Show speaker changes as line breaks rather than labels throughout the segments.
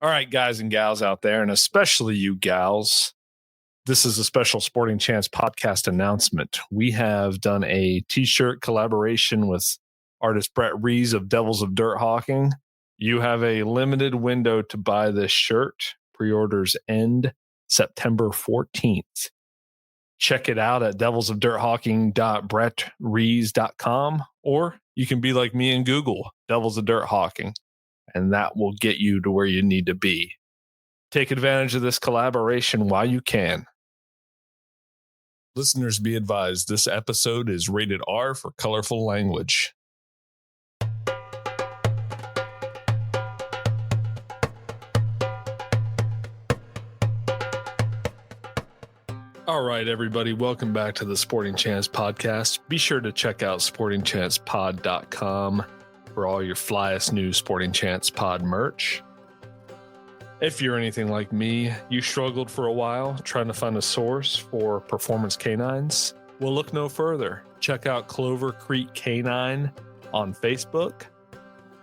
All right, guys and gals out there, and especially you gals, this is a special Sporting Chance podcast announcement. We have done a t-shirt collaboration with artist Brett Rees of Devils of Dirt Hawking. You have a limited window to buy this shirt. Pre-orders end September 14th. Check it out at devilsofdirthawking.brettrees.com, or you can be like me and Google Devils of Dirt Hawking, and that will get you to where you need to be. Take advantage of this collaboration while you can. Listeners, be advised, this episode is rated R for colorful language. All right, everybody, welcome back to the Sporting Chance podcast. Be sure to check out sportingchancepod.com for all your flyest new Sporting Chance pod merch. If you're anything like me, you struggled for a while trying to find a source for performance canines. Well, look no further. Check out Clover Creek Canine on Facebook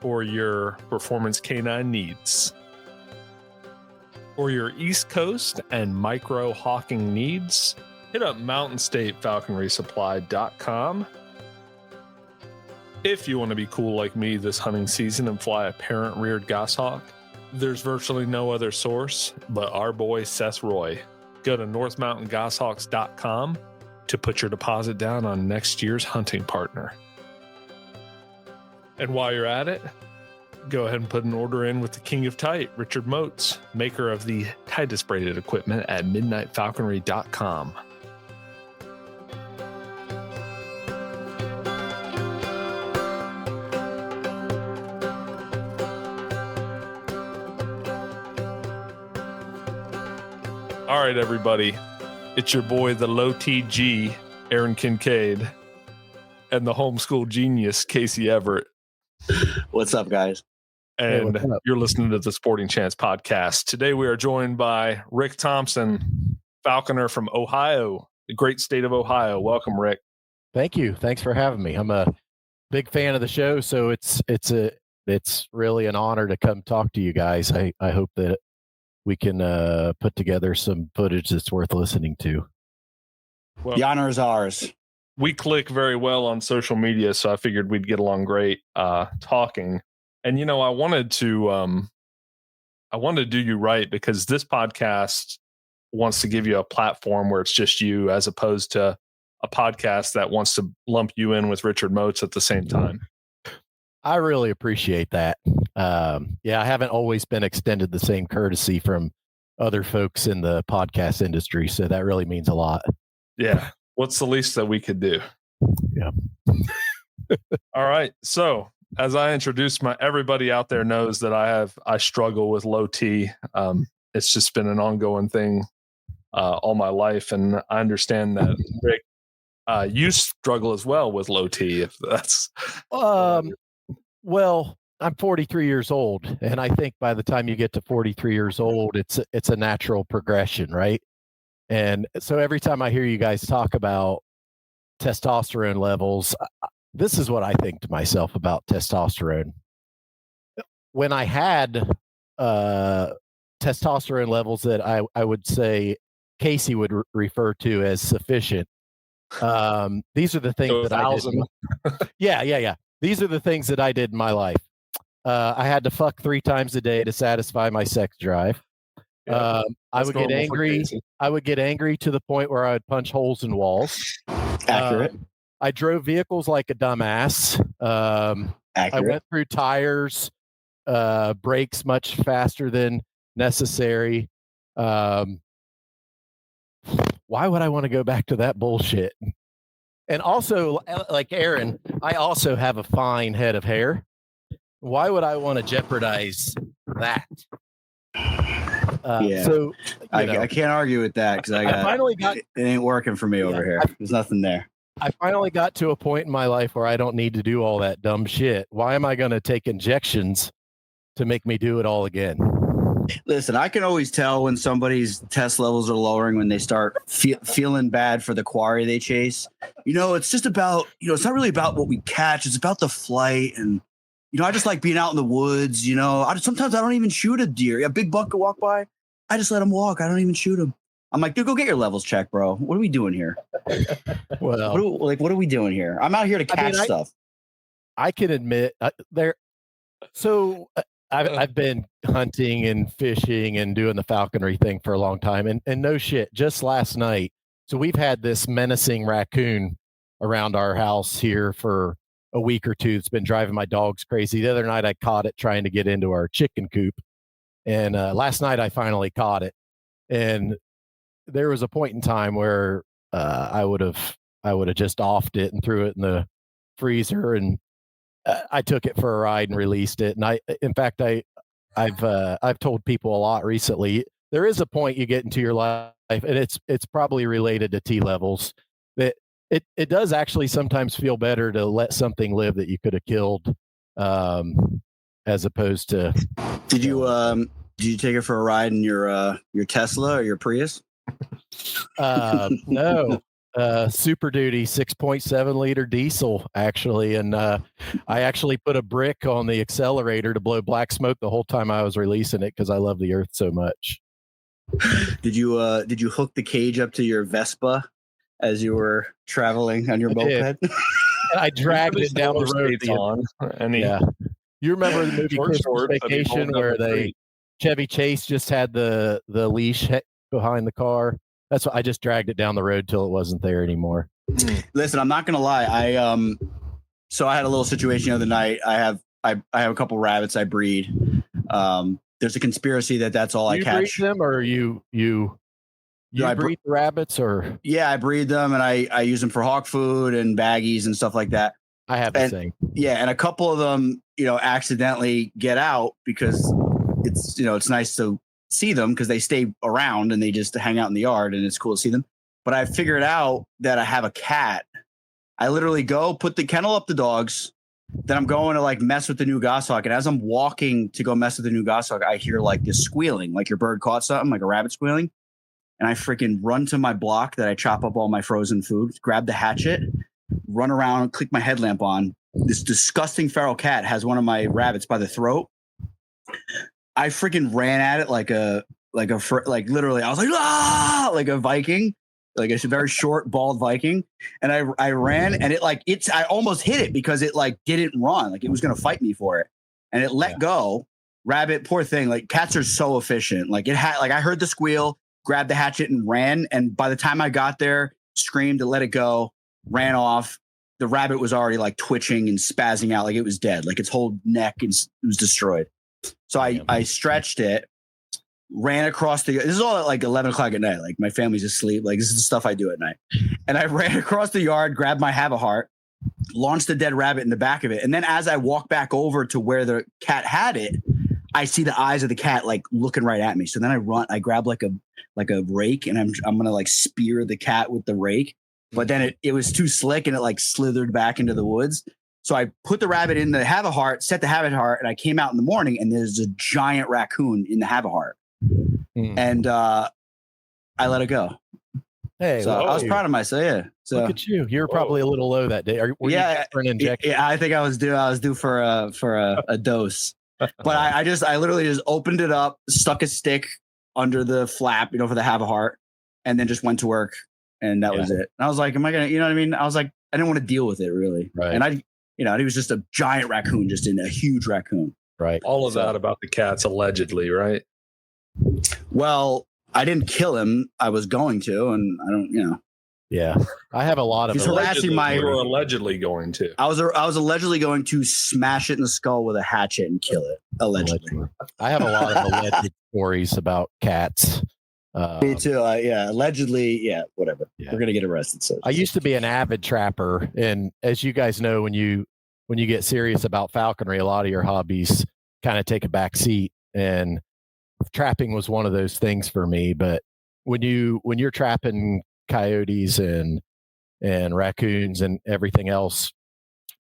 for your performance canine needs. For your East Coast and micro hawking needs, hit up mountainstatefalconrysupply.com. If you want to be cool like me this hunting season and fly a parent-reared goshawk, there's virtually no other source but our boy Seth Roy. Go to northmountaingoshawks.com to put your deposit down on next year's hunting partner. And while you're at it, go ahead and put an order in with the King of Tight, Richard Moats, maker of the tightest braided equipment at midnightfalconry.com. All right, everybody. It's your boy, the low TG, Aaron Kincaid, and the homeschool genius, Casey Everett.
What's up, guys?
And you're listening to the Sporting Chance podcast. Today we are joined by Rick Thompson, falconer from Ohio, the great state of Ohio. Welcome, Rick.
Thank you. Thanks for having me. I'm a big fan of the show, so it's really an honor to come talk to you guys. I hope that we can put together some footage that's worth listening to.
Well, the honor is ours.
We click very well on social media, so I figured we'd get along great talking. And I wanted to do you right, because this podcast wants to give you a platform where it's just you, as opposed to a podcast that wants to lump you in with Richard Moats at the same time.
I really appreciate that. I haven't always been extended the same courtesy from other folks in the podcast industry, so that really means a lot.
Yeah. What's the least that we could do?
Yeah.
All right. So as I introduced, everybody out there knows that I struggle with low T. It's just been an ongoing thing all my life. And I understand that, Rick, you struggle as well with low T, if that's...
Well, I'm 43 years old, and I think by the time you get to 43 years old, it's a natural progression, right? And so every time I hear you guys talk about testosterone levels, this is what I think to myself about testosterone. When I had testosterone levels that I would say Casey would refer to as sufficient, these are the things that I did. Yeah. These are the things that I did in my life. I had to fuck 3 times a day to satisfy my sex drive. I would get angry. I would get angry to the point where I would punch holes in walls.
Accurate.
I drove vehicles like a dumbass. I went through tires, brakes much faster than necessary. Why would I want to go back to that bullshit? And also, like Aaron, I also have a fine head of hair. Why would I want to jeopardize that? So
I can't argue with that, because I finally got it ain't working for me over here. There's nothing there.
I finally got to a point in my life where I don't need to do all that dumb shit. Why am I going to take injections to make me do it all again?
Listen, I can always tell when somebody's test levels are lowering when they start feeling bad for the quarry they chase. It's just about, it's not really about what we catch. It's about the flight and I just like being out in the woods. Sometimes I don't even shoot a deer. A big buck will walk by. I just let him walk. I don't even shoot him. I'm like, dude, go get your levels checked, bro. What are we doing here?
Well,
what are we doing here? I'm out here to catch stuff.
I can admit there. So I've been hunting and fishing and doing the falconry thing for a long time. And no shit, just last night. So we've had this menacing raccoon around our house here for a week or two. It's been driving my dogs crazy. The other night I caught it trying to get into our chicken coop. And last night I finally caught it. And there was a point in time where I would have just offed it and threw it in the freezer, and I took it for a ride and released it. And I've told people a lot recently. There is a point you get into your life, and it's probably related to T levels, that it does actually sometimes feel better to let something live that you could have killed, as opposed to.
Did you take it for a ride in your Tesla or your Prius?
No. Super Duty 6.7 liter diesel, actually. And I actually put a brick on the accelerator to blow black smoke the whole time I was releasing it because I love the earth so much.
Did you hook the cage up to your Vespa as you were traveling on your moped?
I dragged it down the road. Yeah. You remember the movie Christmas Vacation where Chevy Chase just had the leash behind the car? That's what I just dragged it down the road till it wasn't there anymore.
Listen, I'm not gonna lie. So I had a little situation the other night. I have a couple rabbits I breed. There's a conspiracy that's all I catch.
You breed them, or you breed the rabbits, or? Yeah,
I breed them, and I use them for hawk food and baggies and stuff like that.
I have the same.
Yeah, and a couple of them, accidentally get out because it's nice to see them because they stay around and they just hang out in the yard and it's cool to see them. But I figured out that I have a cat. I literally go put the kennel up the dogs. Then I'm going to mess with the new goshawk. And as I'm walking to go mess with the new goshawk, I hear this squealing, like your bird caught something, like a rabbit squealing. And I freaking run to my block that I chop up all my frozen food, grab the hatchet, run around, click my headlamp on. This disgusting feral cat has one of my rabbits by the throat. I freaking ran at it like literally I was like, ah, like a Viking, like a very short, bald Viking. And I ran and I almost hit it because it didn't run. Like it was going to fight me for it. And it let go. Rabbit, poor thing. Cats are so efficient. I heard the squeal, grabbed the hatchet and ran. And by the time I got there, screamed to let it go, ran off. The rabbit was already twitching and spazzing out. Like it was dead. Like its whole neck was destroyed. So I stretched it, ran across this is all at 11 o'clock at night. My family's asleep. This is the stuff I do at night. And I ran across the yard, grabbed my have-a-heart, launched the dead rabbit in the back of it. And then as I walk back over to where the cat had it, I see the eyes of the cat looking right at me. So then I grab a rake and I'm going to spear the cat with the rake. But then it was too slick and it slithered back into the woods. So I put the rabbit in the have-a-heart, set the have-a-heart, and I came out in the morning, and there's a giant raccoon in the have-a-heart. And I let it go.
Hey,
so I was proud of myself. Yeah. So
look at you. You were probably a little low that day. Were you for an injection?
Yeah, I think I was due for a dose. But I literally just opened it up, stuck a stick under the flap, for the have-a-heart, and then just went to work, and that was it. And I was like, am I gonna? You know what I mean? I was like, I didn't want to deal with it really,
right?
And he was just a giant raccoon, just in a huge raccoon.
Right.
All of that about the cats, allegedly, right?
Well, I didn't kill him. I was going to, and I don't,
Yeah. I have a lot of.
He's harassing
You were allegedly going to.
I was allegedly going to smash it in the skull with a hatchet and kill it. Allegedly.
I have a lot of alleged stories about cats.
Me too. Allegedly. Yeah. Whatever. Yeah. We're gonna get arrested. So
I used to be an avid trapper, and as you guys know, when you get serious about falconry, a lot of your hobbies kind of take a back seat, and trapping was one of those things for me. But when you're trapping coyotes and raccoons and everything else,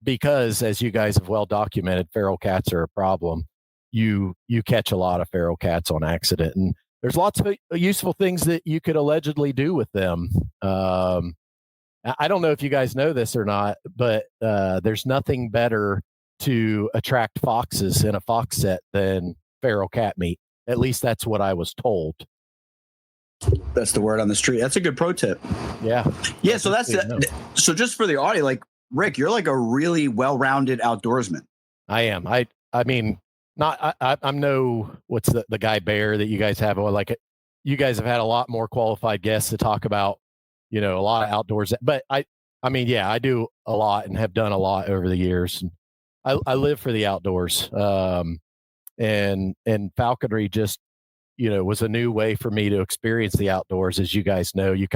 because as you guys have well documented, feral cats are a problem. You catch a lot of feral cats on accident, and there's lots of useful things that you could allegedly do with them. I don't know if you guys know this or not, but there's nothing better to attract foxes in a fox set than feral cat meat. At least that's what I was told.
That's the word on the street. That's a good pro tip.
Yeah.
Yeah. So that's it. So just for the audio, like Rick, you're like a really well-rounded outdoorsman.
I am. I mean, I'm no, what's the guy Bear that you guys have? Like, you guys have had a lot more qualified guests to talk about, a lot of outdoors, but I mean, yeah, I do a lot and have done a lot over the years. I live for the outdoors. And falconry just, was a new way for me to experience the outdoors. As you guys know, you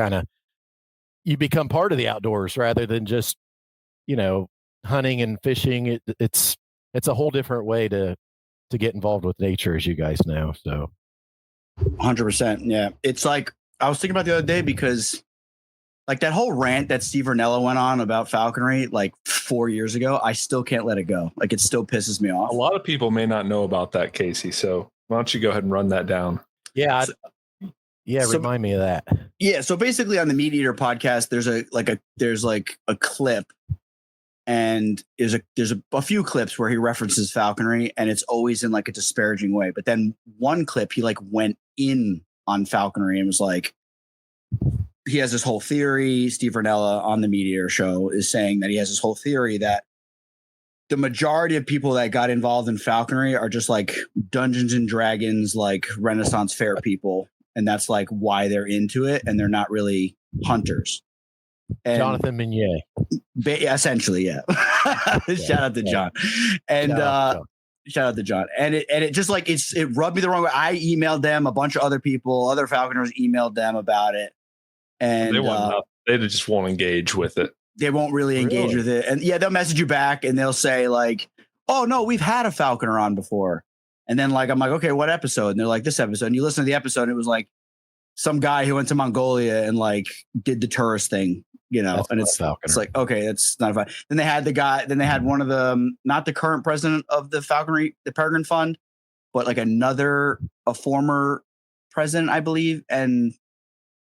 become part of the outdoors rather than just, hunting and fishing. It's a whole different way to get involved with nature, as you guys know. So
100%. Yeah. It's like, I was thinking about the other day because like that whole rant that Steven Rinella went on about falconry like 4 years ago, I still can't let it go. Like it still pisses me off.
A lot of people may not know about that, Casey. So why don't you go ahead and run that down?
Yeah. Remind me of that.
Yeah. So basically on the Meat Eater podcast, there's a clip, and there's a few clips where he references falconry, and it's always in like a disparaging way. But then one clip, he like went in on falconry and was like, he has this whole theory. Steve Rinella on the Meat Eater show is saying that he has this whole theory that the majority of people that got involved in falconry are just like Dungeons and Dragons, like Renaissance fair people. And that's like why they're into it. And they're not really hunters. And
Jonathan Meunier.
Essentially, yeah. Shout out to John. And shout out to John. And it just like it rubbed me the wrong way. I emailed them, a bunch of other people, other falconers emailed them about it. And
they just won't engage with it.
They won't really engage with it. And yeah, they'll message you back and they'll say like, oh no, we've had a falconer on before. And then like, I'm like, okay, what episode? And they're like, this episode. And you listen to the episode and it was like some guy who went to Mongolia and like did the tourist thing,
That's
and it's like, okay, that's not fun. Then they had one of the, not the current president of the Peregrine Fund, but like a former president, I believe. And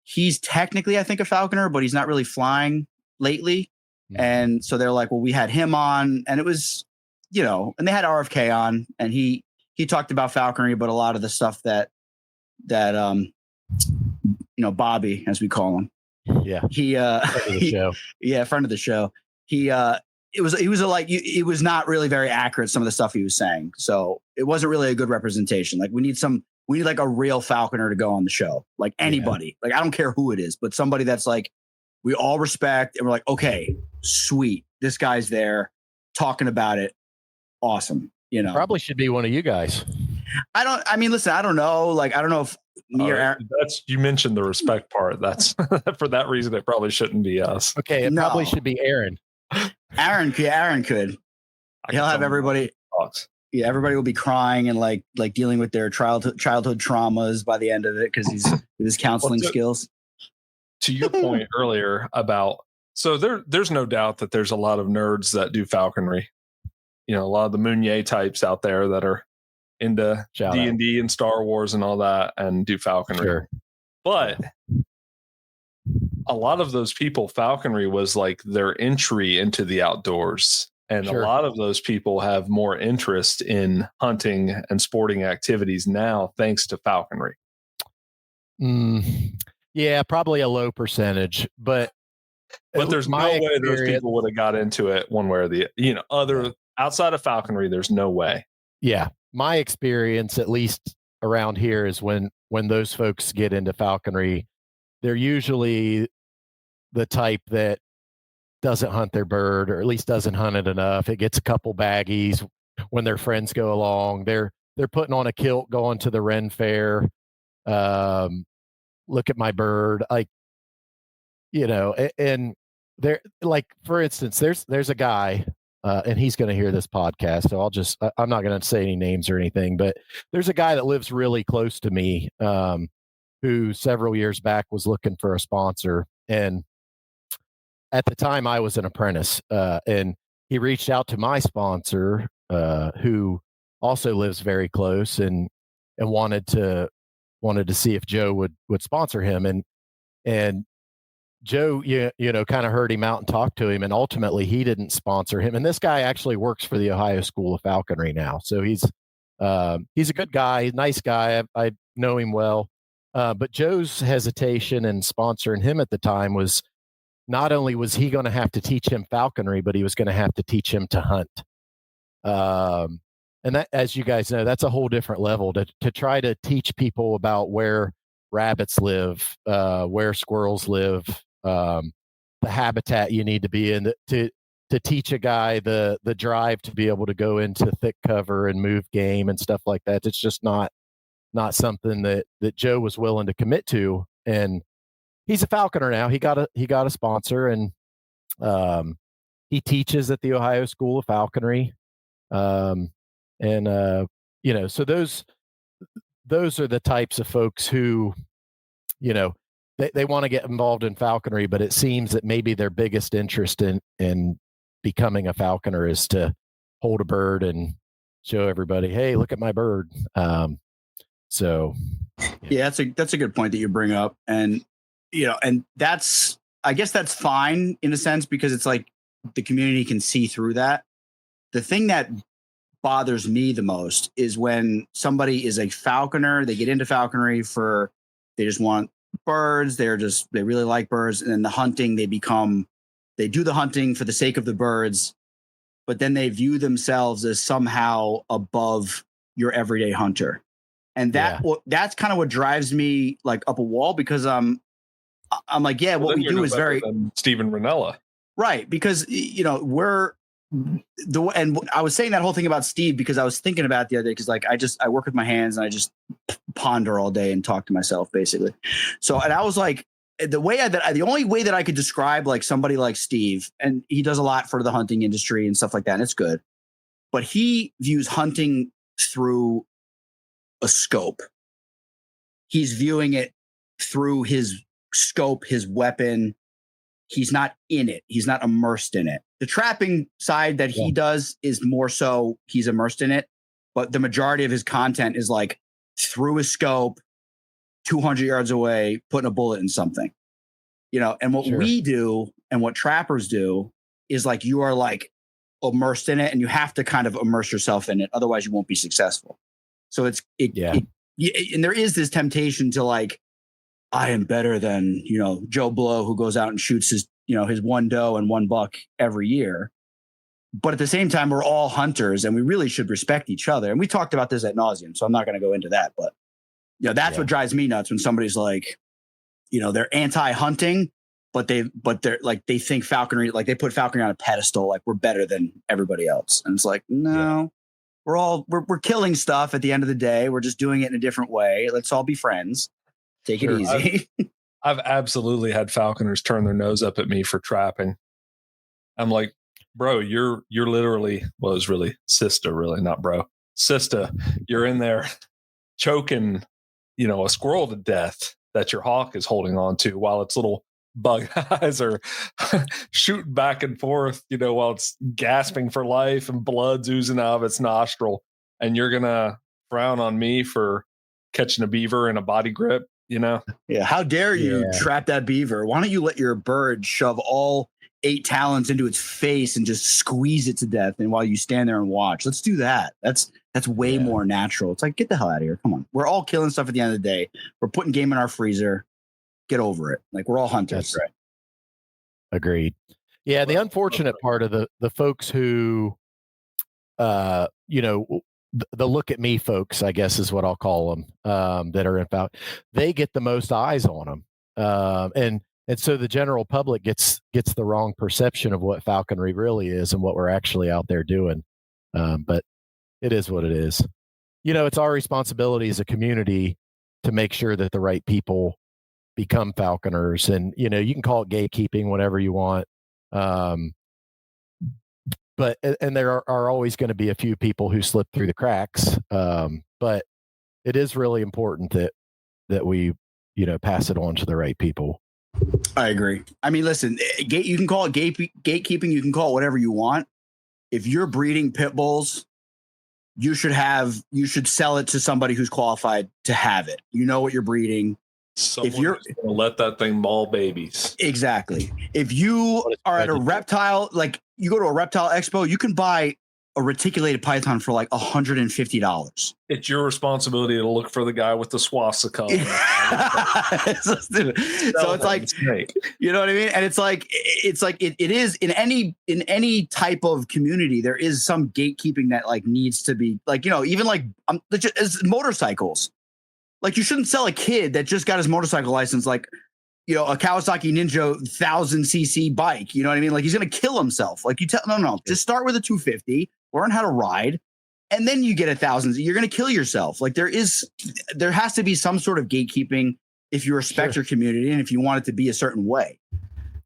he's technically, I think, a falconer, but he's not really flying lately. Mm-hmm. And so they're like, well, we had him on, and it was, and they had RFK on, and he talked about falconry, but a lot of the stuff that Bobby, as we call him.
Yeah.
Friend of the show. It was not really very accurate, some of the stuff he was saying. So it wasn't really a good representation. Like we need like a real falconer to go on the show. Like anybody. Like I don't care who it is, but somebody that's like we all respect and we're like, okay, sweet. This guy's there talking about it. Awesome.
Probably should be one of you guys.
Listen, I don't know. Like, I don't know if
you mentioned the respect part. That's for that reason, it probably shouldn't be us.
Okay. It probably should be Aaron.
Aaron could. He'll have everybody. Yeah. Everybody will be crying and like dealing with their childhood traumas by the end of it. Cause he's with his counseling skills.
To your point earlier about, so there's no doubt that there's a lot of nerds that do falconry. A lot of the Meunier types out there that are into D&D and Star Wars and all that and do falconry.
Sure.
But a lot of those people, falconry was like their entry into the outdoors. And a lot of those people have more interest in hunting and sporting activities now, thanks to falconry.
Yeah, probably a low percentage, but
there's no way those people would have got into it one way or the other. Outside of falconry, there's no way.
Yeah. My experience, at least around here, is when those folks get into falconry, they're usually the type that doesn't hunt their bird, or at least doesn't hunt it enough. It gets a couple baggies when their friends go along. They're putting on a kilt, going to the Ren Fair. Look at my bird. Like, and they're like, for instance, there's a guy, and he's going to hear this podcast, so I'm not going to say any names or anything, but there's a guy that lives really close to me, who several years back was looking for a sponsor. And at the time I was an apprentice, and he reached out to my sponsor, who also lives very close, and wanted to see if Joe would sponsor him. And Joe, kind of heard him out and talked to him, and ultimately he didn't sponsor him. And this guy actually works for the Ohio School of Falconry now, so he's a good guy, nice guy. I know him well. But Joe's hesitation in sponsoring him at the time was not only was he going to have to teach him falconry, but he was going to have to teach him to hunt. And that, as you guys know, that's a whole different level to try to teach people about where rabbits live, where squirrels live, the habitat you need to be in, to teach a guy the drive to be able to go into thick cover and move game and stuff like that. It's just not something that Joe was willing to commit to. And he's a falconer now. He got a sponsor, and he teaches at the Ohio School of Falconry. So those are the types of folks who, they want to get involved in falconry, but it seems that maybe their biggest interest in becoming a falconer is to hold a bird and show everybody, hey, look at my bird.
Yeah, that's a good point that you bring up. And, and I guess that's fine in a sense, because it's like the community can see through that. The thing that bothers me the most is when somebody is a falconer, they get into falconry they just want birds. They really like birds. And then the hunting, they do the hunting for the sake of the birds, but then they view themselves as somehow above your everyday hunter. And that's kind of what drives me like up a wall, because I'm like, yeah, what we do is very
Steven Rinella.
Right. Because, and I was saying that whole thing about Steve because I was thinking about it the other day, because like I work with my hands and I just ponder all day and talk to myself basically. So, and I was like, the only way that I could describe like somebody like Steve, and he does a lot for the hunting industry and stuff like that, and it's good, but he views hunting through a scope. He's viewing it through his scope, his weapon. He's not in it. He's not immersed in it. The trapping side that he does is more so he's immersed in it, but the majority of his content is like through a scope, 200 yards away, putting a bullet in something, and what we do and what trappers do is like, you are like immersed in it and you have to kind of immerse yourself in it. Otherwise you won't be successful. So and there is this temptation to like, I am better than, Joe Blow, who goes out and shoots his one doe and one buck every year. But at the same time, we're all hunters and we really should respect each other. And we talked about this ad nauseum, so I'm not going to go into that. But, that's what drives me nuts when somebody's like, they're anti-hunting, but they're like, they think falconry, like they put falconry on a pedestal, like we're better than everybody else. And it's like, no, we're killing stuff at the end of the day. We're just doing it in a different way. Let's all be friends. Take it easy.
I've absolutely had falconers turn their nose up at me for trapping. I'm like, bro, you're literally, well, it's really sister, really, not bro. Sister, you're in there choking, a squirrel to death that your hawk is holding on to while its little bug eyes are shooting back and forth, while it's gasping for life and blood's oozing out of its nostril. And you're going to frown on me for catching a beaver in a body grip. Yeah.
How dare you trap that beaver? Why don't you let your bird shove all 8 talons into its face and just squeeze it to death? And while you stand there and watch, let's do that. That's way more natural. It's like, get the hell out of here. Come on. We're all killing stuff at the end of the day. We're putting game in our freezer. Get over it. Like, we're all hunters.
That's right. Agreed. Yeah. The unfortunate part of the folks who, the look at me folks, I guess is what I'll call them, that are about, they get the most eyes on them. And so the general public gets the wrong perception of what falconry really is and what we're actually out there doing. But it is what it is. It's our responsibility as a community to make sure that the right people become falconers. And, you can call it gatekeeping, whatever you want. But there are always going to be a few people who slip through the cracks. But it is really important that we, pass it on to the right people.
I agree. I mean, listen, you can call it gatekeeping. You can call it whatever you want. If you're breeding pit bulls, you should sell it to somebody who's qualified to have it. You know what you're breeding.
Someone is going to let that thing maul babies.
Exactly. If you are at a reptile, like you go to a reptile expo, you can buy a reticulated python for like $150.
It's your responsibility to look for the guy with the swastika.
So stupid. So it's like, you know what I mean? And it's like it is in any type of community, there is some gatekeeping that like needs to be like, you know, even like as motorcycles. Like you shouldn't sell a kid that just got his motorcycle license, like, you know, a Kawasaki Ninja 1000cc bike. You know what I mean? Like he's going to kill himself. Like no, just start with a 250, learn how to ride, and then you get 1,000. You're going to kill yourself. Like there has to be some sort of gatekeeping if you respect your community and if you want it to be a certain way.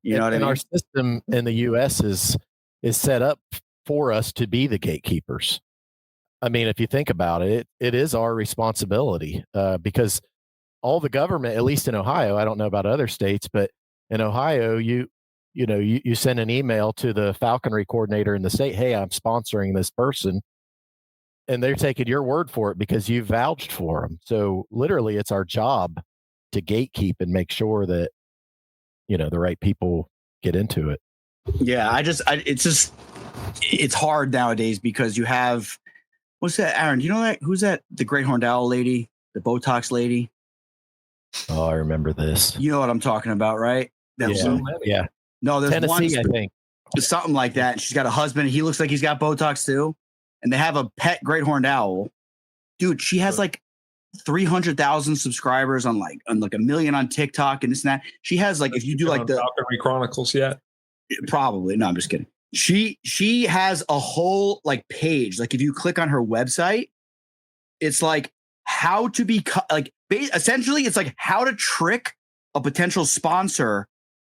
You know what I mean?
Our system in the U.S. is set up for us to be the gatekeepers. I mean, if you think about it, it is our responsibility because all the government, at least in Ohio, I don't know about other states, but in Ohio, you send an email to the falconry coordinator in the state, hey, I'm sponsoring this person. And they're taking your word for it because you vouched for them. So literally it's our job to gatekeep and make sure that, you know, the right people get into it.
Yeah. It's hard nowadays because you have, what's that, Aaron? Do you know that? Who's that? The great horned owl lady, the Botox lady.
Oh, I remember this.
You know what I'm talking about, right?
Yeah.
No, there's
Tennessee, I think.
Something like that. And she's got a husband. He looks like he's got Botox too. And they have a pet great horned owl. Dude, she has like 300,000 subscribers on like 1 million on TikTok and this and that. She has like, if you do like the
Falconry Chronicles yet?
Probably. No, I'm just kidding. She has a whole like page. Like if you click on her website, it's like how to be like essentially it's like how to trick a potential sponsor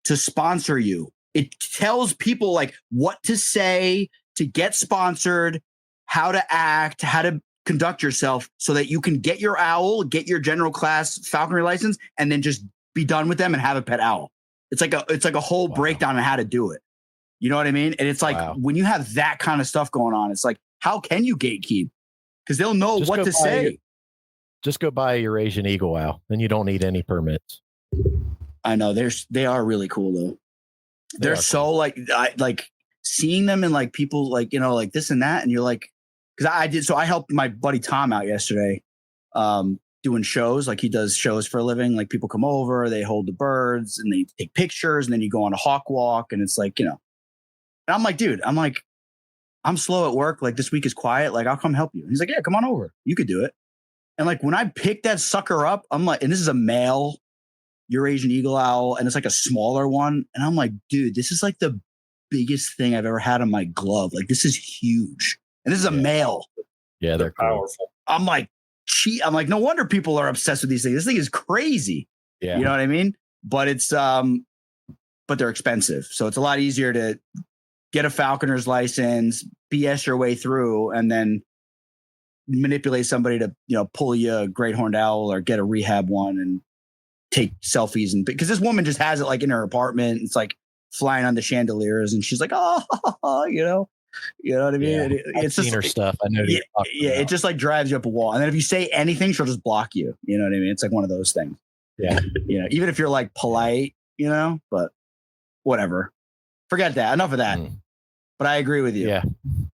to sponsor you. It tells people like what to say to get sponsored, how to act, how to conduct yourself so that you can get your owl, get your general class falconry license, and then just be done with them and have a pet owl. It's like a whole breakdown on how to do it. You know what I mean? And it's like when you have that kind of stuff going on, it's like, how can you gatekeep? Because they'll know what to say.
Just go buy a Eurasian eagle owl, and you don't need any permits.
I know they are really cool though. They're so cool. like seeing them and like people like, you know, like this and that. And you're like, because I helped my buddy Tom out yesterday doing shows. Like he does shows for a living. Like people come over, they hold the birds and they take pictures and then you go on a hawk walk. And it's like, you know, and I'm like, dude, I'm slow at work. Like this week is quiet. Like I'll come help you. And he's like, yeah, come on over. You could do it. And like when I picked that sucker up, I'm like, and this is a male Eurasian eagle owl, and it's like a smaller one. And I'm like, dude, this is like the biggest thing I've ever had on my glove. Like this is huge. And this is a male.
Yeah, they're
powerful.
I'm like, no wonder people are obsessed with these things. This thing is crazy.
Yeah.
You know what I mean? But it's but they're expensive. So it's a lot easier to get a falconer's license, BS your way through, and then manipulate somebody to, you know, pull you a great horned owl or get a rehab one and take selfies. And because this woman just has it like in her apartment, it's like flying on the chandeliers, and she's like, oh, you know what I mean?
Yeah,
it's
I've
just
seen her stuff. I know.
It just like drives you up a wall. And then if you say anything, she'll just block you. You know what I mean? It's like one of those things.
Yeah.
You know, even if you're like polite, you know, but whatever. Forget that. Enough of that. But I agree with you.
Yeah.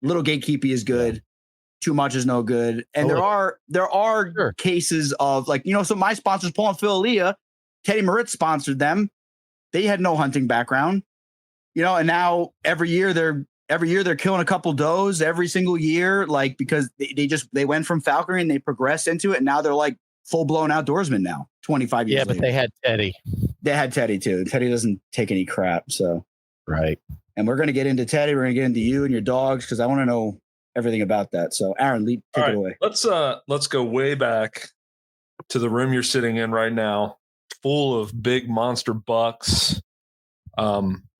Little gatekeeping is good. Too much is no good. And there are cases of like, you know, so my sponsors, Paul and Phil Aaliyah, Teddy Moritz sponsored them. They had no hunting background, you know, and now every year they're killing a couple does every single year, like because they went from falconry and they progressed into it, and now they're like full blown outdoorsmen now. 25 years.
Yeah, but
later.
they had Teddy.
They had Teddy too. Teddy doesn't take any crap, so
right.
And we're gonna get into Teddy. We're gonna get into you and your dogs because I want to know everything about that. So Aaron, take it away.
Let's go way back to the room you're sitting in right now, full of big monster bucks.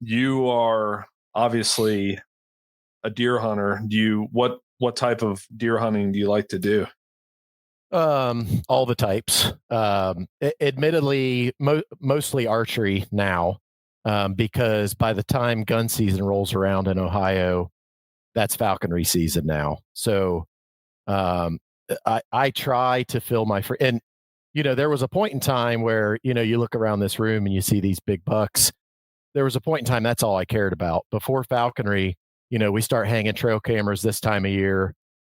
You are obviously a deer hunter. What type of deer hunting do you like to do?
All the types. Admittedly, mostly archery now, because by the time gun season rolls around in Ohio, that's falconry season now. So I try to fill my and there was a point in time where, you look around this room and you see these big bucks. There was a point in time that's all I cared about. Before falconry, we start hanging trail cameras this time of year.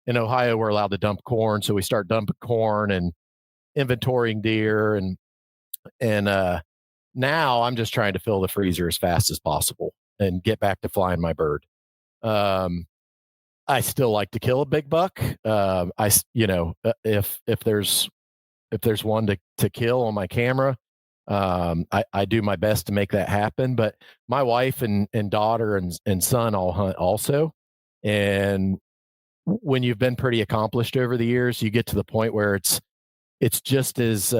In Ohio, we're allowed to dump corn, so we start dumping corn and inventorying deer, and now I'm just trying to fill the freezer as fast as possible and get back to flying my bird. I still like to kill a big buck. If there's one to kill on my camera, I do my best to make that happen. But my wife and daughter and son all hunt also. And when you've been pretty accomplished over the years, you get to the point where it's just as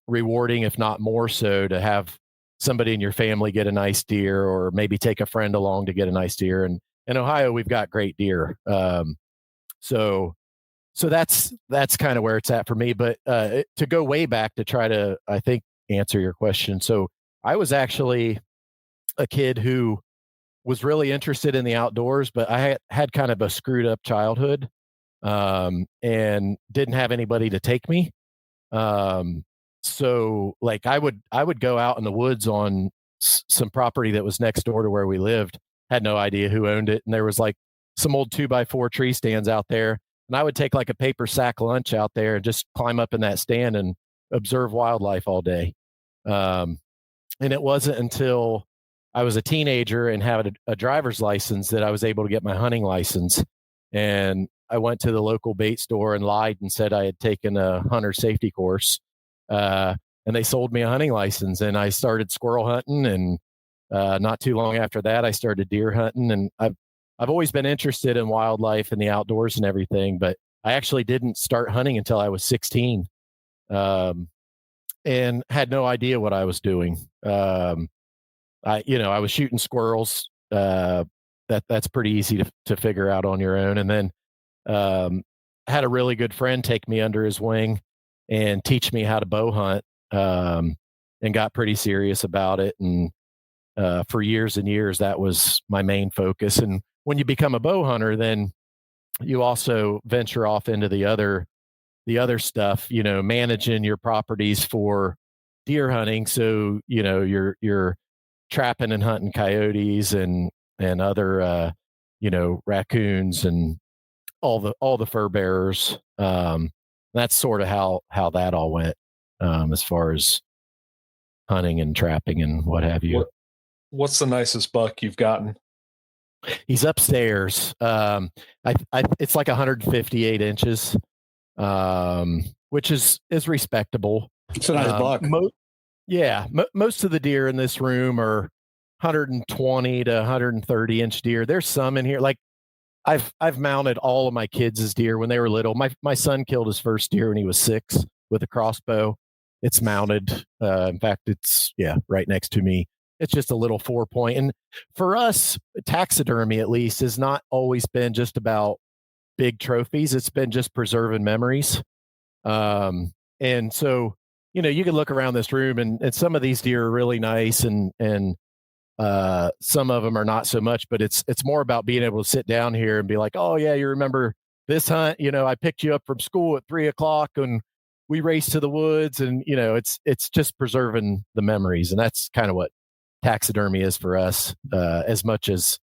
rewarding, if not more so, to have somebody in your family get a nice deer, or maybe take a friend along to get a nice deer. And in Ohio, we've got great deer. So that's kind of where it's at for me. But to go way back to try to, I think, answer your question. So I was actually a kid who was really interested in the outdoors, but I had kind of a screwed up childhood, and didn't have anybody to take me. So like I would go out in the woods on some property that was next door to where we lived. Had no idea who owned it. And there was like some old 2x4 tree stands out there. And I would take like a paper sack lunch out there and just climb up in that stand and observe wildlife all day. And it wasn't until I was a teenager and had a driver's license that I was able to get my hunting license. And I went to the local bait store and lied and said I had taken a hunter safety course. And they sold me a hunting license, and I started squirrel hunting. And not too long after that, I started deer hunting. And I've always been interested in wildlife and the outdoors and everything, but I actually didn't start hunting until I was 16, and had no idea what I was doing. I was shooting squirrels. That's pretty easy to figure out on your own. And then had a really good friend take me under his wing and teach me how to bow hunt, and got pretty serious about it. And for years and years, that was my main focus. And when you become a bow hunter, then you also venture off into the other stuff, managing your properties for deer hunting. So, you're trapping and hunting coyotes and other, raccoons and all the fur bearers. That's sort of how that all went, as far as hunting and trapping and what have you.
What's the nicest buck you've gotten?
He's upstairs. It's like 158 inches, which is respectable.
It's a nice buck.
Most of the deer in this room are 120 to 130 inch deer. There's some in here. Like I've mounted all of my kids' deer when they were little. My son killed his first deer when he was 6 with a crossbow. It's mounted. In fact, it's right next to me. It's just a little 4-point. And for us, taxidermy at least has not always been just about big trophies. It's been just preserving memories. And so, you can look around this room and some of these deer are really nice and some of them are not so much, but it's more about being able to sit down here and be like, oh yeah, you remember this hunt? I picked you up from school at 3:00 and we raced to the woods, and it's just preserving the memories. And that's kind of what taxidermy is for us, as much as,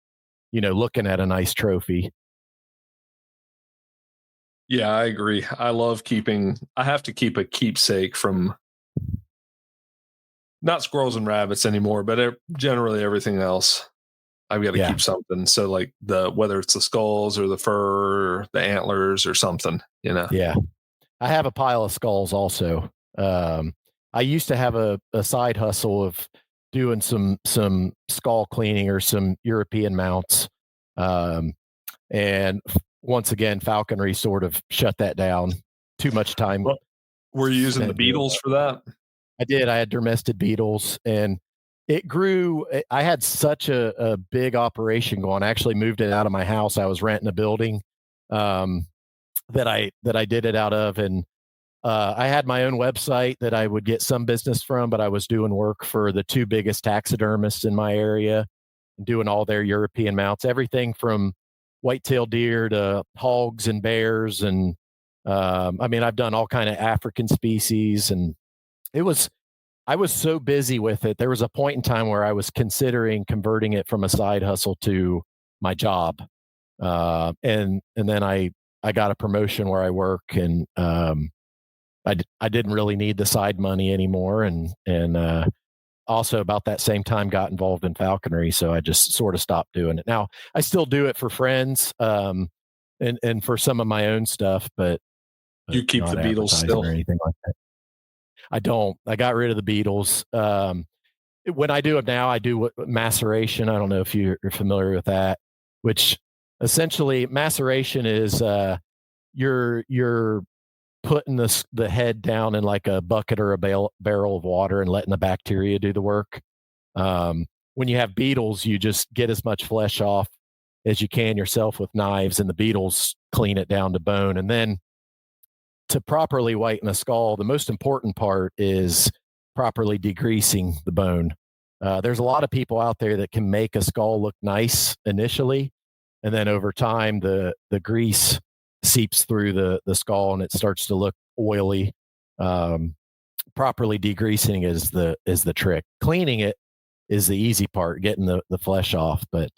looking at a nice trophy.
Yeah, I agree. I have to keep a keepsake from not squirrels and rabbits anymore, but generally everything else. I've got to keep something. So like whether it's the skulls or the fur or the antlers or something,
Yeah. I have a pile of skulls also. I used to have a side hustle of doing some skull cleaning or some European mounts. And once again, falconry sort of shut that down. Too much time.
Well, were you using the beetles for that?
I did. I had dermested beetles, and it grew. I had such a big operation going. I actually moved it out of my house. I was renting a building that I did it out of. And I had my own website that I would get some business from, but I was doing work for the 2 biggest taxidermists in my area, doing all their European mounts, everything from white-tailed deer to hogs and bears and I mean, I've done all kind of African species, and I was so busy with it. There was a point in time where I was considering converting it from a side hustle to my job. And then I got a promotion where I work, and I didn't really need the side money anymore. And also about that same time got involved in falconry. So I just sort of stopped doing it. Now I still do it for friends, and for some of my own stuff, but
you keep the beetles still
or anything like that. I don't. I got rid of the beetles. When I do it now, I do maceration. I don't know if you're familiar with that, which essentially maceration is you're putting the head down in like a bucket or a barrel of water and letting the bacteria do the work. When you have beetles, you just get as much flesh off as you can yourself with knives, and the beetles clean it down to bone. And then to properly whiten a skull, the most important part is properly degreasing the bone. There's a lot of people out there that can make a skull look nice initially, and then over time the grease seeps through the skull and it starts to look oily. Properly degreasing is the trick. Cleaning it is the easy part, getting the flesh off. But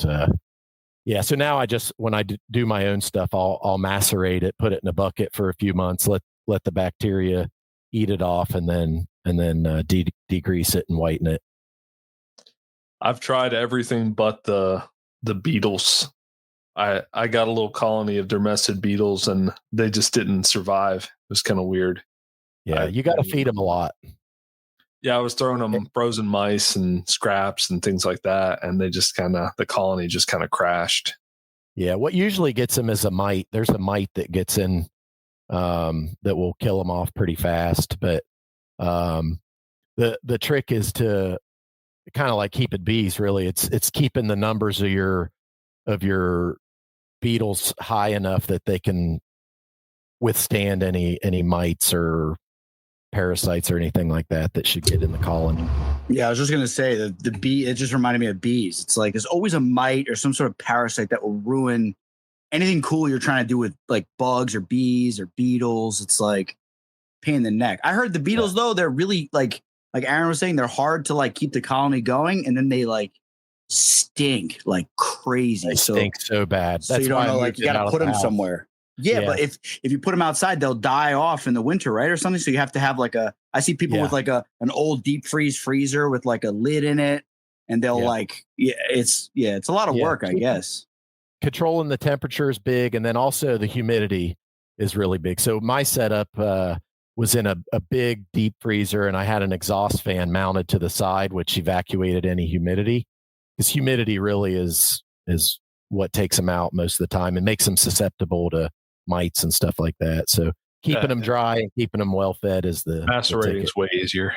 yeah, so now when I do my own stuff, I'll macerate it, put it in a bucket for a few months, let the bacteria eat it off, and then degrease it and whiten it.
I've tried everything but the beetles. I got a little colony of dermestid beetles, and they just didn't survive. It was kind of weird.
Yeah, you got to feed them a lot.
Yeah, I was throwing them frozen mice and scraps and things like that, and they just the colony just kind of crashed.
Yeah, what usually gets them is a mite. There's a mite that gets in that will kill them off pretty fast. But the trick is to kind of like keeping bees. Really, it's keeping the numbers of your beetles high enough that they can withstand any mites or parasites or anything like that should get in the colony.
Yeah, I was just gonna say the bee. It just reminded me of bees. It's like there's always a mite or some sort of parasite that will ruin anything cool you're trying to do with like bugs or bees or beetles. It's like pain in the neck. I heard the beetles though, they're really like Aaron was saying, they're hard to like keep the colony going, and then they like stink like crazy.
They stink so bad.
So you don't know, like you gotta put them somewhere. Yeah, but if you put them outside, they'll die off in the winter, right, or something. So you have to have like I see people with like an old deep freezer with like a lid in it, and they'll it's a lot of work, I guess.
Controlling the temperature is big, and then also the humidity is really big. So my setup was in a big deep freezer, and I had an exhaust fan mounted to the side, which evacuated any humidity, because humidity really is what takes them out most of the time and makes them susceptible to mites and stuff like that. So keeping them dry and keeping them well fed is
macerating is way easier.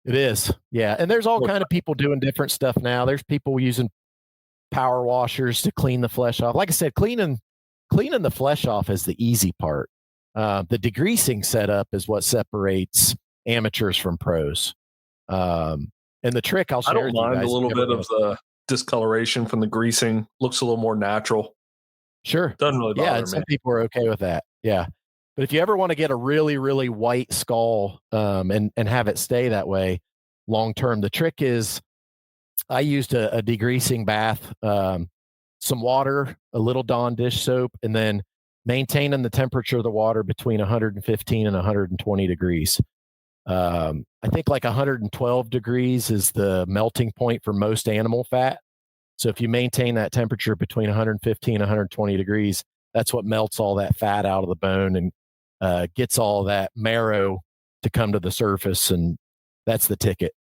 It is. Yeah. And there's all kind of people doing different stuff now. There's people using power washers to clean the flesh off. Like I said, cleaning the flesh off is the easy part. The degreasing setup is what separates amateurs from pros. And the trick I'll share.
I don't mind a little bit of the discoloration from the greasing. Looks a little more natural.
Sure.
Doesn't really bother me.
And some people are okay with that. Yeah. But if you ever want to get a really, really white skull and have it stay that way long term, the trick is I used a degreasing bath, some water, a little Dawn dish soap, and then maintaining the temperature of the water between 115 and 120 degrees. I think like 112 degrees is the melting point for most animal fat. So if you maintain that temperature between 115 and 120 degrees, that's what melts all that fat out of the bone and gets all that marrow to come to the surface. And that's the ticket.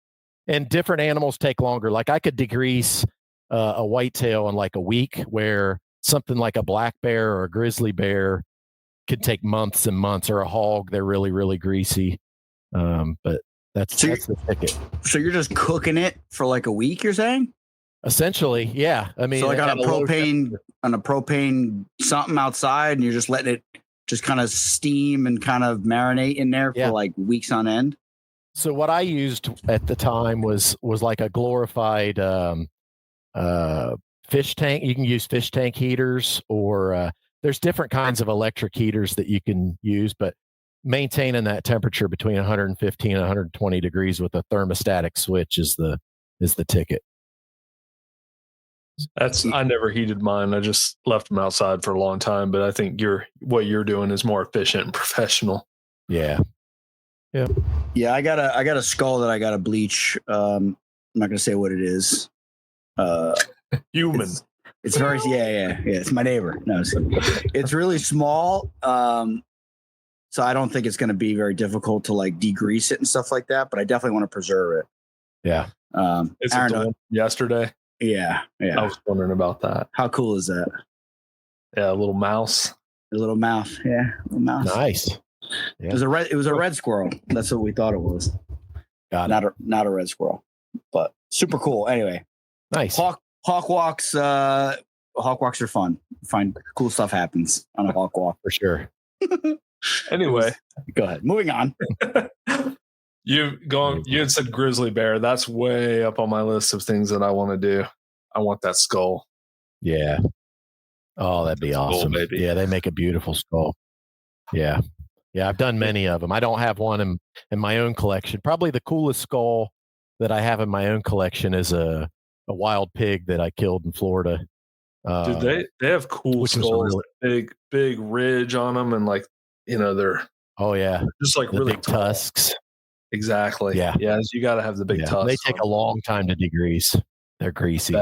And different animals take longer. Like I could degrease a whitetail in like a week, where something like a black bear or a grizzly bear could take months and months, or a hog, they're really, really greasy. But that's the ticket.
So you're just cooking it for like a week, you're saying?
Essentially, yeah. I mean,
so like on a propane something outside, and you're just letting it just kind of steam and kind of marinate in there for like weeks on end.
So what I used at the time was like a glorified fish tank. You can use fish tank heaters, or there's different kinds of electric heaters that you can use, but maintaining that temperature between 115 and 120 degrees with a thermostatic switch is the ticket.
I never heated mine. I just left them outside for a long time, but I think what you're doing is more efficient and professional.
Yeah.
Yeah, I got a skull that I got to bleach. I'm not going to say what it is.
Human.
It's very yeah. It's my neighbor. No, it's really small. So I don't think it's going to be very difficult to like degrease it and stuff like that. But I definitely want to preserve it.
Yeah.
It's yesterday.
Yeah.
I was wondering about that.
How cool is that?
Yeah, a little mouse.
A little mouse. Yeah, a little mouse.
Nice. Yeah.
It was a red squirrel. That's what we thought it was. Not a red squirrel, but super cool. Anyway,
nice.
Hawk walks. Hawk walks are fun. Find cool stuff happens on a hawk walk
for sure.
Anyway,
go ahead. Moving on.
You had said grizzly bear. That's way up on my list of things that I want to do. I want that skull.
Yeah. Oh, that'd be awesome. Cool, yeah, they make a beautiful skull. Yeah. Yeah, I've done many of them. I don't have one in my own collection. Probably the coolest skull that I have in my own collection is a wild pig that I killed in Florida.
Dude, they have cool skulls, big ridge on them, and like, they're just like
the
really
big tusks.
Exactly.
Yeah.
You got to have the big tusks.
They take a long time to degrease. They're greasy.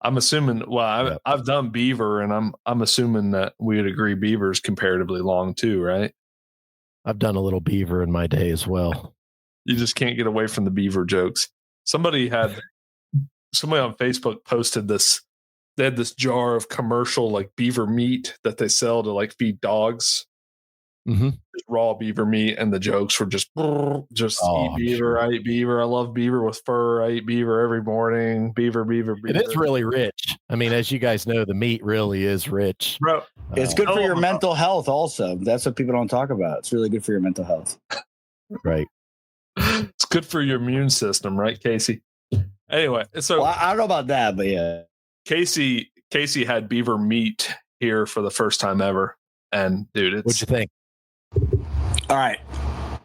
I'm assuming. Well, I've done beaver, and I'm assuming that we would agree beaver is comparatively long too, right?
I've done a little beaver in my day as well.
You just can't get away from the beaver jokes. Somebody on Facebook posted this. They had this jar of commercial like beaver meat that they sell to like feed dogs.
Mm-hmm.
Raw beaver meat, and the jokes were just eat beaver.
Sure.
I eat beaver. I love beaver with fur. I eat beaver every morning. Beaver.
It is really rich. I mean, as you guys know, the meat really is rich.
Bro,
it's good for your mental health also. That's what people don't talk about. It's really good for your mental health.
Right.
It's good for your immune system, right, Casey? Anyway, so
I don't know about that, but yeah.
Casey had beaver meat here for the first time ever. And dude,
what'd you think?
All right.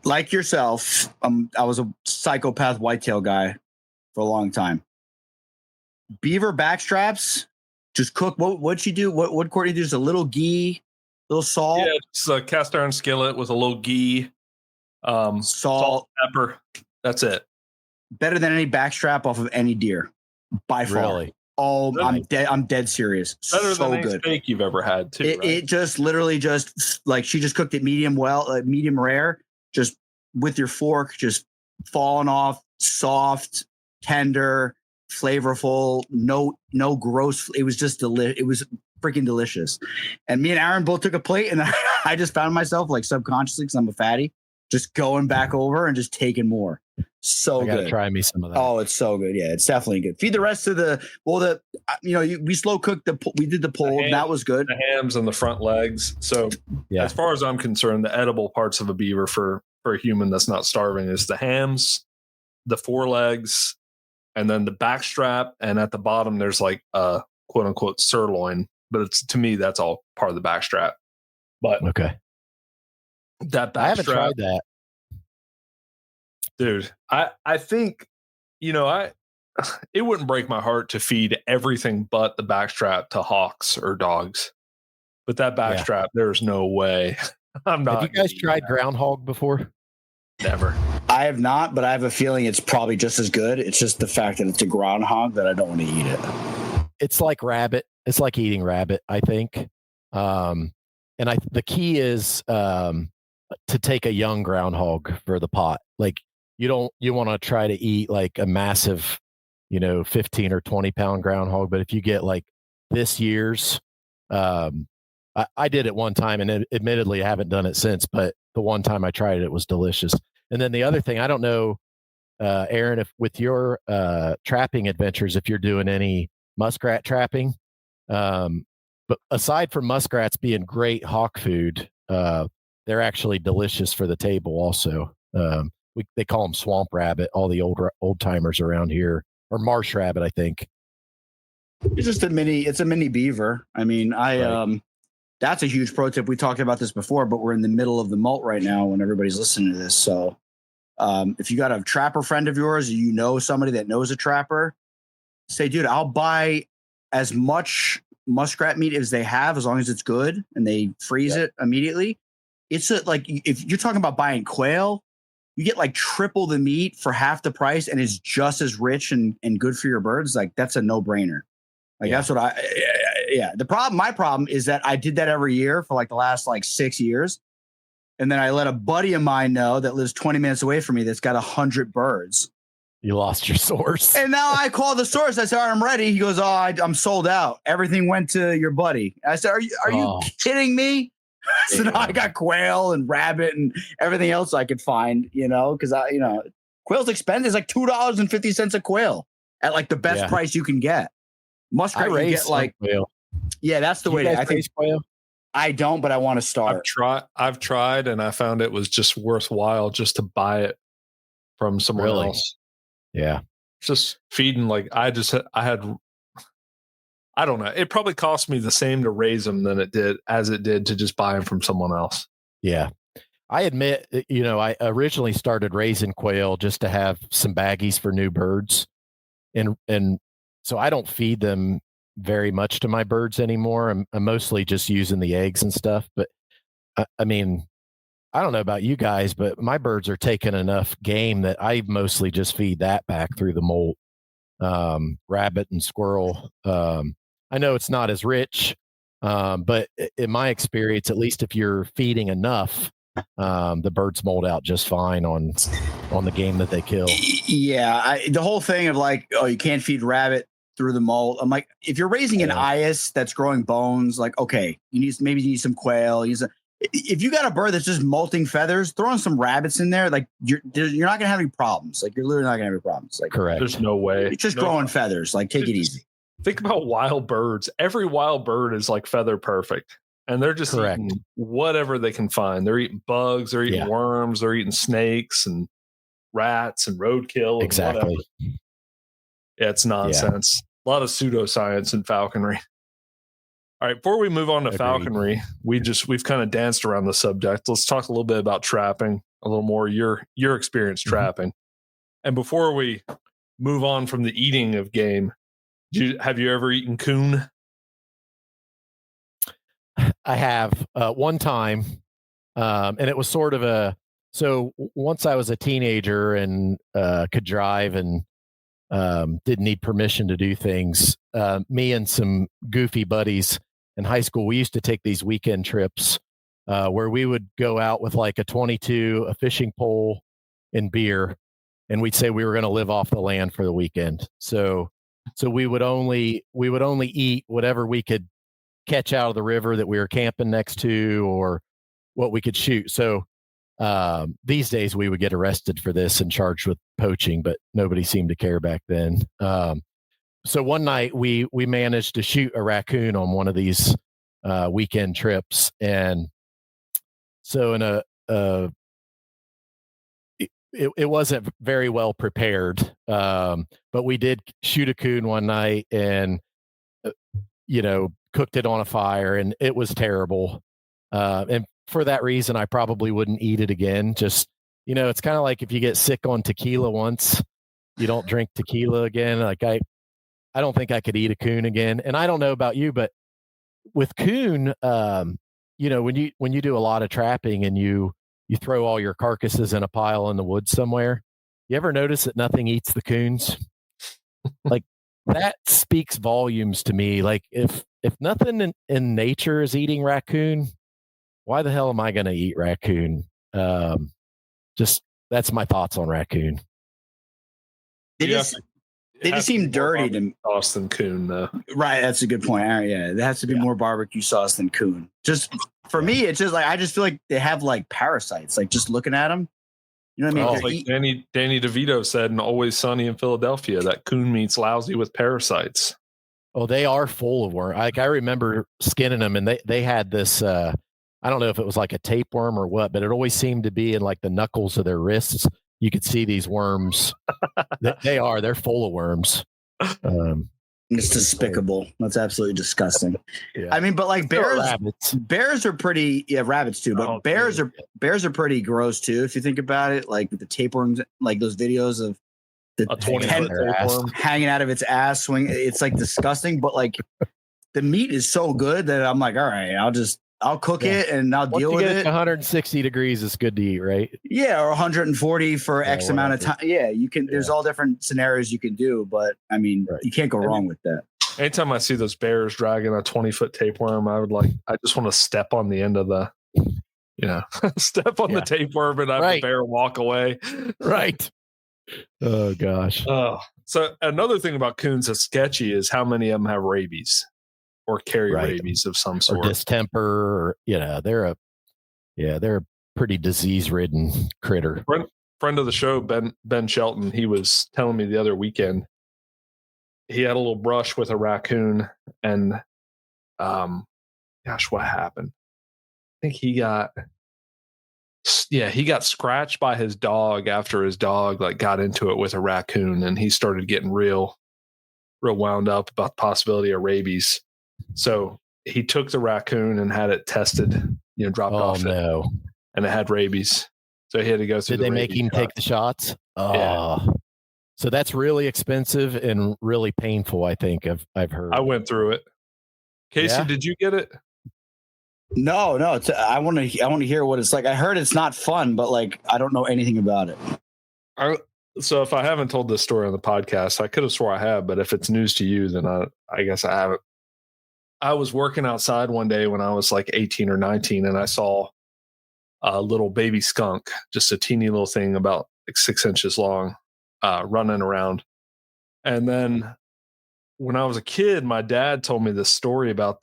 Like yourself, I was a psychopath whitetail guy for a long time. Beaver backstraps, just cook. What'd you do? What Courtney do? Just a little ghee, little salt.
Yeah, just a cast iron skillet with a little ghee, salt, pepper. That's it.
Better than any backstrap off of any deer, by far.
Really?
Oh, really? I'm dead serious.
Better
so
than any
good.
steak you've ever had too.
It just literally just like she just cooked it medium rare, just with your fork, just falling off, soft, tender, flavorful, no gross. It was just it was freaking delicious. And me and Aaron both took a plate, and I just found myself like subconsciously, because I'm a fatty, just going back over and just taking more. So good.
Try me some of that.
Oh, it's so good. Yeah, it's definitely good. Feed the rest of we slow cooked we did the pulled. That was good.
The hams and the front legs. So as far as I'm concerned, the edible parts of a beaver for a human that's not starving is the hams, the forelegs, and then the backstrap. And at the bottom, there's like a quote unquote sirloin, but to me, that's all part of the backstrap. But
okay,
that backstrap,
I haven't tried that.
Dude, I think, it wouldn't break my heart to feed everything but the backstrap to hawks or dogs. But that backstrap, there's no way. I'm not.
Have you guys tried groundhog before?
Never.
I have not, but I have a feeling it's probably just as good. It's just the fact that it's a groundhog that I don't want to eat it.
It's like rabbit. It's like eating rabbit, I think. The key is to take a young groundhog for the pot. Like, you want to try to eat like a massive, 15 or 20 pound groundhog. But if you get like this year's, I did it one time, and admittedly I haven't done it since, but the one time I tried it, it was delicious. And then the other thing, I don't know, Aaron, if with your trapping adventures, if you're doing any muskrat trapping, but aside from muskrats being great hawk food, they're actually delicious for the table also. They call them swamp rabbit, all the old timers around here, or marsh rabbit, I think.
It's just a mini beaver. I mean, that's a huge pro tip. We talked about this before, but we're in the middle of the molt right now when everybody's listening to this. So if you got a trapper friend of yours, or you know somebody that knows a trapper, say, dude, I'll buy as much muskrat meat as they have, as long as it's good and they freeze it immediately. It's like, if you're talking about buying quail, you get like triple the meat for half the price, and it's just as rich and good for your birds. Like, that's a no-brainer. Like, that's what my problem is that I did that every year for like the last like 6 years. And then I let a buddy of mine know that lives 20 minutes away from me that's got 100 birds.
You lost your source.
And now I call the source. I said, all right, I'm ready. He goes, oh, I'm sold out. Everything went to your buddy. I said, are you kidding me? So now I got quail and rabbit and everything else I could find, because quail's expensive. It's like $2.50 a quail at like the best price you can get. Muskrat, you get like quail. Yeah, that's the way. I think quail. I don't, but I want to start.
I've tried, and I found it was just worthwhile just to buy it from someone else.
Yeah,
just feeding. Like I don't know. It probably cost me the same to raise them as it did to just buy them from someone else.
Yeah, I admit, I originally started raising quail just to have some baggies for new birds, and so I don't feed them very much to my birds anymore. I'm mostly just using the eggs and stuff. But I mean, I don't know about you guys, but my birds are taking enough game that I mostly just feed that back through the molt. Rabbit and squirrel. I know it's not as rich, but in my experience, at least if you're feeding enough, the birds mold out just fine on the game that they kill.
Yeah, the whole thing of like, oh, you can't feed rabbit through the molt. I'm like, if you're raising an eyas that's growing bones, like, okay, you need some quail. If you got a bird that's just molting feathers, throwing some rabbits in there, like you're not gonna have any problems. Like, you're literally not gonna have any problems. Like,
correct.
There's no way.
It's just growing feathers. Like, take it easy.
Think about wild birds. Every wild bird is like feather perfect, and they're just eating whatever they can find. They're eating bugs. They're eating worms. They're eating snakes and rats and roadkill. And
exactly.
Whatever. Yeah, it's nonsense. A lot of pseudoscience in falconry. All right, before we move on to falconry, we've kind of danced around the subject. Let's talk a little bit about trapping, a little more your experience trapping. And before we move on from the eating of game, have you ever eaten coon?
I have one time, and it was sort of so once I was a teenager and could drive and didn't need permission to do things, me and some goofy buddies in high school, we used to take these weekend trips where we would go out with like a 22, a fishing pole, and beer, and we'd say we were going to live off the land for the weekend. So we would only eat whatever we could catch out of the river that we were camping next to, or what we could shoot. So these days we would get arrested for this and charged with poaching, but nobody seemed to care back then. So one night we managed to shoot a raccoon on one of these weekend trips, and so it wasn't very well prepared, but we did shoot a coon one night and cooked it on a fire, and it was terrible. And for that reason, I probably wouldn't eat it again. Just, it's kind of like if you get sick on tequila once, you don't drink tequila again. Like I don't think I could eat a coon again. And I don't know about you, but with coon, when you do a lot of trapping and you throw all your carcasses in a pile in the woods somewhere, you ever notice that nothing eats the coons? Like, that speaks volumes to me. Like, if nothing in nature is eating raccoon, why the hell am I going to eat raccoon? Just, that's my thoughts on raccoon.
They just seem dirty to me.
Sauce than coon, though.
Right, that's a good point. Yeah, there has to be more barbecue sauce than coon. Just for me, it's just like, I just feel like they have like parasites. Like, just looking at them, you know what I mean?
Like Danny DeVito said in Always Sunny in Philadelphia, that coon meat's lousy with parasites.
Oh, they are full of worm. Like, I remember skinning them, and they had this. I don't know if it was like a tapeworm or what, but it always seemed to be in like the knuckles of their wrists. You could see these worms. They're full of worms.
It's despicable. That's absolutely disgusting.
Yeah.
I mean, but like
Rabbits.
bears are pretty, rabbits too, but bears are pretty gross too. If you think about it, like with the tapeworms, like those videos of the
20-foot tapeworm
hanging out of its ass swing. It's like disgusting, but like the meat is so good that I'm like, all right, I'll cook it and I'll deal with it.
160 degrees is good to eat, right?
Yeah, or 140 for X amount of time. Yeah, you can. There's all different scenarios you can do, but I mean, you can't go wrong with that.
Anytime I see those bears dragging a 20-foot tapeworm, I just want to step on the end of the, step on the tapeworm and have the bear walk away.
Right. Oh gosh.
So another thing about coons that's sketchy is how many of them have rabies or carry rabies of some sort,
or distemper, or they're a pretty disease-ridden critter.
Friend of the show, Ben Shelton, he was telling me the other weekend he had a little brush with a raccoon, and what happened? I think he got scratched by his dog after his dog got into it with a raccoon, and he started getting real wound up about the possibility of rabies. So he took the raccoon and had it tested, dropped off it, and it had rabies. So he had to go through.
Did they make him take the shots? Yeah. So that's really expensive and really painful, I think I've heard.
I went through it. Casey, did you get it?
No. I want to hear what it's like. I heard it's not fun, but I don't know anything about it.
So if I haven't told this story on the podcast, I could have swore I have, but if it's news to you, then I guess I haven't. I was working outside one day when I was 18 or 19, and I saw a little baby skunk, just a teeny little thing about 6 inches long, running around. And then when I was a kid, my dad told me this story about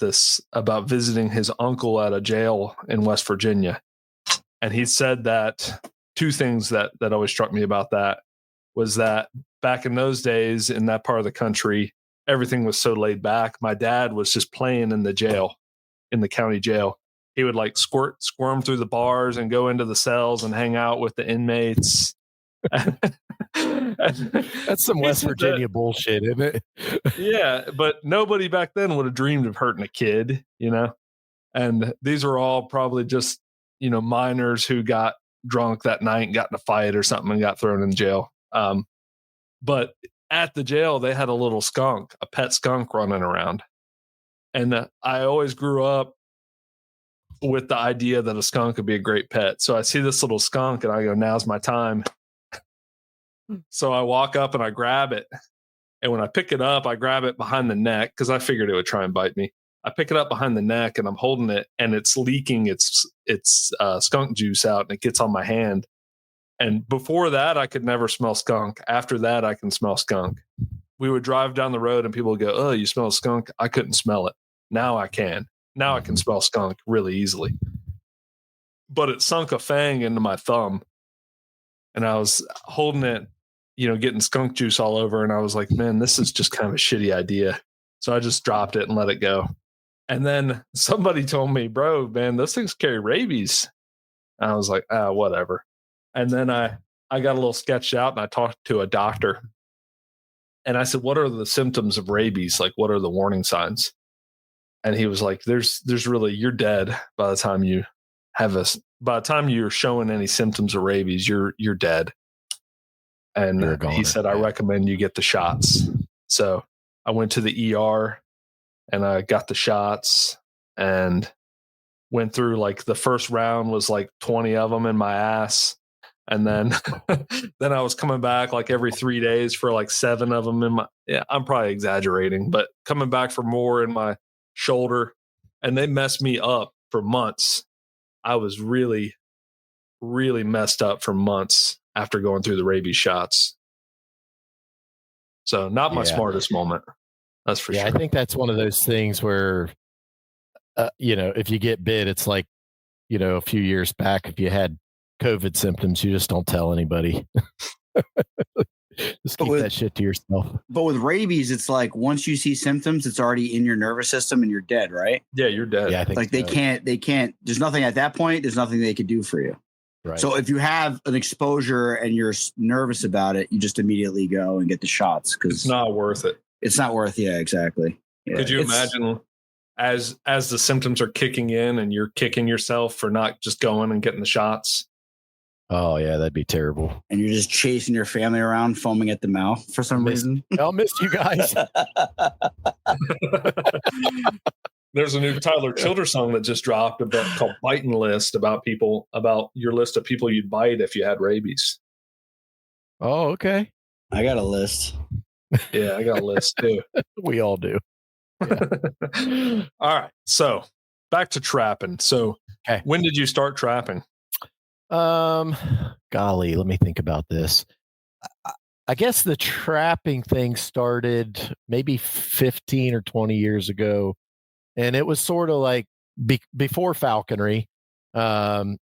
visiting his uncle at a jail in West Virginia. And he said that two things that always struck me about that was that back in those days in that part of the country, everything was so laid back. My dad was just playing in the jail, in the county jail. He would squirm through the bars and go into the cells and hang out with the inmates.
That's some West Virginia bullshit, isn't it?
Yeah, but nobody back then would have dreamed of hurting a kid, And these were all probably just, minors who got drunk that night and got in a fight or something and got thrown in jail. But at the jail, they had a little skunk, a pet skunk running around. And I always grew up with the idea that a skunk would be a great pet. So I see this little skunk and I go, now's my time. So I walk up and I grab it. And when I pick it up, I grab it behind the neck because I figured it would try and bite me. I pick it up behind the neck and I'm holding it and it's leaking its skunk juice out and it gets on my hand. And before that, I could never smell skunk. After that, I can smell skunk. We would drive down the road and people would go, oh, you smell skunk? I couldn't smell it. Now I can. Now I can smell skunk really easily. But it sunk a fang into my thumb. And I was holding it, getting skunk juice all over. And I was like, man, this is just kind of a shitty idea. So I just dropped it and let it go. And then somebody told me, bro, man, those things carry rabies. And I was like, whatever. And then I got a little sketched out and I talked to a doctor. And I said, what are the symptoms of rabies? What are the warning signs? And he was like, there's really, you're dead by the time you by the time you're showing any symptoms of rabies, you're dead. And he said, I recommend you get the shots. So I went to the ER and I got the shots and went through the first round was 20 of them in my ass. And then I was coming back every 3 days for 7 of them in my, I'm probably exaggerating, but coming back for more in my shoulder, and they messed me up for months. I was really, really messed up for months after going through the rabies shots. So not my smartest moment. That's for sure.
I think that's one of those things where, if you get bit, it's a few years back, if you had COVID symptoms, you just don't tell anybody. Just keep that shit to yourself.
But with rabies, it's once you see symptoms, it's already in your nervous system and you're dead, right?
Yeah, you're dead.
Yeah, I think
they can't, there's nothing at that point. There's nothing they could do for you.
Right.
So if you have an exposure and you're nervous about it, you just immediately go and get the shots because
it's not worth it.
It's not worth. Yeah, exactly. Yeah,
Could you imagine as the symptoms are kicking in and you're kicking yourself for not just going and getting the shots?
Oh yeah, that'd be terrible.
And you're just chasing your family around, foaming at the mouth for some reason.
I'll miss you guys.
There's a new Tyler Childers song that just dropped called Biting List about your list of people you'd bite if you had rabies.
Oh, okay.
I got a list.
Yeah, I got a list too.
We all do.
Yeah. All right. So back to trapping. So when did you start trapping?
Golly, let me think about this. I guess the trapping thing started maybe 15 or 20 years ago. And it was sort of like before falconry. And,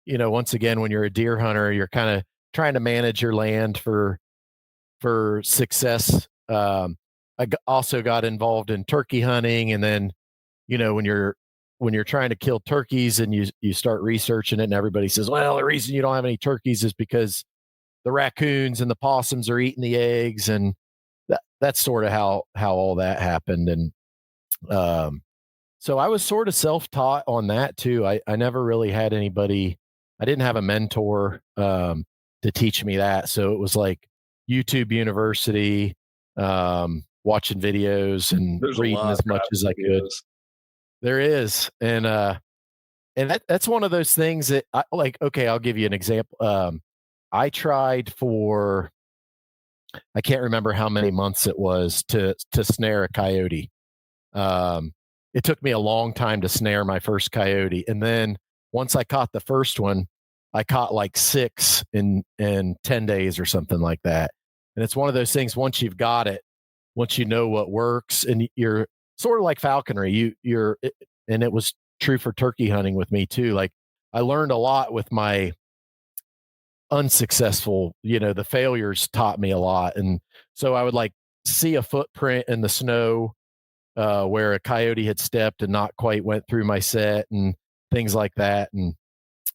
once again, when you're a deer hunter, you're kind of trying to manage your land for success. I also got involved in turkey hunting. And then, when you're trying to kill turkeys and you start researching it and everybody says, well, the reason you don't have any turkeys is because the raccoons and the possums are eating the eggs. And that's sort of how all that happened. And, so I was sort of self-taught on that too. I never really had anybody, I didn't have a mentor, to teach me that. So it was like YouTube University, watching videos and reading as much as I could. There is. And that's one of those things that I like. Okay. I'll give you an example. I tried for, I can't remember how many months it was to snare a coyote. It took me a long time to snare my first coyote. And then once I caught the first one, I caught like 6 in 10 days or something like that. And it's one of those things, once you've got it, once you know what works, and you're sort of like falconry, and it was true for turkey hunting with me too. Like I learned a lot with my unsuccessful, the failures taught me a lot. And so I would like see a footprint in the snow, where a coyote had stepped and not quite went through my set and things like that. And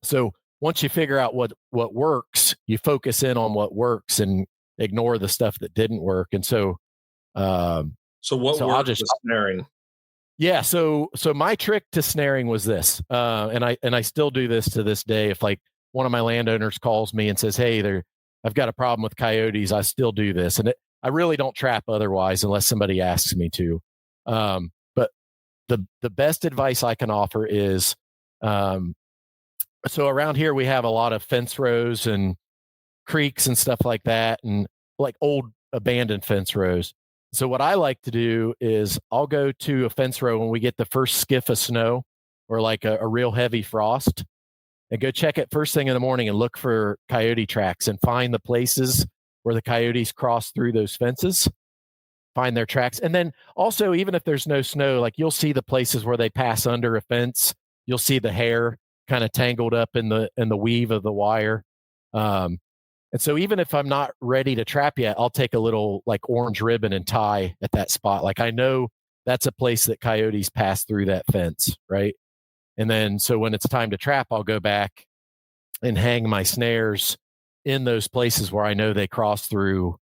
so once you figure out what works, you focus in on what works and ignore the stuff that didn't work. And so,
worked with snaring?
Yeah. So my trick to snaring was this, and I still do this to this day. If like one of my landowners calls me and says, hey, I've got a problem with coyotes, I still do this. And I really don't trap otherwise unless somebody asks me to. But the best advice I can offer is, so around here we have a lot of fence rows and creeks and stuff like that, and like old abandoned fence rows. So what I like to do is I'll go to a fence row when we get the first skiff of snow or like a real heavy frost, and go check it first thing in the morning and look for coyote tracks and find the places where the coyotes cross through those fences. Find their tracks. And then also, even if there's no snow, like you'll see the places where they pass under a fence. You'll see the hair kind of tangled up in the weave of the wire. And so even if I'm not ready to trap yet, I'll take a little like orange ribbon and tie at that spot. Like I know that's a place that coyotes pass through that fence, right? And then so when it's time to trap, I'll go back and hang my snares in those places where I know they cross through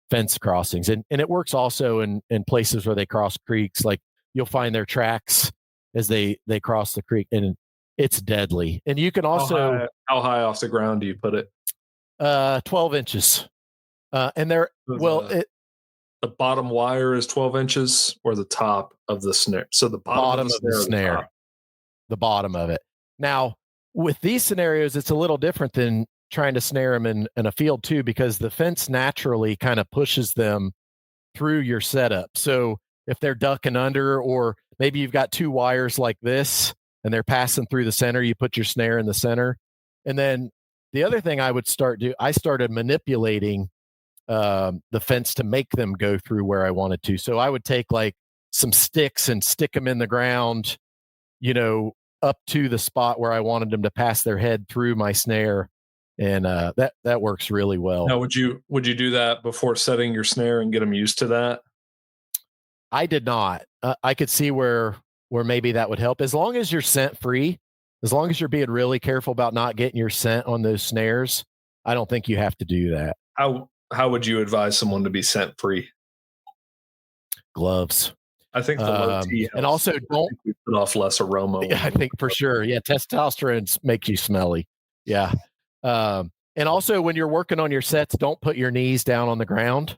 fence crossings. And it works also in places where they cross creeks. Like you'll find their tracks as they cross the creek, and it's deadly. And you can also
how high off the ground do you put it?
12 inches. And they're
the bottom wire is 12 inches, or the top of the snare. So the bottom of the snare,
the bottom of it. Now with these scenarios, it's a little different than trying to snare them in a field too, because the fence naturally kind of pushes them through your setup. So if they're ducking under, or maybe you've got 2 wires like this and they're passing through the center, you put your snare in the center. And then the other thing I started manipulating the fence to make them go through where I wanted to. So I would take like some sticks and stick them in the ground, up to the spot where I wanted them to pass their head through my snare. And that works really well.
Now, would you do that before setting your snare and get them used to that?
I did not. I could see where maybe that would help, as long as you're scent free, as long as you're being really careful about not getting your scent on those snares. I don't think you have to do that.
How would you advise someone to be scent free?
gloves.
I think the low T
and also don't
put off less aroma.
Yeah, I think for sure. Yeah, testosterone makes you smelly. Yeah. And also when you're working on your sets, don't put your knees down on the ground.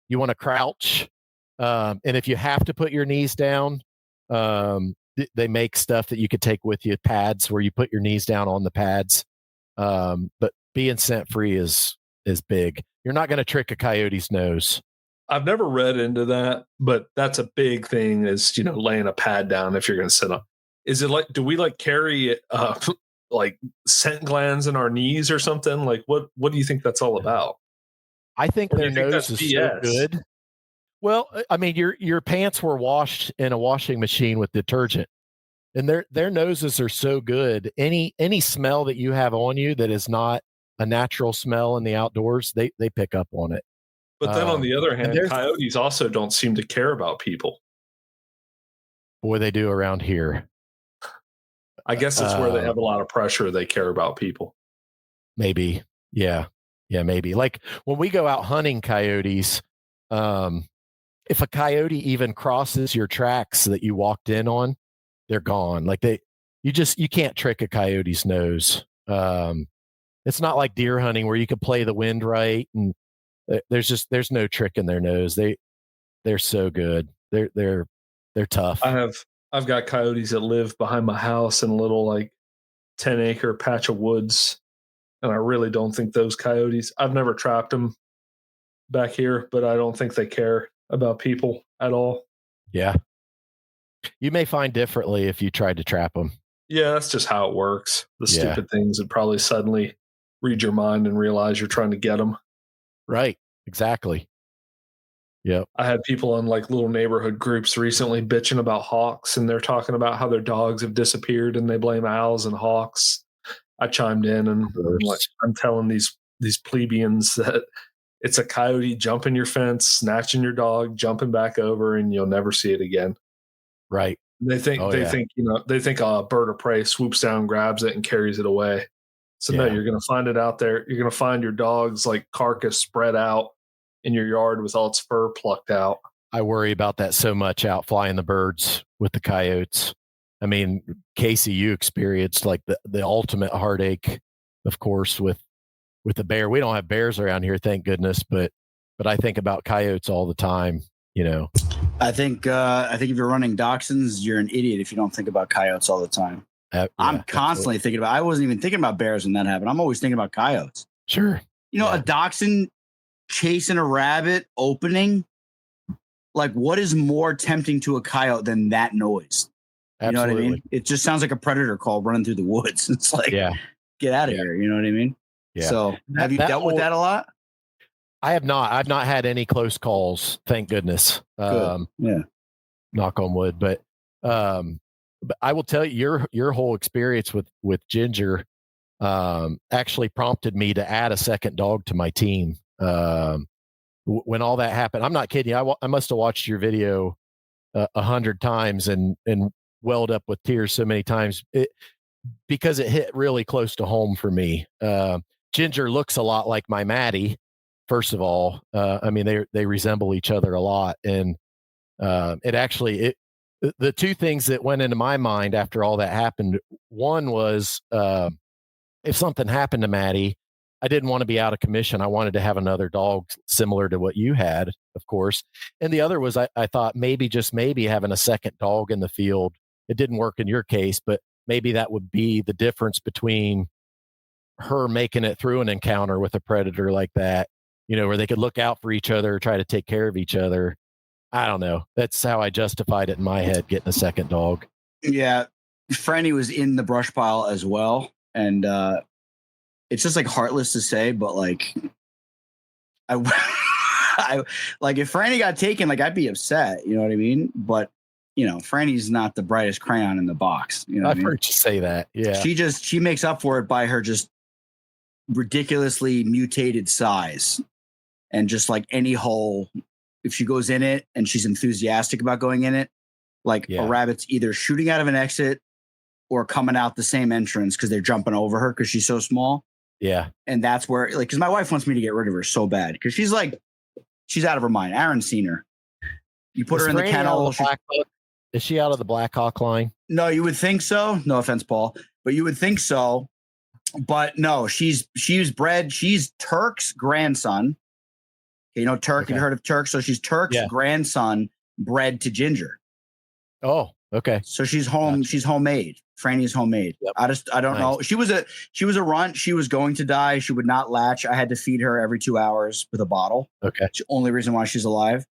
You want to crouch. And if you have to put your knees down, they make stuff that you could take with you, pads where you put your knees down on the pads. But being scent free is big. You're not going to trick a coyote's nose.
I've never read into that, but that's a big thing is, laying a pad down if you're going to sit on. Is it like, do we like carry like scent glands in our knees or something? Like what do you think that's all about?
I think their nose is so good. Well, I mean, your pants were washed in a washing machine with detergent, and their noses are so good. Any smell that you have on you that is not a natural smell in the outdoors, they pick up on it.
But then on the other hand, coyotes also don't seem to care about people.
Boy, they do around here.
I guess it's where they have a lot of pressure. They care about people.
Maybe. Yeah. Yeah, maybe. Like when we go out hunting coyotes, if a coyote even crosses your tracks that you walked in on, they're gone. Like you can't trick a coyote's nose. It's not like deer hunting where you can play the wind right and there's no trick in their nose. They're so good. They're tough.
I've got coyotes that live behind my house in a little like 10-acre patch of woods, and I really don't think those coyotes. I've never trapped them back here, but I don't think they care about people at all.
Yeah, you may find differently if you tried to trap them.
Yeah, that's just how it works. The stupid things would probably suddenly read your mind and realize you're trying to get them.
Right. Exactly. Yep.
I had people on like little neighborhood groups recently bitching about hawks, and they're talking about how their dogs have disappeared and they blame owls and hawks. I chimed in and I'm telling these plebeians that it's a coyote jumping your fence, snatching your dog, jumping back over, and you'll never see it again.
Right.
They think a bird of prey swoops down, grabs it, and carries it away. So no, you're going to find it out there. You're going to find your dog's like carcass spread out in your yard with all its fur plucked out.
I worry about that so much out flying the birds with the coyotes. I mean, Casey, you experienced like the ultimate heartache, of course, with the bear. We don't have bears around here, thank goodness, but I think about coyotes all the time,
I think if you're running dachshunds, you're an idiot if you don't think about coyotes all the time. I'm constantly thinking about. I wasn't even thinking about bears when that happened. I'm always thinking about coyotes.
Sure.
A dachshund chasing a rabbit opening. Like, what is more tempting to a coyote than that noise? You know what I mean? It just sounds like a predator call running through the woods. It's like, get out of here. You know what I mean? Yeah. So, have you dealt with that a lot?
I have not. I've not had any close calls. Thank goodness. Knock on wood. But I will tell you, your whole experience with Ginger actually prompted me to add a second dog to my team. When all that happened, I'm not kidding you. I must have watched your video 100 times and welled up with tears so many times because it hit really close to home for me. Ginger looks a lot like my Maddie. First of all, I mean they resemble each other a lot, and the two things that went into my mind after all that happened, one was if something happened to Maddie, I didn't want to be out of commission. I wanted to have another dog similar to what you had, of course. And the other was I thought maybe, just maybe, having a second dog in the field. It didn't work in your case, but maybe that would be the difference between her making it through an encounter with a predator like that, where they could look out for each other, try to take care of each other. I don't know. That's how I justified it in my head, getting a second dog.
Yeah. Franny was in the brush pile as well. And it's just like heartless to say, but like, I like if Franny got taken, like I'd be upset, you know what I mean? But Franny's not the brightest crayon in the box.
I've heard you say that. Yeah.
She makes up for it by her just ridiculously mutated size. And just like any hole, if she goes in it and she's enthusiastic about going in it, like a rabbit's either shooting out of an exit or coming out the same entrance because they're jumping over her because she's so small.
Yeah.
And that's where, like, because my wife wants me to get rid of her so bad because she's out of her mind. Aaron's seen her. You put her in the kennel.
Is she out of the Black Hawk line?
No, you would think so. No offense, Paul, but you would think so. But no, she's bred. She's Turk's grandson. You know Turk. Okay. Have you heard of Turk? So she's Turk's grandson, bred to Ginger.
Oh, okay.
So she's home. Gotcha. She's homemade. Franny is homemade. Yep. I don't know. She was a runt. She was going to die. She would not latch. I had to feed her every 2 hours with a bottle.
Okay.
It's the only reason why she's alive.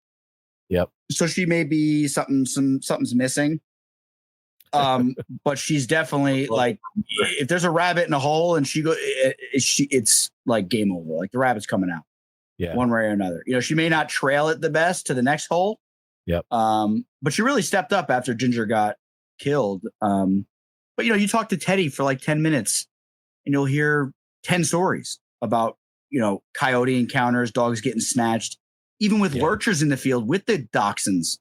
Yep.
So she may be something's missing. But she's definitely like, if there's a rabbit in a hole and it's like game over. Like the rabbit's coming out.
Yeah.
One way or another. You know, she may not trail it the best to the next hole.
Yep.
But she really stepped up after Ginger got killed. But you know, you talk to Teddy for like 10 minutes and you'll hear 10 stories about, you know, coyote encounters, dogs getting snatched, even with lurchers in the field with the dachshunds.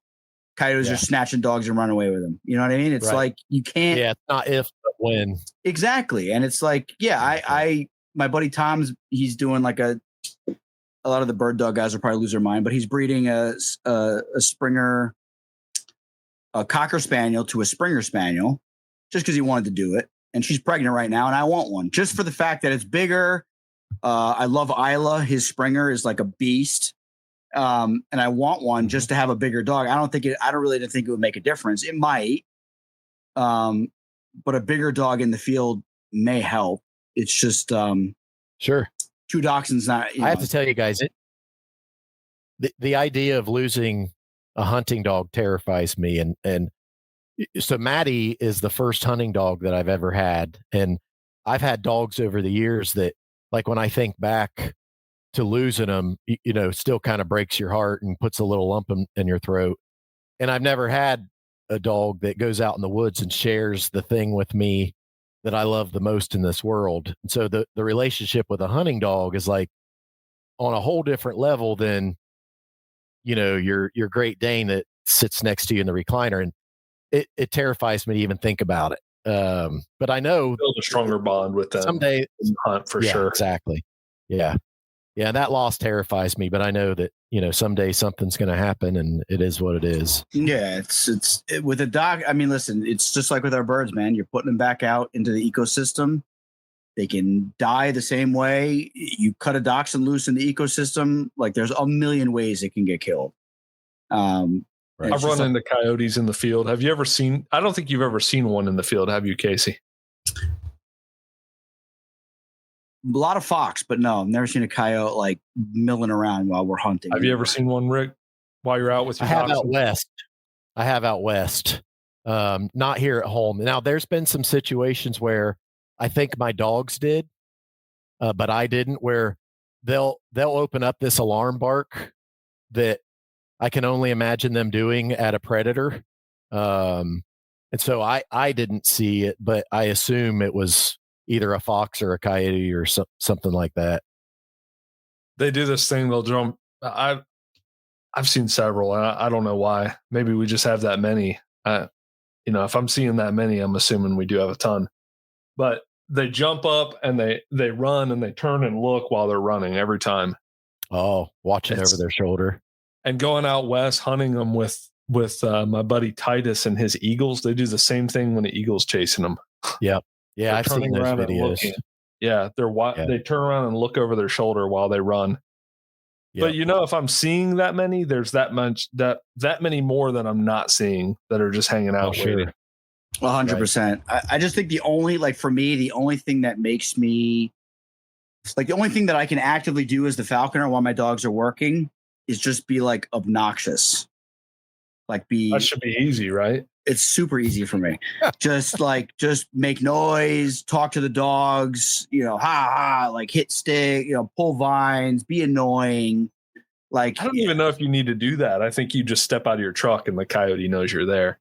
Coyotes are snatching dogs and run away with them. You know what I mean? It's like, you can't.
Yeah. It's not if, but when.
Exactly. And it's like, my buddy Tom's, he's doing like a lot of the bird dog guys will probably lose their mind, but he's breeding a Springer, a Cocker Spaniel to a Springer Spaniel just because he wanted to do it. And she's pregnant right now. And I want one just for the fact that it's bigger. I love Isla. His Springer is like a beast. And I want one just to have a bigger dog. I don't really think it would make a difference. It might. But a bigger dog in the field may help. It's just,
sure.
2 dachshunds. Not.
I have to tell you guys, the idea of losing a hunting dog terrifies me. And so Maddie is the first hunting dog that I've ever had. And I've had dogs over the years that, like, when I think back to losing them, you know, still kind of breaks your heart and puts a little lump in your throat. And I've never had a dog that goes out in the woods and shares the thing with me that I love the most in this world. And so the relationship with a hunting dog is like on a whole different level than, you know, your Great Dane that sits next to you in the recliner. And it terrifies me to even think about it. But I know
build a stronger bond with them
someday.
Hunt for sure.
Exactly. Yeah. Yeah. That loss terrifies me, but I know that, you know, someday something's going to happen and it is what it is.
Yeah. It's with a dog. I mean, listen, it's just like with our birds, man. You're putting them back out into the ecosystem. They can die the same way. You cut a dachshund loose in the ecosystem. Like there's a million ways it can get killed.
Right. I've run into coyotes in the field. Have you ever seen? I don't think you've ever seen one in the field, have you, Casey?
A lot of fox, but no, I've never seen a coyote like milling around while we're hunting.
Have you ever seen one, Rick, while you're out with your
dachshund? I have out west. Not here at home. Now, there's been some situations where I think my dogs did, but I didn't, where they'll open up this alarm bark that I can only imagine them doing at a predator. And so I didn't see it, but I assume it was either a fox or a coyote or something like that.
They do this thing. They'll jump. I've seen several, and I don't know why. Maybe we just have that many. You know, if I'm seeing that many, I'm assuming we do have a ton. But they jump up and they run and they turn and look while they're running every time.
Oh, watching over their shoulder.
And going out west hunting them with my buddy Titus and his eagles, they do the same thing when the eagle's chasing them.
Yep. Yeah, I've seen those videos.
Yeah, they turn around and look over their shoulder while they run. Yep. But you know, if I'm seeing that many, there's that many more that I'm not seeing that are just hanging out.
Sure.
100%. I just think the only thing that makes me like the only thing that I can actively do as the falconer while my dogs are working is just be like obnoxious. That should be easy, right? It's super easy for me. just make noise, talk to the dogs, you know, like hit stick, you know, pull vines, be annoying. Like,
I don't even know if you need to do that. I think you just step out of your truck and the coyote knows you're there.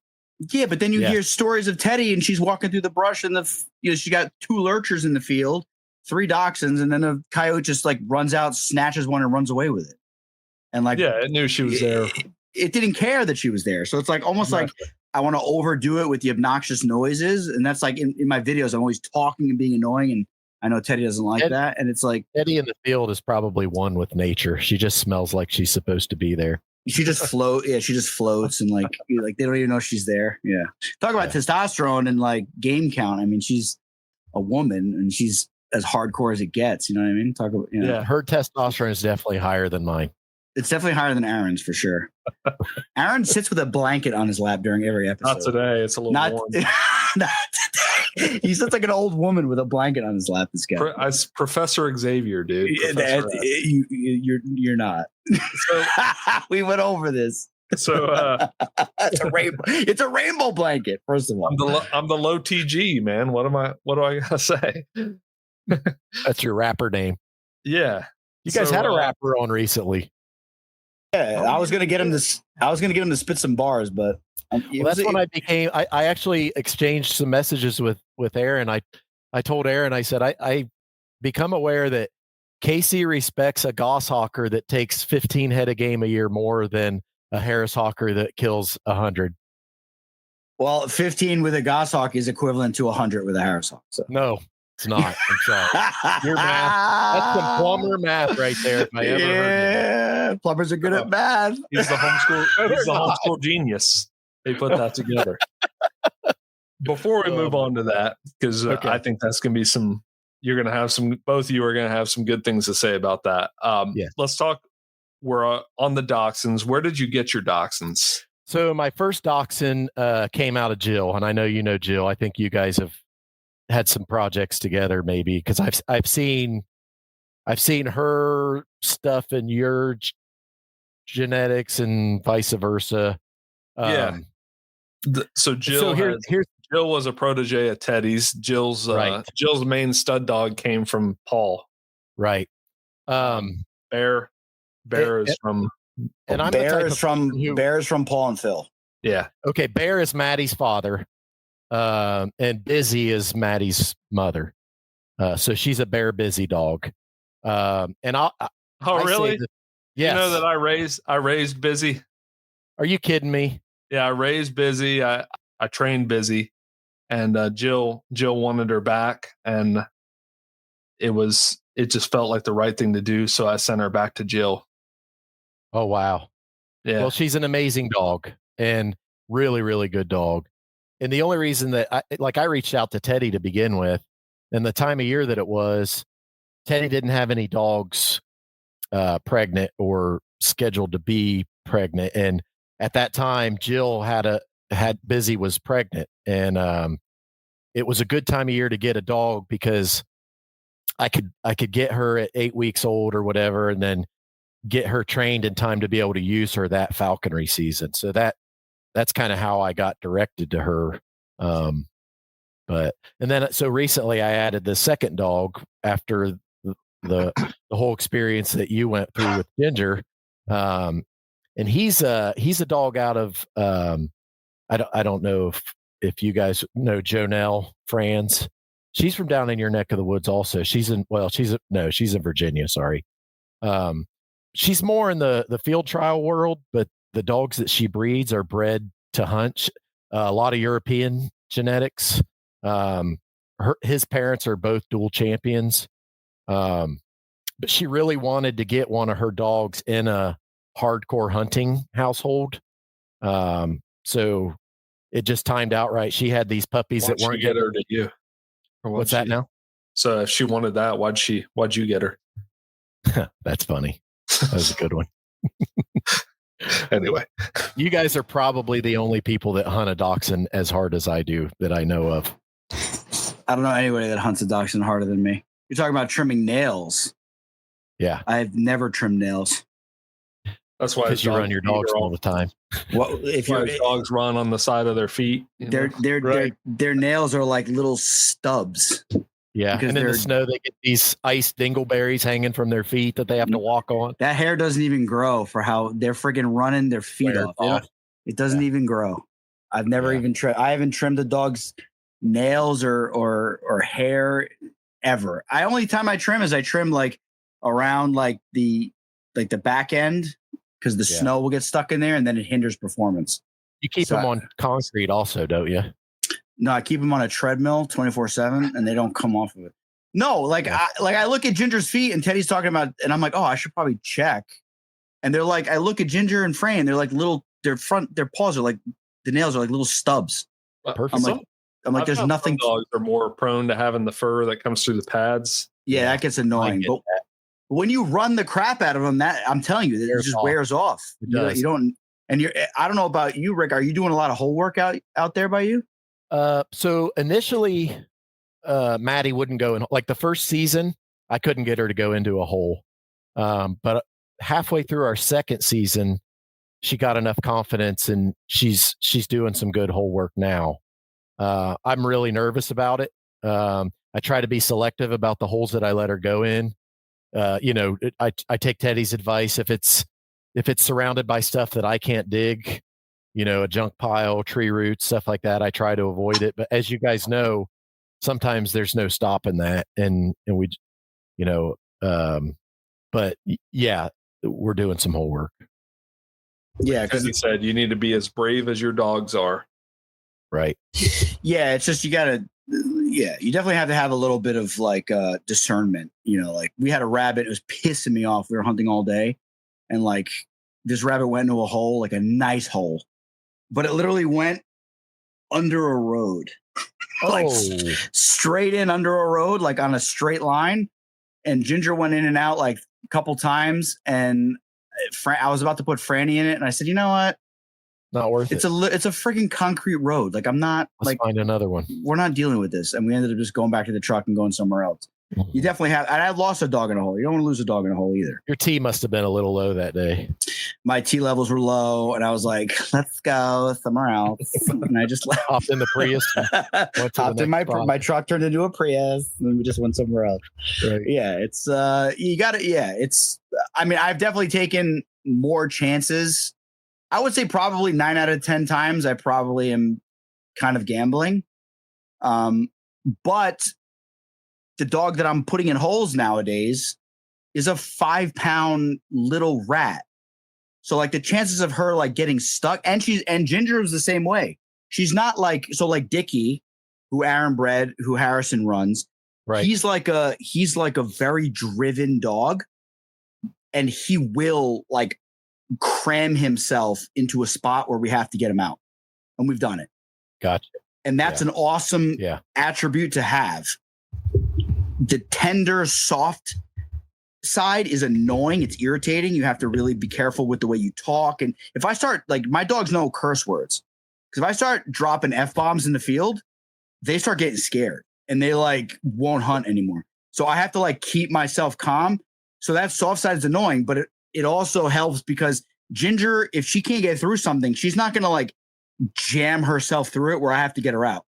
Yeah, but then you hear stories of Teddy and she's walking through the brush and she got 2 lurchers in the field, 3 dachshunds, and then a coyote just like runs out, snatches one, and runs away with it. And like,
yeah, it knew she was there.
It didn't care that she was there. So it's like almost like I want to overdo it with the obnoxious noises. And that's like in my videos, I'm always talking and being annoying. And I know Teddy doesn't like that. And it's like
Teddy in the field is probably one with nature. She just smells like she's supposed to be there.
She just floats and like they don't even know she's there. Yeah. Talk about testosterone and like game count. I mean, she's a woman and she's as hardcore as it gets. You know what I mean? Talk about
Yeah, her testosterone is definitely higher than mine.
It's definitely higher than Aaron's for sure. Aaron sits with a blanket on his lap during every episode.
Not today. It's a little warm.
Not today. He sits like an old woman with a blanket on his lap. This guy.
Professor Xavier, dude.
You're not. So, we went over this.
So
it's a rainbow. It's a rainbow blanket. First of all,
I'm the low TG man. What do I gotta say?
That's your rapper name.
Yeah.
You guys had a rapper on recently.
Yeah, I was gonna get him to spit some bars, but
that's when I actually exchanged some messages with Aaron. I told Aaron, I said, I become aware that Casey respects a goshawker that takes 15 head a game a year more than a Harris hawker that kills 100.
Well, 15 with a goshawk is equivalent to 100 with a Harris hawk. So.
No, it's not. I'm sorry. Your math. That's some plumber math right there. If I ever heard it.
Plumbers are good at math.
He's the homeschool genius. They put that together. Before we move on to that, because I think that's going to be both of you are going to have some good things to say about that. Let's talk. We're on the dachshunds. Where did you get your dachshunds?
So my first dachshund came out of Jill, and I know you know Jill. I think you guys have had some projects together, maybe, because I've seen her stuff in your genetics and vice versa.
So Jill, Jill was a protege of Teddy's. Jill's main stud dog came from Paul.
Right.
Bear is from,
and I'm Bear is from Paul and Phil.
Yeah. Okay. Bear is Maddie's father. And Busy is Maddie's mother. So she's a Bear Busy dog. And
really?
Yes.
You know that I raised Busy.
Are you kidding me?
Yeah, I raised Busy. I trained Busy, and Jill wanted her back, and it just felt like the right thing to do. So I sent her back to Jill.
Oh wow.
Yeah.
Well, she's an amazing dog and really, really good dog. And the only reason that I reached out to Teddy to begin with, and the time of year that it was, Teddy didn't have any dogs pregnant or scheduled to be pregnant. And at that time, Jill Busy was pregnant, and it was a good time of year to get a dog because I could get her at 8 weeks old or whatever, and then get her trained in time to be able to use her that falconry season. So that's kind of how I got directed to her. So recently I added the second dog after the whole experience that you went through with Ginger. And he's a dog out of, I don't know if you guys know Jonelle Franz. She's from down in your neck of the woods also. She's in Virginia. Sorry. She's more in the field trial world, but the dogs that she breeds are bred to hunt. A lot of European genetics. His parents are both dual champions. But she really wanted to get one of her dogs in a hardcore hunting household. So it just timed out right. She had these puppies that weren't
get her to you.
What's that now?
So if she wanted that, why'd you get her?
That's funny. That was a good one.
Anyway,
you guys are probably the only people that hunt a dachshund as hard as I do that I know of.
I don't know anybody that hunts a dachshund harder than me. You're talking about trimming nails.
Yeah.
I've never trimmed nails.
That's why
you run your dogs all the time.
Well, if your
dogs run on the side of their feet,
their nails are like little stubs.
Yeah, and in the snow they get these ice dingleberries hanging from their feet that they have to walk on.
That hair doesn't even grow for how they're freaking running their feet off. It doesn't even grow. I've never even trimmed. I haven't trimmed a dog's nails or hair ever. Only time I trim is I trim like around like the back end because the snow will get stuck in there and then it hinders performance.
You keep them on concrete also, don't you?
No, I keep them on a treadmill 24/7 and they don't come off of it. No, I look at Ginger's feet and Teddy's talking about, and I'm like, oh, I should probably check. And they're like, I look at Ginger and Fran, they're like little, their paws are like, the nails are like little stubs.
Perfect.
I'm like, there's nothing.
Dogs are more prone to having the fur that comes through the pads.
Yeah, that gets annoying. But when you run the crap out of them, that I'm telling you, it just wears off. You don't, and I don't know about you, Rick. Are you doing a lot of hole work out there by you?
So initially, Maddie wouldn't go in. Like the first season, I couldn't get her to go into a hole. But halfway through our second season, she got enough confidence, and she's doing some good hole work now. I'm really nervous about it. I try to be selective about the holes that I let her go in. I take Teddy's advice. If it's surrounded by stuff that I can't dig, a junk pile, tree roots, stuff like that, I try to avoid it. But as you guys know, sometimes there's no stopping that. And we, but yeah, we're doing some hole work.
Yeah.
Because he said you need to be as brave as your dogs are.
Right.
Yeah. It's just, you definitely have to have a little bit of like discernment. Like we had a rabbit, it was pissing me off. We were hunting all day, and like this rabbit went into a hole, like a nice hole, but it literally went under a road, like straight in under a road, like on a straight line. And Ginger went in and out like a couple times, and I was about to put Franny in it, and I said, you know what?
Not worth it.
It's a freaking concrete road. Like Let's
find another one.
We're not dealing with this. And we ended up just going back to the truck and going somewhere else. Mm-hmm. You definitely have, and I lost a dog in a hole. You don't want to lose a dog in a hole either.
Your T must have been a little low that day.
My T levels were low, and I was like, let's go somewhere else. And I just
hopped in the Prius.
Hopped in my truck, turned into a Prius, and then we just went somewhere else. Right. Yeah, it's I've definitely taken more chances. I would say probably 9 out of 10 times I probably am kind of gambling. But the dog that I'm putting in holes nowadays is a 5-pound little rat. So like the chances of her like getting stuck, and Ginger is the same way. She's not like Dickie, who Aaron bred, who Harrison runs.
Right.
He's like a very driven dog, and he will like cram himself into a spot where we have to get him out, and we've done it.
Gotcha.
And that's an awesome attribute to have. The tender, soft side is annoying. It's irritating. You have to really be careful with the way you talk. And if I start, like, my dogs know curse words, because if I start dropping F-bombs in the field, they start getting scared and they like won't hunt anymore. So I have to like keep myself calm. So that soft side is annoying, but it also helps because Ginger, if she can't get through something, she's not going to like jam herself through it where I have to get her out.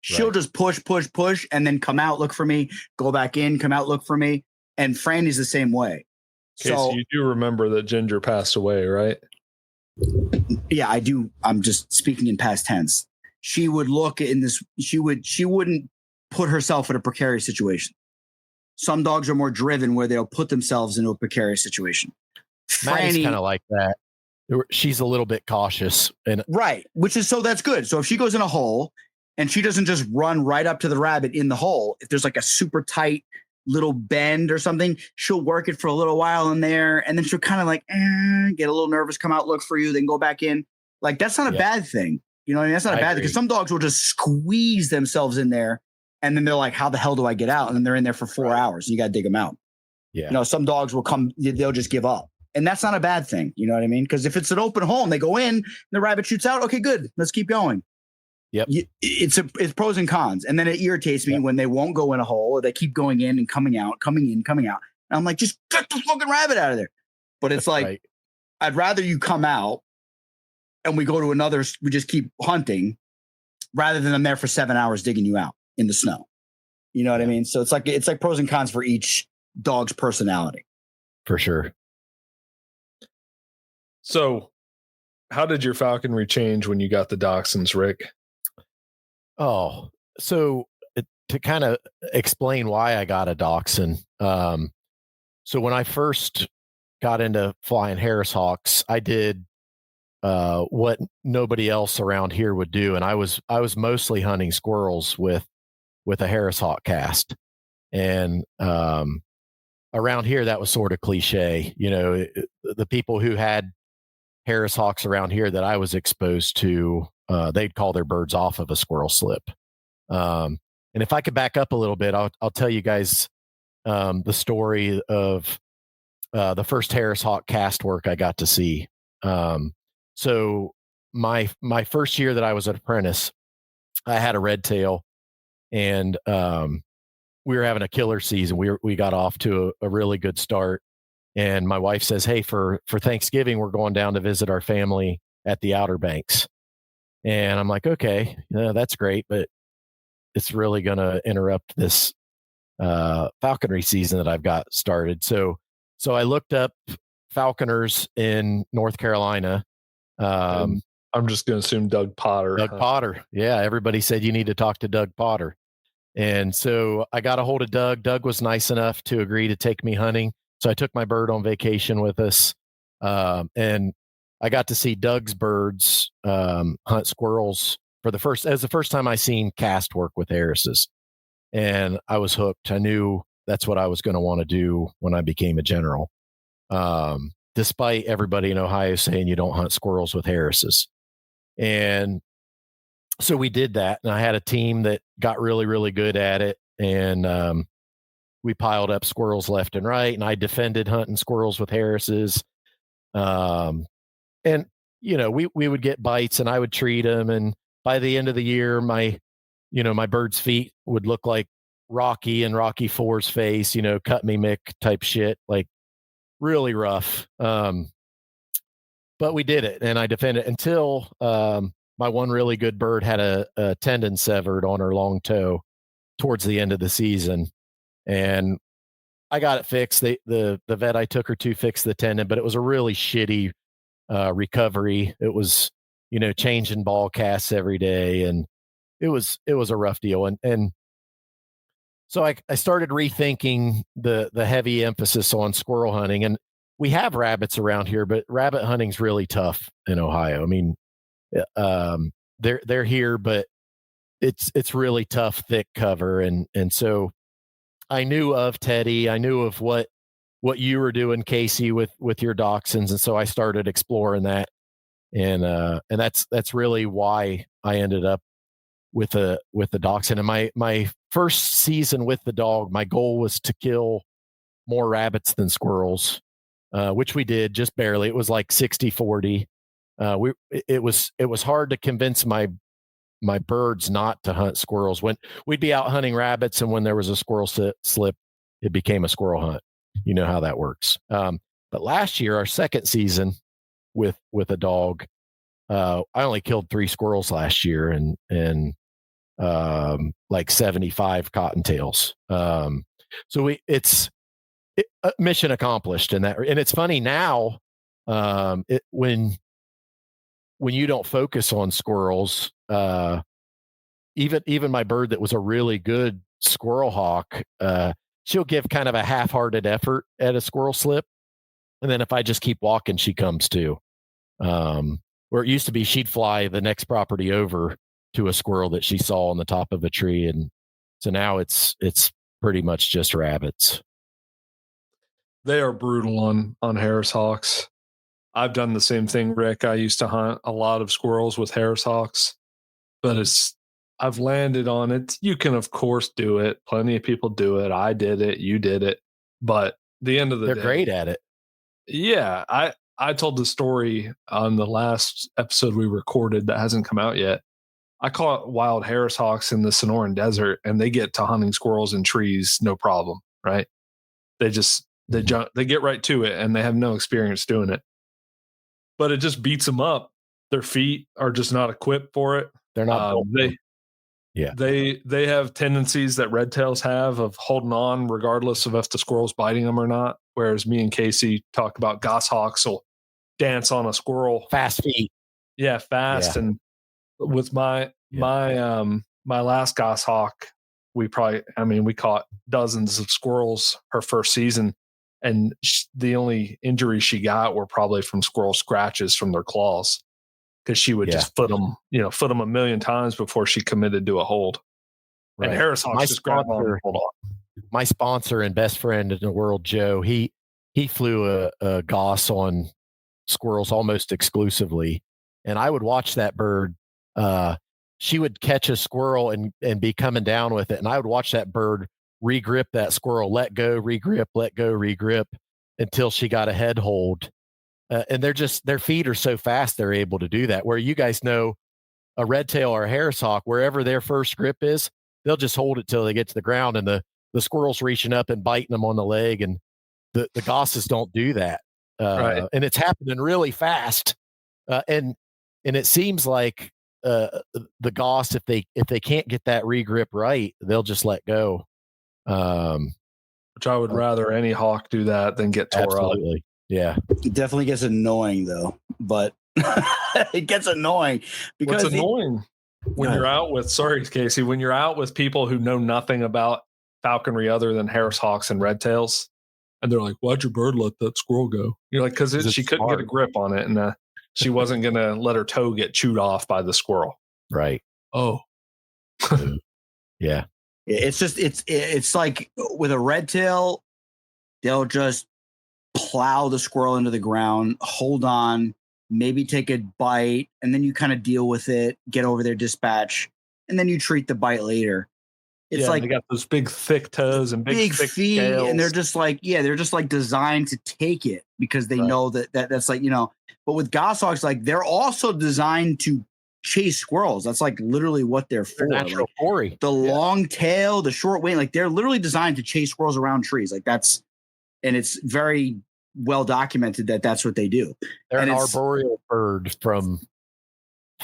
She'll just push, and then come out, look for me, go back in, come out, look for me. And Franny's the same way.
So you do remember that Ginger passed away, right?
Yeah, I do. I'm just speaking in past tense. She would look in this. She wouldn't put herself in a precarious situation. Some dogs are more driven where they'll put themselves into a precarious situation.
Maddie's kind of like that. She's a little bit cautious.
Right. So that's good. So if she goes in a hole and she doesn't just run right up to the rabbit in the hole, if there's like a super tight little bend or something, she'll work it for a little while in there. And then she'll kind of like, get a little nervous, come out, look for you, then go back in. Like, that's not a bad thing. You know what I mean? That's not a bad thing, because some dogs will just squeeze themselves in there. And then they're like, how the hell do I get out? And then they're in there for 4 hours and you got to dig them out.
Yeah.
You know, some dogs will come, they'll just give up. And that's not a bad thing. You know what I mean? Because if it's an open hole and they go in, and the rabbit shoots out, okay, good. Let's keep going.
Yep.
It's pros and cons. And then it irritates me when they won't go in a hole, or they keep going in and coming out, coming in, coming out. And I'm like, just get the fucking rabbit out of there. But it's like, I'd rather you come out and we go to another, we just keep hunting, rather than I'm there for 7 hours digging you out in the snow. You know what I mean? So it's like pros and cons for each dog's personality.
For sure.
So how did your falconry change when you got the dachshunds, Rick?
Oh, so to kind of explain why I got a dachshund. So when I first got into flying Harris Hawks, I did what nobody else around here would do. And I was mostly hunting squirrels with a Harris Hawk cast. And around here, that was sort of cliche. You know, the people who had Harris hawks around here that I was exposed to, they'd call their birds off of a squirrel slip. And if I could back up a little bit, I'll tell you guys the story of the first Harris hawk cast work I got to see. So my first year that I was an apprentice, I had a red tail, and we were having a killer season. We got off to a really good start, and my wife says, "Hey, for Thanksgiving, we're going down to visit our family at the Outer Banks." And I'm like, "Okay, that's great, but it's really going to interrupt this falconry season that I've got started." So I looked up falconers in North Carolina.
I'm just going to assume Doug Potter.
Doug Potter. Yeah. Everybody said you need to talk to Doug Potter. And so I got a hold of Doug. Doug was nice enough to agree to take me hunting. So I took my bird on vacation with us. And I got to see Doug's birds hunt squirrels it was the first time I seen cast work with Harris's. And I was hooked. I knew that's what I was going to want to do when I became a general. Despite everybody in Ohio saying you don't hunt squirrels with Harris's. And so we did that. And I had a team that got really, really good at it. And we piled up squirrels left and right. And I defended hunting squirrels with Harris's. And, we would get bites and I would treat them. And by the end of the year, my bird's feet would look like Rocky and Rocky IV's face, cut me Mick type shit, like really rough. But we did it, and I defended until my one really good bird had a tendon severed on her long toe towards the end of the season, and I got it fixed. The vet I took her to fix the tendon, but it was a really shitty recovery. It was changing ball casts every day, and it was a rough deal. And so I started rethinking the heavy emphasis on squirrel hunting. And we have rabbits around here, but rabbit hunting's really tough in Ohio. I mean, they're here, but it's really tough, thick cover. And so I knew of Teddy. I knew of what you were doing, Casey, with your dachshunds. And so I started exploring that. And that's really why I ended up with the dachshund. And my first season with the dog, my goal was to kill more rabbits than squirrels, which we did just barely. It was like 60-40. It was hard to convince my birds not to hunt squirrels. When we'd be out hunting rabbits, and when there was a squirrel slip, it became a squirrel hunt. You know how that works. But last year, our second season with a dog, I only killed 3 squirrels last year, and like 75 cottontails. So it's mission accomplished in that. And it's funny now, when you don't focus on squirrels, even my bird that was a really good squirrel hawk, she'll give kind of a half-hearted effort at a squirrel slip. And then if I just keep walking, she comes to. Where it used to be, she'd fly the next property over to a squirrel that she saw on the top of a tree. And so now it's pretty much just rabbits.
They are brutal on Harris hawks. I've done the same thing, Rick. I used to hunt a lot of squirrels with Harris hawks, but I've landed on it. You can, of course, do it. Plenty of people do it. I did it. You did it. But the end of the day,
they're great at it.
Yeah. I told the story on the last episode we recorded that hasn't come out yet. I caught wild Harris hawks in the Sonoran Desert, and they get to hunting squirrels in trees, no problem, right? They get right to it, and they have no experience doing it. But it just beats them up. Their feet are just not equipped for it.
They're not.
They have tendencies that red tails have of holding on regardless of if the squirrel's biting them or not. Whereas me and Casey talk about goshawks will dance on a squirrel.
Fast feet.
Yeah, fast. Yeah. And with my last goshawk, we caught dozens of squirrels her first season. And the only injuries she got were probably from squirrel scratches from their claws, because she would just foot them a million times before she committed to a hold. Right. And Harris hawks just grab on and hold on.
My sponsor and best friend in the world, Joe, he he flew a goss on squirrels almost exclusively, and I would watch that bird. She would catch a squirrel and be coming down with it, and I would watch that bird regrip that squirrel, let go, regrip until she got a head hold. And their feet are so fast they're able to do that. Where you guys know a red tail or a Harris hawk, wherever their first grip is, they'll just hold it till they get to the ground, and the squirrel's reaching up and biting them on the leg, and the gosses don't do that.
Right.
And it's happening really fast. And it seems like the goss, if they can't get that regrip right, they'll just let go.
Which I would rather any hawk do that than get tore
absolutely.
up.
Yeah.
It definitely gets annoying though, but it gets annoying because
What's annoying when you're out with, sorry, Casey, when you're out with people who know nothing about falconry other than Harris hawks and red tails, and they're like, "Why'd your bird let that squirrel go?" You're like, "Because she couldn't get a grip on it, and she wasn't going to let her toe get chewed off by the squirrel."
Right.
Oh,
yeah.
It's just it's like with a red tail, they'll just plow the squirrel into the ground, hold on, maybe take a bite, and then you kind of deal with it, get over their dispatch, and then you treat the bite later. It's like
they got those big thick toes and big thick
feet,
scales.
and they're just like designed to take it because they know that's like, but with goshawks, like they're also designed to chase squirrels. That's like literally what they're for.
Natural quarry.
The long tail, the short wing, like they're literally designed to chase squirrels around trees. Like and it's very well documented that that's what they do.
They're an arboreal bird from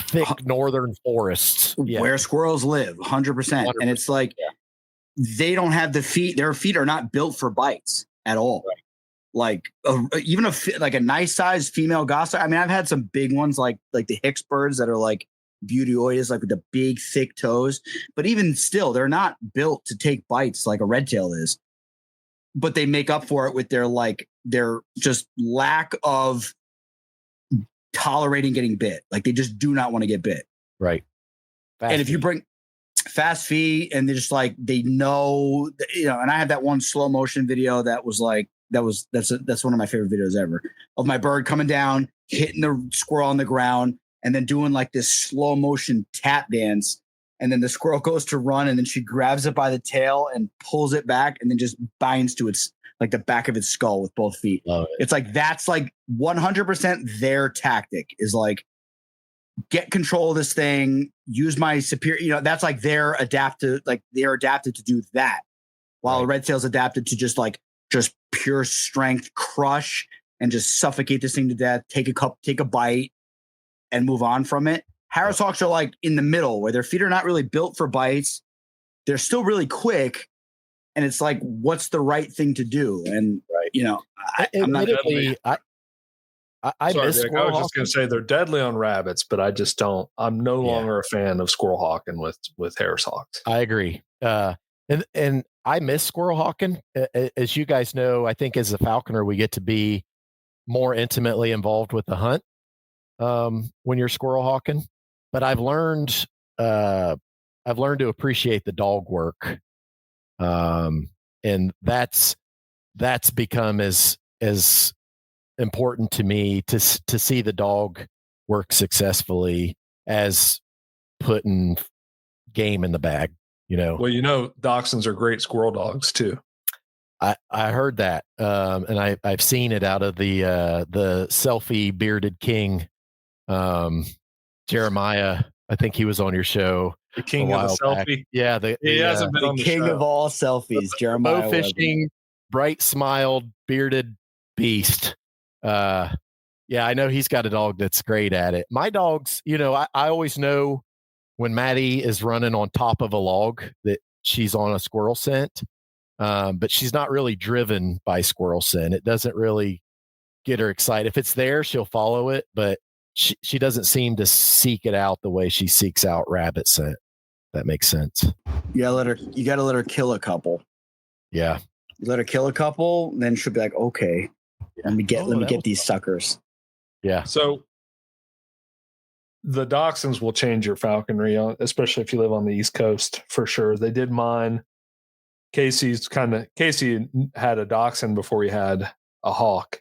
thick northern forests
where squirrels live, 100%. And it's like they don't have the feet. Their feet are not built for bites at all.
Right.
Like even a nice sized female goshawk. I mean, I've had some big ones like the Hicks birds that are like beautyoides, like with the big thick toes. But even still, they're not built to take bites like a red tail is. But they make up for it with their just lack of tolerating getting bit. Like they just do not want to get bit.
Right.
And if you bring fast feet and they're just like, they know, and I have that one slow motion video that was like, that's one of my favorite videos ever of my bird coming down, hitting the squirrel on the ground, and then doing like this slow motion tap dance. And then the squirrel goes to run, and then she grabs it by the tail and pulls it back, and then just binds to its like the back of its skull with both feet.
Love it.
It's like that's like 100% their tactic is like get control of this thing, use my superior. That's like they're adapted to do that, while a red tail's adapted to just pure strength, crush, and just suffocate this thing to death. Take a bite, and move on from it. Harris hawks are like in the middle where their feet are not really built for bites. They're still really quick. And it's like, what's the right thing to do? And, I'm not
deadly. I miss
Rick, I was just going to say they're deadly on rabbits, but I just don't. I'm no longer a fan of squirrel hawking with Harris hawks.
I agree. And I miss squirrel hawking. As you guys know, I think as a falconer, we get to be more intimately involved with the hunt when you're squirrel hawking. But I've learned to appreciate the dog work, and that's become as important to me to see the dog work successfully as putting game in the bag.
Well, dachshunds are great squirrel dogs too.
I heard that, and I've seen it out of the selfie bearded king. Jeremiah, I think he was on your show.
The king of the selfie.
Back. Yeah,
he hasn't been on the
king
show.
of all selfies. Jeremiah,
bow fishing, bright smiled, bearded beast. I know he's got a dog that's great at it. My dogs, I always know when Maddie is running on top of a log that she's on a squirrel scent, but she's not really driven by squirrel scent. It doesn't really get her excited. If it's there, she'll follow it, but she doesn't seem to seek it out the way she seeks out rabbit scent. That makes sense.
You gotta let her kill a couple.
Yeah.
You let her kill a couple, then she'll be like, okay, let me get these suckers.
Yeah.
So the dachshunds will change your falconry, especially if you live on the East Coast, for sure. They did mine. Casey had a dachshund before he had a hawk.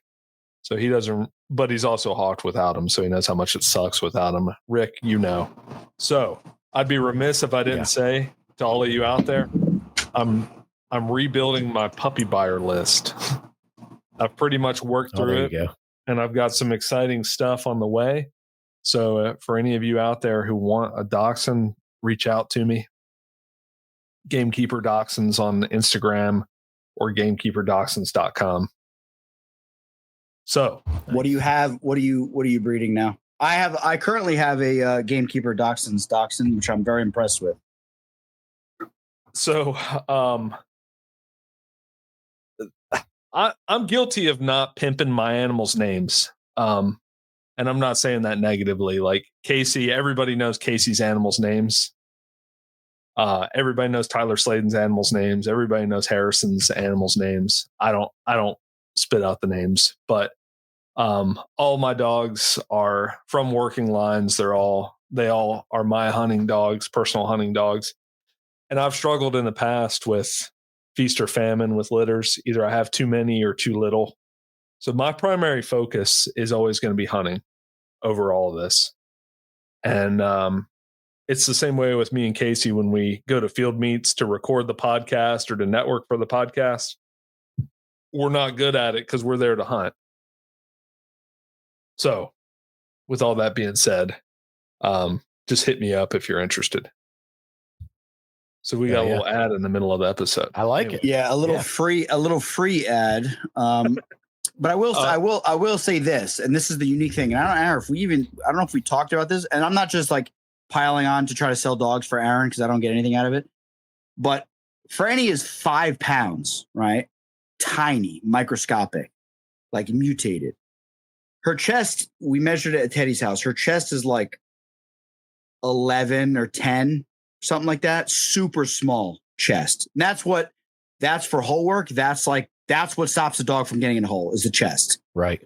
So he doesn't, but he's also hawked without him. So he knows how much it sucks without him. Rick, you know. So I'd be remiss if I didn't say to all of you out there, I'm rebuilding my puppy buyer list. I've pretty much worked through it, and I've got some exciting stuff on the way. So for any of you out there who want a dachshund, reach out to me. Gamekeeper Dachshunds on Instagram or gamekeeperdachshunds.com. So
what do you have? What are you breeding now? I currently have a Gamekeeper Dachshunds dachshund, which I'm very impressed with.
So I'm guilty of not pimping my animals' names. And I'm not saying that negatively. Like Casey, everybody knows Casey's animals' names. Everybody knows Tyler Sladen's animals' names. Everybody knows Harrison's animals' names. I don't spit out the names, but all my dogs are from working lines. They all are my hunting dogs, personal hunting dogs. And I've struggled in the past with feast or famine with litters. Either I have too many or too little. So my primary focus is always going to be hunting over all of this. And it's the same way with me and Casey when we go to field meets to record the podcast or to network for the podcast. We're not good at it because we're there to hunt. So with all that being said, just hit me up if you're interested. So we got a little ad in the middle of the episode.
I like it.
Yeah, a little free ad. But I will say this, and this is the unique thing. And I don't know if we talked about this, and I'm not just like piling on to try to sell dogs for Aaron because I don't get anything out of it. But Franny is 5 pounds, right? Tiny, microscopic, like mutated. Her chest, we measured it at Teddy's house. Her chest is like 11 or 10, something like that. Super small chest. And that's for hole work. That's what stops a dog from getting in a hole is the chest.
Right.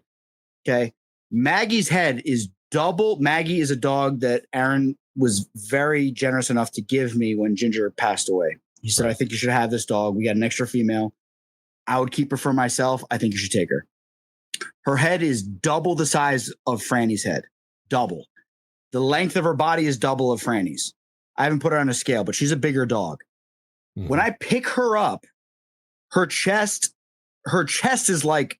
Okay. Maggie's head is double. Maggie is a dog that Aaron was very generous enough to give me when Ginger passed away. He said, I think you should have this dog. We got an extra female. I would keep her for myself. I think you should take her. Her head is double the size of Franny's head. Double. The length of her body is double of Franny's. I haven't put her on a scale, but she's a bigger dog. Mm-hmm. When I pick her up, her chest is like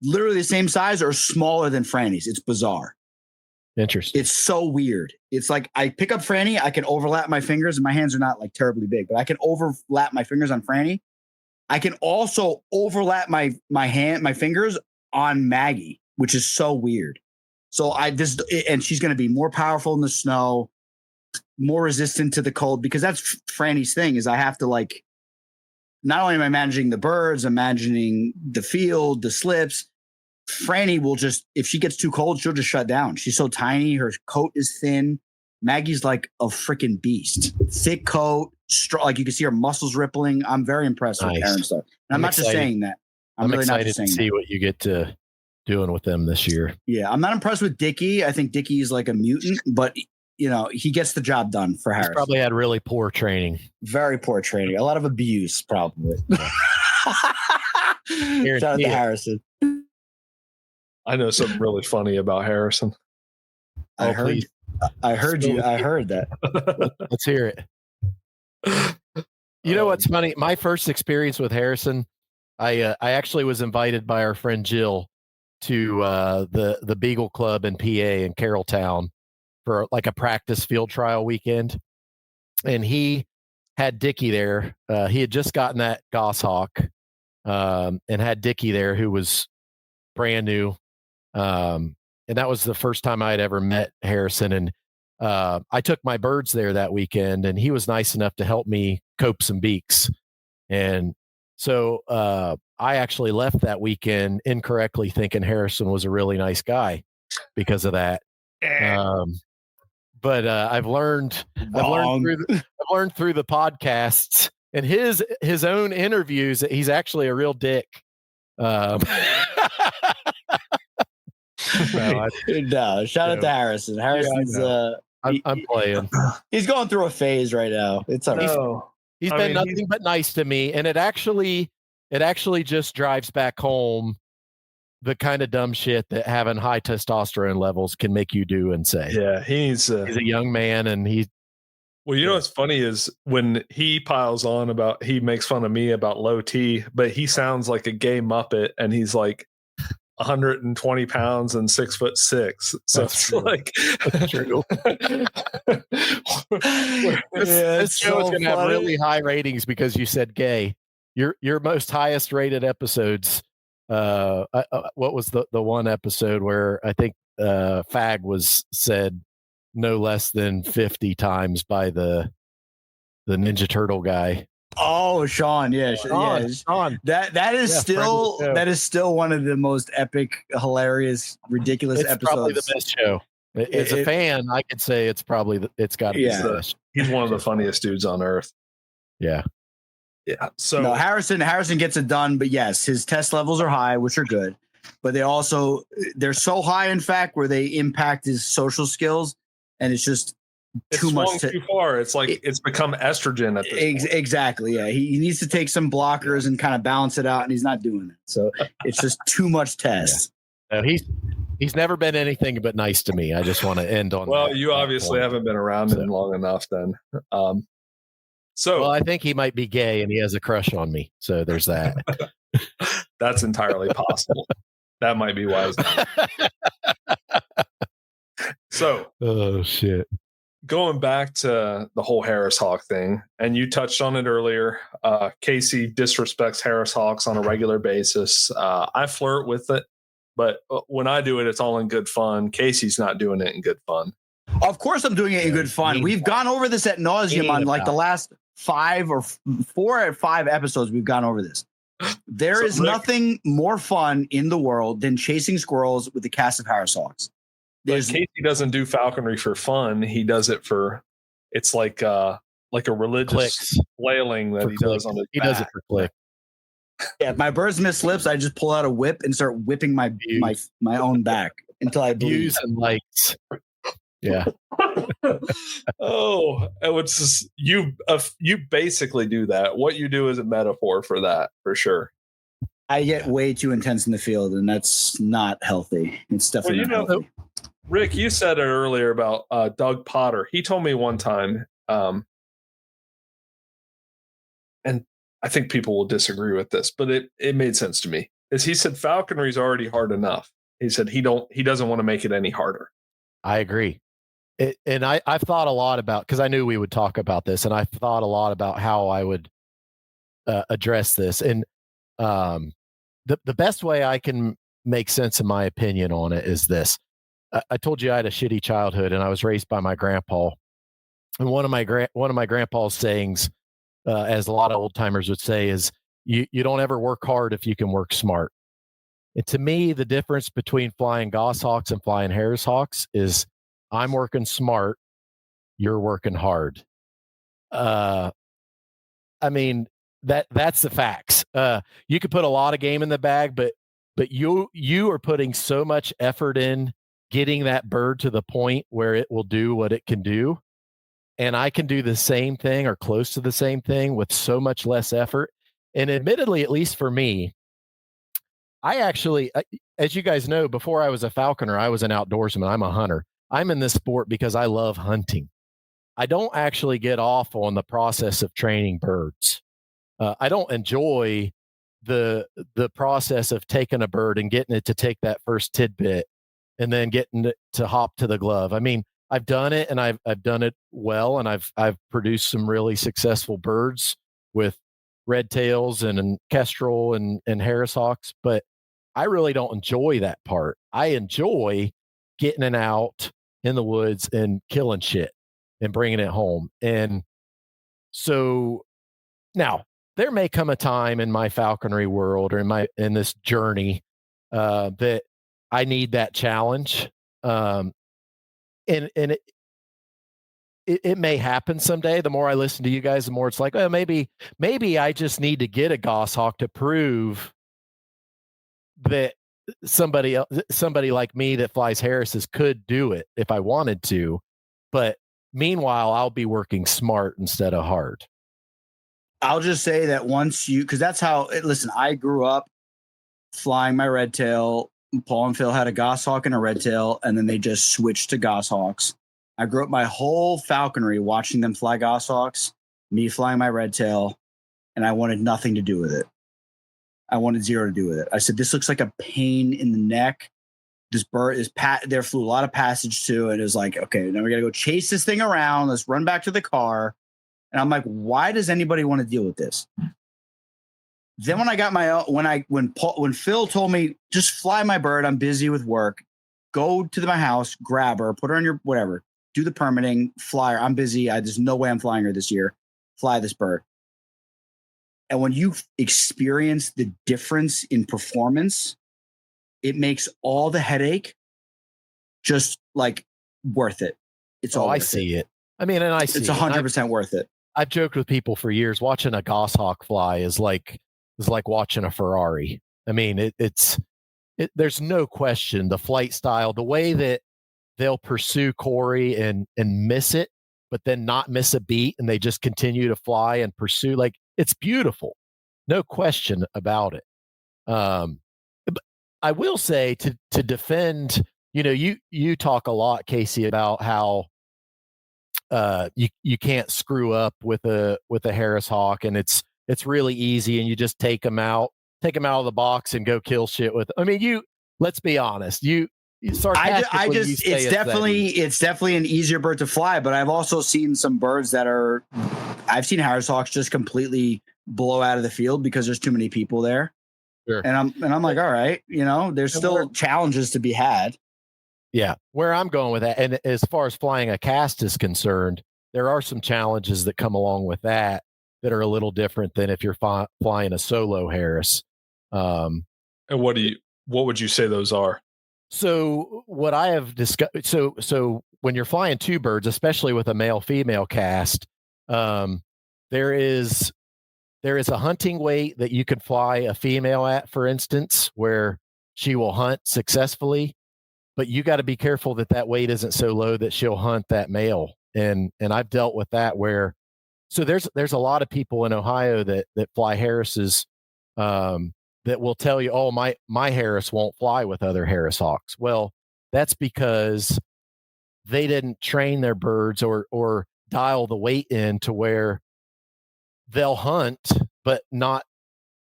literally the same size or smaller than Franny's. It's bizarre.
Interesting.
It's so weird. It's like I pick up Franny, I can overlap my fingers, and my hands are not like terribly big, but I can overlap my fingers on Franny. I can also overlap my fingers on Maggie, which is so weird. So and she's going to be more powerful in the snow, more resistant to the cold, because that's Franny's thing is I have to like, not only am I managing the birds, I'm managing the field, the slips. Franny will just, if she gets too cold, she'll just shut down. She's so tiny. Her coat is thin. Maggie's like a freaking beast. Thick coat, like you can see her muscles rippling. I'm very impressed with Aaron's stuff. And I'm not just saying that. I'm really
excited
not just saying
to see what you get to doing with them this year.
Yeah, I'm not impressed with Dickie. I think Dickie is like a mutant, but he gets the job done for Harris.
He's probably had really poor training.
Very poor training. A lot of abuse, probably. Shout out to Harrison.
I know something really funny about Harrison.
I heard that.
Let's hear it. You know what's funny? My first experience with Harrison, I actually was invited by our friend Jill to the Beagle Club in PA in Carrolltown for like a practice field trial weekend. And he had Dickie there. He had just gotten that goshawk and had Dickie there, who was brand new. And that was the first time I had ever met Harrison. And I took my birds there that weekend, and he was nice enough to help me cope some beaks. And so I actually left that weekend incorrectly thinking Harrison was a really nice guy because of that. But I've learned through the podcasts and his own interviews that he's actually a real dick.
No, shout out to Harrison. Harrison's
I'm playing.
He's going through a phase right now. It's
he's been nothing but nice to me, and it actually It actually just drives back home the kind of dumb shit that having high testosterone levels can make you do and say.
Yeah, he's
a young man, and
well, you know what's funny is when he piles on about, he makes fun of me about low T, but he sounds like a gay Muppet, and he's like 120 pounds and 6'6". So
that's
it's
true.
like
that's true. This show is going to have really high ratings because you said gay. Your most highest rated episodes. What was the one episode where I think fag was said no less than 50 times by the Ninja Turtle guy?
Oh, Sean, yeah,
Sean.
That is still one of the most epic, hilarious, ridiculous episodes.
It's probably the best show. As a fan, I could say it's probably it's got to be the best.
He's one of the funniest dudes on earth.
Yeah.
Yeah. So
no, Harrison gets it done, but yes, his test levels are high, which are good. But they're so high, in fact, where they impact his social skills, and it's just too much.
Too far. It's like it's become estrogen at this point.
Exactly. Yeah, he needs to take some blockers and kind of balance it out, and he's not doing that. So it's just too much test.
Yeah. No, he's never been anything but nice to me. I just want to end on.
Well, you obviously haven't been around him long enough, then.
Well, I think he might be gay and he has a crush on me. So there's that.
That's entirely possible. That might be wise. So,
oh shit.
Going back to the whole Harris Hawk thing, and you touched on it earlier. Casey disrespects Harris Hawks on a regular basis. I flirt with it, but when I do it, it's all in good fun. Casey's not doing it in good fun.
Of course, I'm doing it in good fun. We've gone over this at nauseum on like the last 4 or 5 episodes. We've gone over this. There is nothing more fun in the world than chasing squirrels with the cast of Harris Hawks.
Casey doesn't do falconry for fun. He does it for, it's like a religious flailing that he does on his back.
He does it for click.
Yeah, if my birds miss slips, I just pull out a whip and start whipping my own back until I bleed.
Views and likes. Yeah.
Oh, it's just you basically do that. What you do is a metaphor for that, for sure.
I get way too intense in the field, and that's not healthy. It's definitely not healthy.
Rick, you said it earlier about Doug Potter. He told me one time, and I think people will disagree with this, but it made sense to me. Is he said falconry is already hard enough. He said he doesn't want to make it any harder.
I agree. And I've thought a lot about, because I knew we would talk about this, and I've thought a lot about how I would address this. And the best way I can make sense of my opinion on it is this. I told you I had a shitty childhood, and I was raised by my grandpa. And one of my grandpa's sayings, as a lot of old timers would say, is you don't ever work hard if you can work smart. And to me, the difference between flying goshawks and flying Harris Hawks is I'm working smart, you're working hard. I mean, that's the facts. You could put a lot of game in the bag, but you are putting so much effort in getting that bird to the point where it will do what it can do. And I can do the same thing or close to the same thing with so much less effort. And admittedly, at least for me, I actually, as you guys know, before I was a falconer, I was an outdoorsman. I'm a hunter. I'm in this sport because I love hunting. I don't actually get off on the process of training birds. I don't enjoy the process of taking a bird and getting it to take that first tidbit and then getting it to hop to the glove. I mean, I've done it, and I've done it well, and I've produced some really successful birds with red tails and kestrel and Harris Hawks, but I really don't enjoy that part. I enjoy getting it out in the woods and killing shit and bringing it home. And so now there may come a time in my falconry world or in this journey that I need that challenge. And it may happen someday. The more I listen to you guys, the more it's like, oh, maybe I just need to get a goshawk to prove that somebody like me that flies Harris's could do it if I wanted to. But meanwhile, I'll be working smart instead of hard.
I'll just say that because that's how, listen, I grew up flying my red tail. Paul and Phil had a goshawk and a red tail, and then they just switched to goshawks. I grew up my whole falconry watching them fly goshawks, me flying my red tail, and I wanted nothing to do with it. I wanted zero to do with it. I said, this looks like a pain in the neck. This bird is there flew a lot of passage too, and it was like, okay, now we got to go chase this thing around. Let's run back to the car. And I'm like, why does anybody want to deal with this? Then when I got when Phil told me, just fly my bird, I'm busy with work, go to my house, grab her, put her on your whatever, do the permitting, fly her. I'm busy. There's no way I'm flying her this year. Fly this bird. And when you experience the difference in performance, it makes all the headache just like worth it. It's all.
I see it. I mean, and I see
it's 100% worth it.
I've joked with people for years. Watching a goshawk fly is like watching a Ferrari. I mean, there's no question. The flight style, the way that they'll pursue Corey and miss it, but then not miss a beat, and they just continue to fly and pursue. Like, it's beautiful, no question about it. But I will say to defend. You talk a lot, Casey, about how you can't screw up with a Harris Hawk, and it's really easy, and you just take them out of the box and go kill shit with. I mean, let's be honest. It's
definitely an easier bird to fly, but I've also seen some birds I've seen Harris Hawks just completely blow out of the field because there's too many people there.
Sure.
And I'm like, all right, there's still challenges to be had.
Yeah, where I'm going with that, and as far as flying a cast is concerned, there are some challenges that come along with that are a little different than if you're flying a solo Harris.
And what would you say those are?
So what I have discussed, so when you're flying two birds, especially with a male-female cast, there is a hunting weight that you can fly a female at, for instance, where she will hunt successfully. But you got to be careful that weight isn't so low that she'll hunt that male. And I've dealt with that so there's a lot of people in Ohio that fly Harrises that will tell you, oh, my Harris won't fly with other Harris Hawks. Well, that's because they didn't train their birds or dial the weight in to where they'll hunt, but not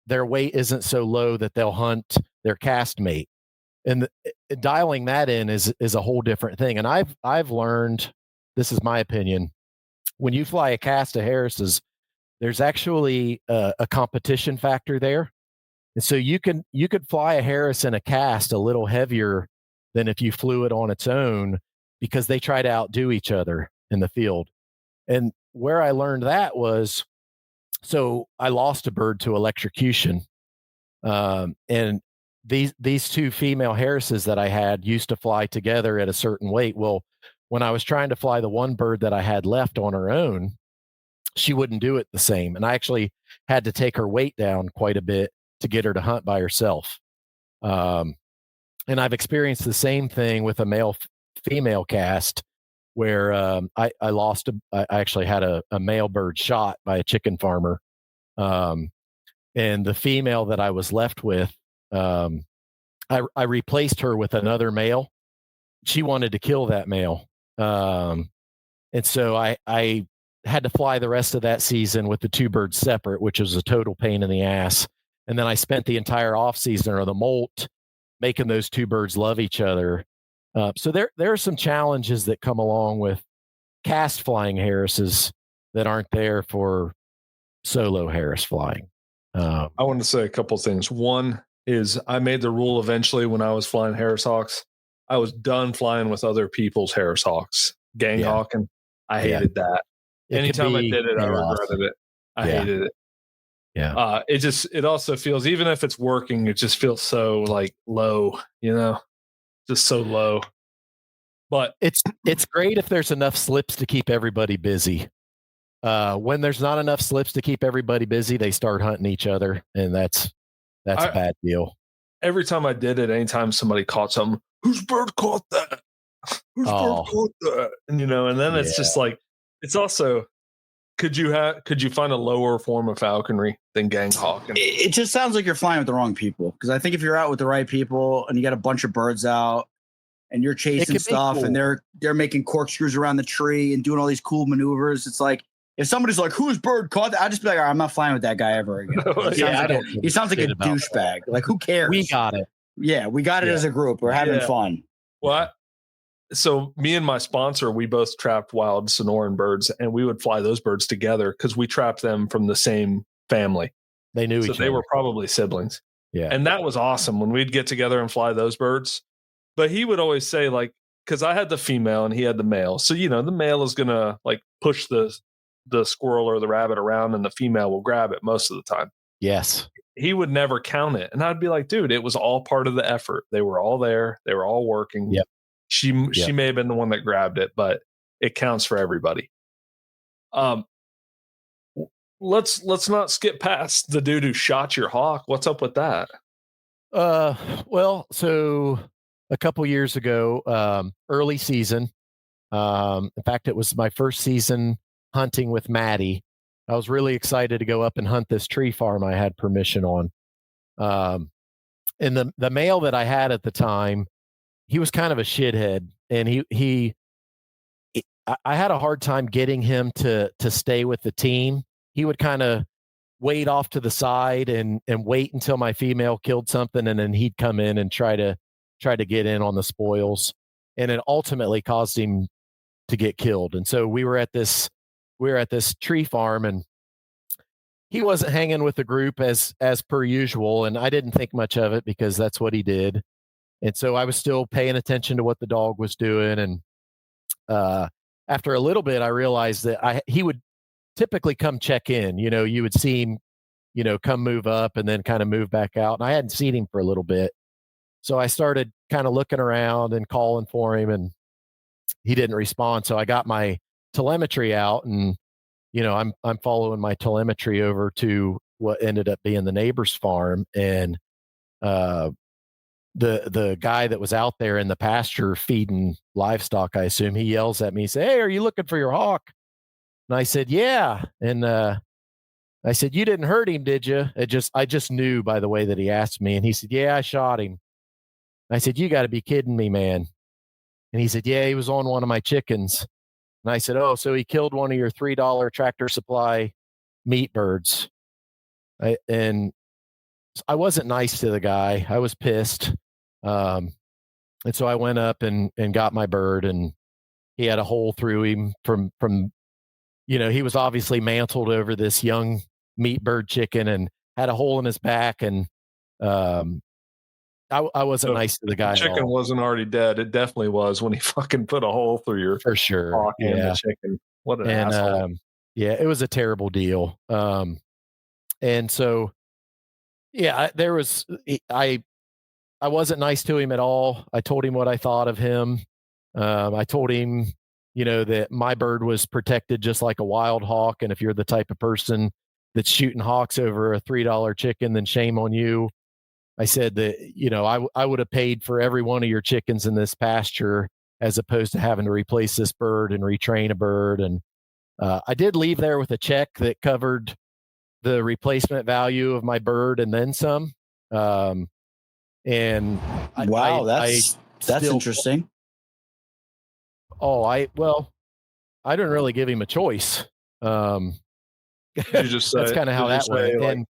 their weight isn't so low that they'll hunt their cast mate. And dialing that in is a whole different thing. And I've learned, this is my opinion, when you fly a cast of Harrises, there's actually a competition factor there. And so you could fly a Harris in a cast a little heavier than if you flew it on its own, because they try to outdo each other in the field. And where I learned that was, so I lost a bird to electrocution. And these two female Harrises that I had used to fly together at a certain weight. Well, when I was trying to fly the one bird that I had left on her own, she wouldn't do it the same. And I actually had to take her weight down quite a bit to get her to hunt by herself. And I've experienced the same thing with a male-female cast where I actually had a male bird shot by a chicken farmer. And the female that I was left with, I replaced her with another male. She wanted to kill that male. And so I had to fly the rest of that season with the two birds separate, which was a total pain in the ass. And then I spent the entire off season or the molt making those two birds love each other. So there are some challenges that come along with cast flying Harrises that aren't there for solo Harris flying.
I want to say a couple things. One is I made the rule eventually when I was flying Harris Hawks. I was done flying with other people's Harris Hawks, gang hawking. I hated that. Anytime I did it, I regretted it. I hated it.
Yeah.
It also feels, even if it's working, it just feels so like low, just so low. But
it's great if there's enough slips to keep everybody busy. When there's not enough slips to keep everybody busy, they start hunting each other, and that's a bad deal.
Every time I did it, anytime somebody caught something, whose bird caught that? Whose bird caught that? And and then it's just like, it's also, Could you find a lower form of falconry than gang hawking?
It just sounds like you're flying with the wrong people. Because I think if you're out with the right people and you got a bunch of birds out and you're chasing stuff cool. And they're making corkscrews around the tree and doing all these cool maneuvers, it's like if somebody's like, "Whose bird caught that?" I'd just be like, I'm not flying with that guy ever again. He sounds like a douchebag. Like, who cares?
We got it.
Yeah, we got it as a group. We're having fun.
What? So me and my sponsor, we both trapped wild Sonoran birds, and we would fly those birds together because we trapped them from the same family.
They knew each other.
So they were probably siblings.
Yeah.
And that was awesome when we'd get together and fly those birds. But he would always say, like, because I had the female and he had the male. So, the male is going to like push the squirrel or the rabbit around and the female will grab it most of the time.
Yes.
He would never count it. And I'd be like, dude, it was all part of the effort. They were all there. They were all working.
Yep.
She may have been the one that grabbed it, but it counts for everybody. Let's not skip past the dude who shot your hawk. What's up with that?
Well, so a couple years ago, early season. In fact, it was my first season hunting with Maddie. I was really excited to go up and hunt this tree farm I had permission on. And the male that I had at the time, he was kind of a shithead, and I had a hard time getting him to stay with the team. He would kind of wait off to the side and wait until my female killed something, and then he'd come in and try to get in on the spoils, and it ultimately caused him to get killed. And so we were at this tree farm, and he wasn't hanging with the group as per usual, and I didn't think much of it because that's what he did. And so I was still paying attention to what the dog was doing. And after a little bit, I realized that he would typically come check in. You would see him, come move up and then kind of move back out. And I hadn't seen him for a little bit. So I started kind of looking around and calling for him, and he didn't respond. So I got my telemetry out, and, I'm following my telemetry over to what ended up being the neighbor's farm. And the guy that was out there in the pasture feeding livestock, I assume, he yells at me, he said, "Hey, are you looking for your hawk?" And I said, "Yeah." And I said, "You didn't hurt him, did you?" I just knew by the way that he asked me. And he said, "Yeah, I shot him." I said, "You got to be kidding me, man." And he said, "Yeah, he was on one of my chickens." And I said, "Oh, so he killed one of your $3 Tractor Supply meat birds." And I wasn't nice to the guy. I was pissed. And so I went up and got my bird, and he had a hole through him from, he was obviously mantled over this young meat bird chicken and had a hole in his back. And, I wasn't nice to the guy.
The chicken wasn't already dead. It definitely was when he fucking put a hole through your
for sure.
Hawk and the chicken. What an asshole.
It was a terrible deal. And so, I wasn't nice to him at all. I told him what I thought of him. I told him, that my bird was protected just like a wild hawk. And if you're the type of person that's shooting hawks over a $3 chicken, then shame on you. I said that, I would have paid for every one of your chickens in this pasture as opposed to having to replace this bird and retrain a bird. And I did leave there with a check that covered the replacement value of my bird and then some. And
wow, that's interesting.
I didn't really give him a choice.
You just
that's kind of how that went.
Like, and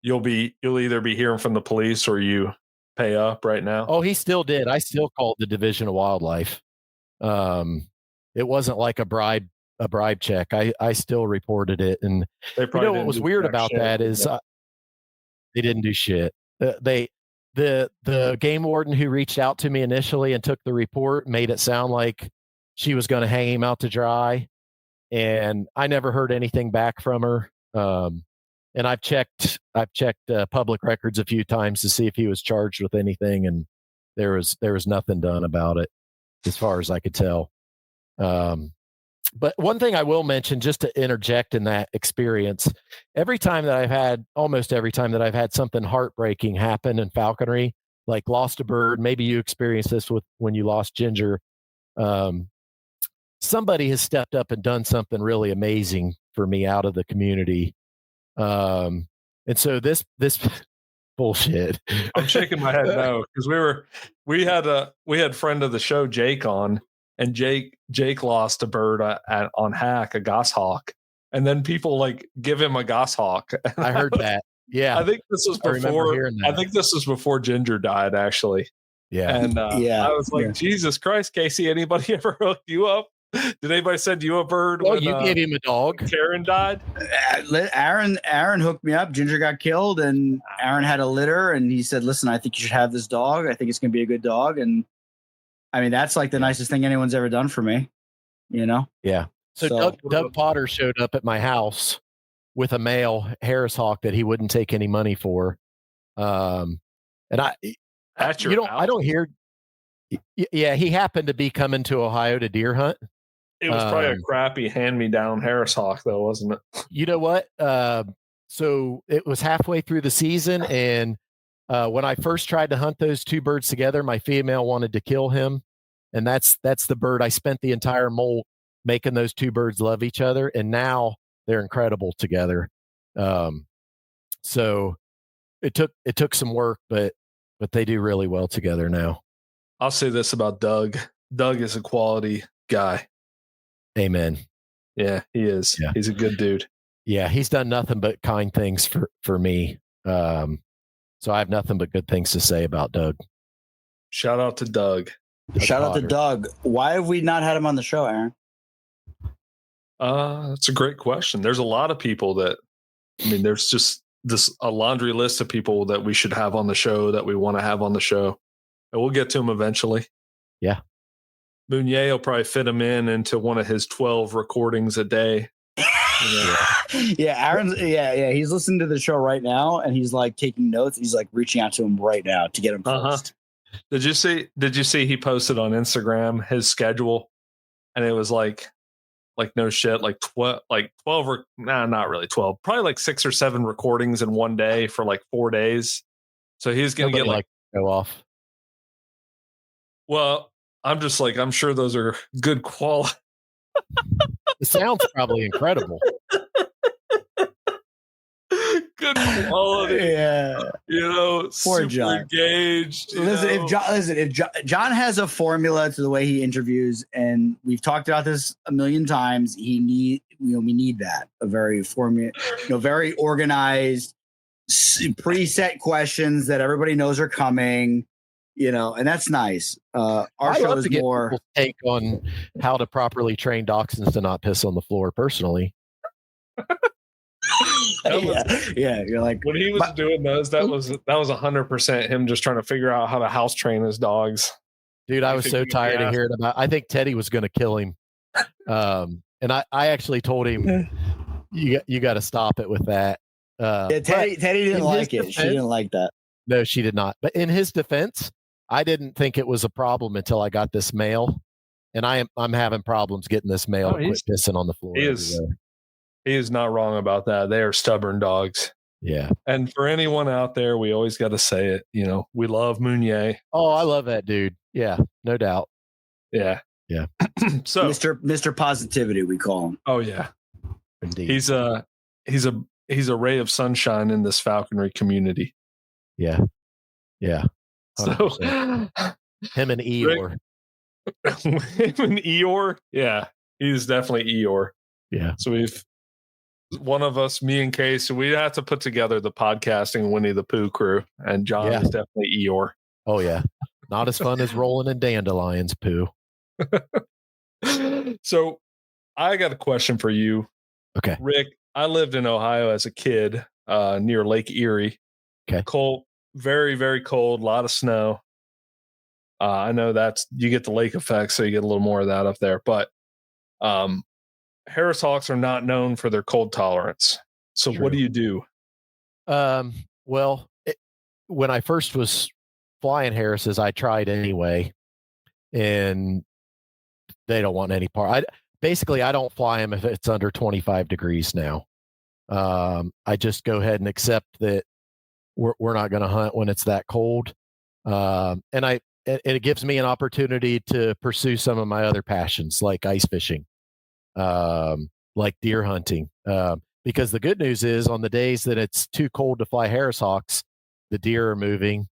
you'll either be hearing from the police or you pay up right now.
Oh, he still did. I still called the Division of Wildlife. It wasn't like a bribe check. I still reported it. And what was weird about that is they didn't do shit. The game warden who reached out to me initially and took the report made it sound like she was going to hang him out to dry. And I never heard anything back from her. And I've checked public records a few times to see if he was charged with anything. And there was nothing done about it as far as I could tell. But one thing I will mention, just to interject in that experience, almost every time that I've had something heartbreaking happen in falconry, like lost a bird, maybe you experienced this when you lost Ginger. somebody has stepped up and done something really amazing for me out of the community. And so this bullshit.
I'm shaking my head no, because we had friend of the show Jake on, and Jake lost a bird on hack, a goshawk, and then people like give him a goshawk.
I heard that. Yeah,
I think this was before. I think this was before Ginger died, actually.
Yeah,
and I was like, Jesus Christ, Casey! Anybody ever hook you up? Did anybody send you a bird?
Well, you gave him a dog.
Karen died.
Aaron hooked me up. Ginger got killed, and Aaron had a litter, and he said, "Listen, I think you should have this dog. I think it's going to be a good dog." And I mean, that's like the nicest thing anyone's ever done for me. You know?
Yeah. So Doug Potter showed up at my house with a male Harris hawk that he wouldn't take any money for. And I don't hear. Yeah, he happened to be coming to Ohio to deer hunt.
It was probably a crappy hand-me-down Harris hawk, though, wasn't it?
You know what? So it was halfway through the season, and when I first tried to hunt those two birds together, my female wanted to kill him, and that's the bird. I spent the entire molt making those two birds love each other, and now they're incredible together. So it took some work, but they do really well together now.
I'll say this about Doug. Doug is a quality guy.
Amen.
Yeah, he is. Yeah. He's a good dude.
Yeah, he's done nothing but kind things for me. So I have nothing but good things to say about Doug.
Shout out to Doug.
Shout out to Doug. Why have we not had him on the show, Aaron?
That's a great question. There's a lot of people there's just a laundry list of people that we should have on the show that we want to have on the show. And we'll get to them eventually.
Yeah.
Mounier will probably fit him into one of his 12 recordings a day.
Aaron's he's listening to the show right now, and he's like taking notes. He's like reaching out to him right now to get him first.
Did you see he posted on Instagram his schedule, and it was like no shit, like 12 not really 12, probably like 6 or 7 recordings in one day for like 4 days. So he's gonna get like
go off.
Well, I'm sure those are good quality.
The sound's probably incredible.
Good quality.
Yeah.
Poor super
John.
Engaged.
If John has a formula to the way he interviews, and we've talked about this a million times, we need that. A very very organized, preset questions that everybody knows are coming. And that's nice. Our show is more
take on how to properly train dachshunds to not piss on the floor. Personally,
you're like
when he was doing those. That was 100% him just trying to figure out how to house train his dogs.
Dude, I was so tired of hearing about. I think Teddy was going to kill him, and I actually told him, "You got to stop it with that."
Teddy didn't like it. She didn't like that.
No, she did not. But in his defense, I didn't think it was a problem until I got this male, and I'm having problems getting this male to quit pissing on the floor.
He is not wrong about that. They are stubborn dogs.
Yeah.
And for anyone out there, we always got to say it. We love Mounier.
Oh, I love that dude. Yeah, no doubt.
Yeah.
Yeah.
So Mr. Positivity, we call him.
Oh yeah.
Indeed.
He's a ray of sunshine in this falconry community.
Yeah. Yeah. 100%. So him and Eeyore.
Him and Eeyore? Yeah. He's definitely Eeyore.
Yeah.
So one of us, me and Case, we have to put together the podcasting Winnie the Pooh crew, and John is definitely Eeyore.
Oh yeah. Not as fun as rolling in dandelions, Pooh.
So I got a question for you.
Okay.
Rick, I lived in Ohio as a kid, near Lake Erie.
Okay.
Cold, very, very cold, a lot of snow. I know you get the lake effect, so you get a little more of that up there. But Harris hawks are not known for their cold tolerance. So True. What do you do?
Well, when I first was flying Harrises, I tried anyway, and they don't want any part. I don't fly them if it's under 25 degrees now. I just go ahead and accept that we're not going to hunt when it's that cold. And it gives me an opportunity to pursue some of my other passions like ice fishing, like deer hunting. Because the good news is on the days that it's too cold to fly Harris Hawks, the deer are moving.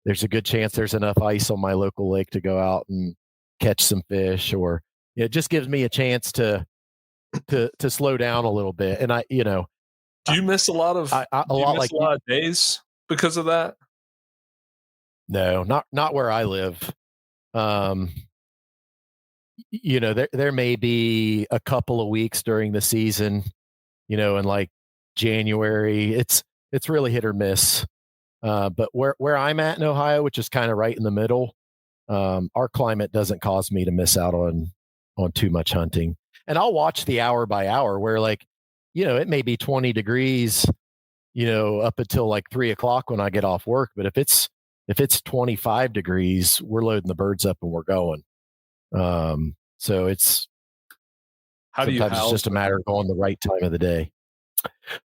There's a good chance there's enough ice on my local lake to go out and catch some fish, or it just gives me a chance to slow down a little bit. And
do you miss a lot of a lot of days because of that?
No, not where I live. There may be a couple of weeks during the season, in like January. It's really hit or miss. But where I'm at in Ohio, which is kind of right in the middle, our climate doesn't cause me to miss out on too much hunting. And I'll watch the hour by hour where it may be 20 degrees, up until like 3:00 when I get off work. But if it's 25 degrees, we're loading the birds up and we're going. So it's sometimes it's just a matter of going the right time of the day.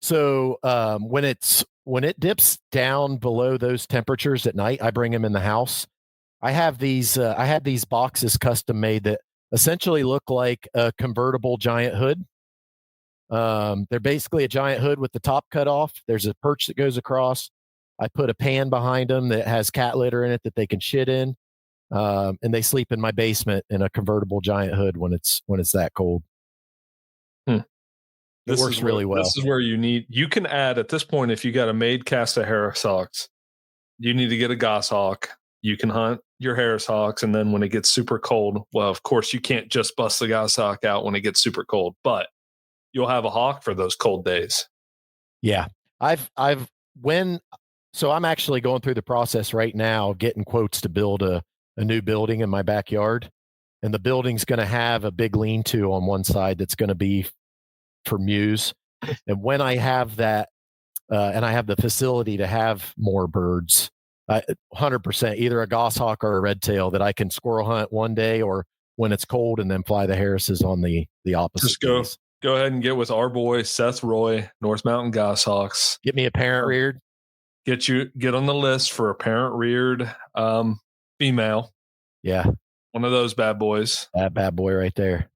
So when it dips down below those temperatures at night, I bring them in the house. I have these boxes custom made that essentially look like a convertible giant hood. They're basically a giant hood with the top cut off. There's a perch that goes across. I put a pan behind them that has cat litter in it that they can shit in. And they sleep in my basement in a convertible giant hood when it's that cold. It works really well.
This is where you can add at this point, if you got a made cast of Harris Hawks, you need to get a goshawk. You can hunt your Harris Hawks. And then when it gets super cold, well, of course you can't just bust the goshawk out when it gets super cold, but you'll have a hawk for those cold days.
Yeah. So I'm actually going through the process right now of getting quotes to build a new building in my backyard. And the building's going to have a big lean-to on one side that's going to be for mews. And when I have that, and I have the facility to have more birds, 100%, either a goshawk or a red tail that I can squirrel hunt one day or when it's cold and then fly the Harrises on the opposite.
Just go ahead and get with our boy, Seth Roy, North Mountain Goshawks.
Get me a parent reared.
Get on the list for a parent reared female.
Yeah.
One of those bad boys.
That bad boy right there.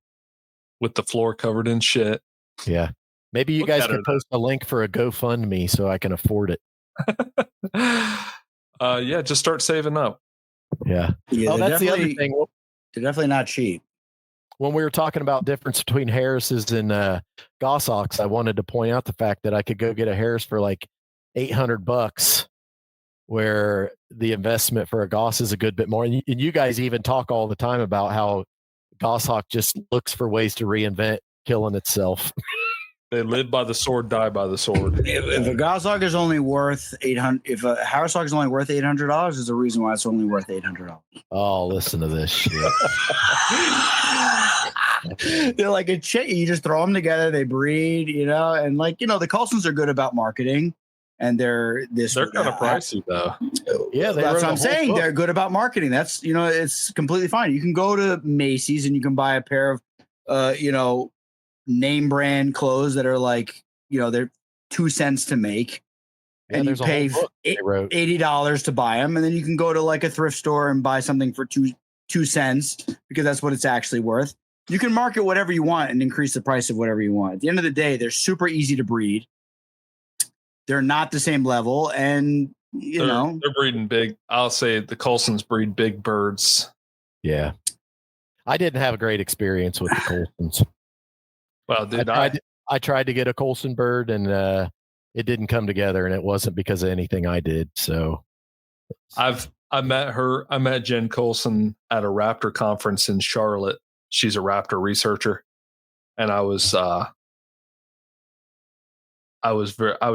With
the floor covered in shit.
Yeah. Maybe you guys can post a link for a GoFundMe so I can afford it.
Yeah, just start saving up.
Yeah. That's the other thing.
They're definitely not cheap.
When we were talking about difference between Harrises and goshawks, I wanted to point out the fact that I could go get a Harris for like $800, where the investment for a goss is a good bit more. And you guys even talk all the time about how goshawk just looks for ways to reinvent killing itself.
They live by the sword, die by the sword.
If a goshawk is only worth $800, if a Harris Hawk is only worth $800, there's a reason why it's only worth $800.
Oh, listen to this shit.
They're like a chick. You just throw them together, they breed, and the Coulsons are good about marketing, and they're kind
of pricey though.
Yeah, that's what I'm saying. They're good about marketing. That's it's completely fine. You can go to Macy's and you can buy a pair of name brand clothes that are like they're 2 cents to make, and you pay $80 to buy them, and then you can go to like a thrift store and buy something for 2 cents because that's what it's actually worth. You can market whatever you want and increase the price of whatever you want. At the end of the day, they're super easy to breed. They're not the same level, and they're
breeding big. I'll say the Coulsons breed big birds.
Yeah, I didn't have a great experience with the Coulsons.
Well,
I tried to get a Coulson bird, and it didn't come together, and it wasn't because of anything I did. So,
I met Jen Coulson at a raptor conference in Charlotte. She's a raptor researcher, and I was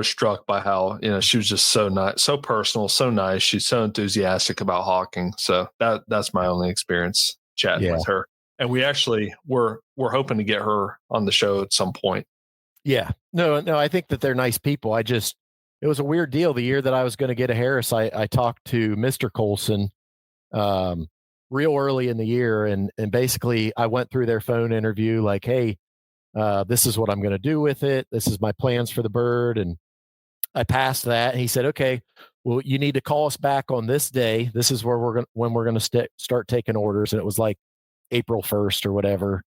struck by how she was just so nice, so personal, so nice. She's so enthusiastic about hawking. So that's my only experience chatting with her. And we actually we're hoping to get her on the show at some point.
Yeah, no, I think that they're nice people. It was a weird deal. The year that I was going to get a Harris, I talked to Mr. Coulson real early in the year, and basically I went through their phone interview like, hey, this is what I'm going to do with it. This is my plans for the bird. And I passed that. And he said, okay, well, you need to call us back on this day. This is where when we're going to start taking orders. And it was like April 1st or whatever.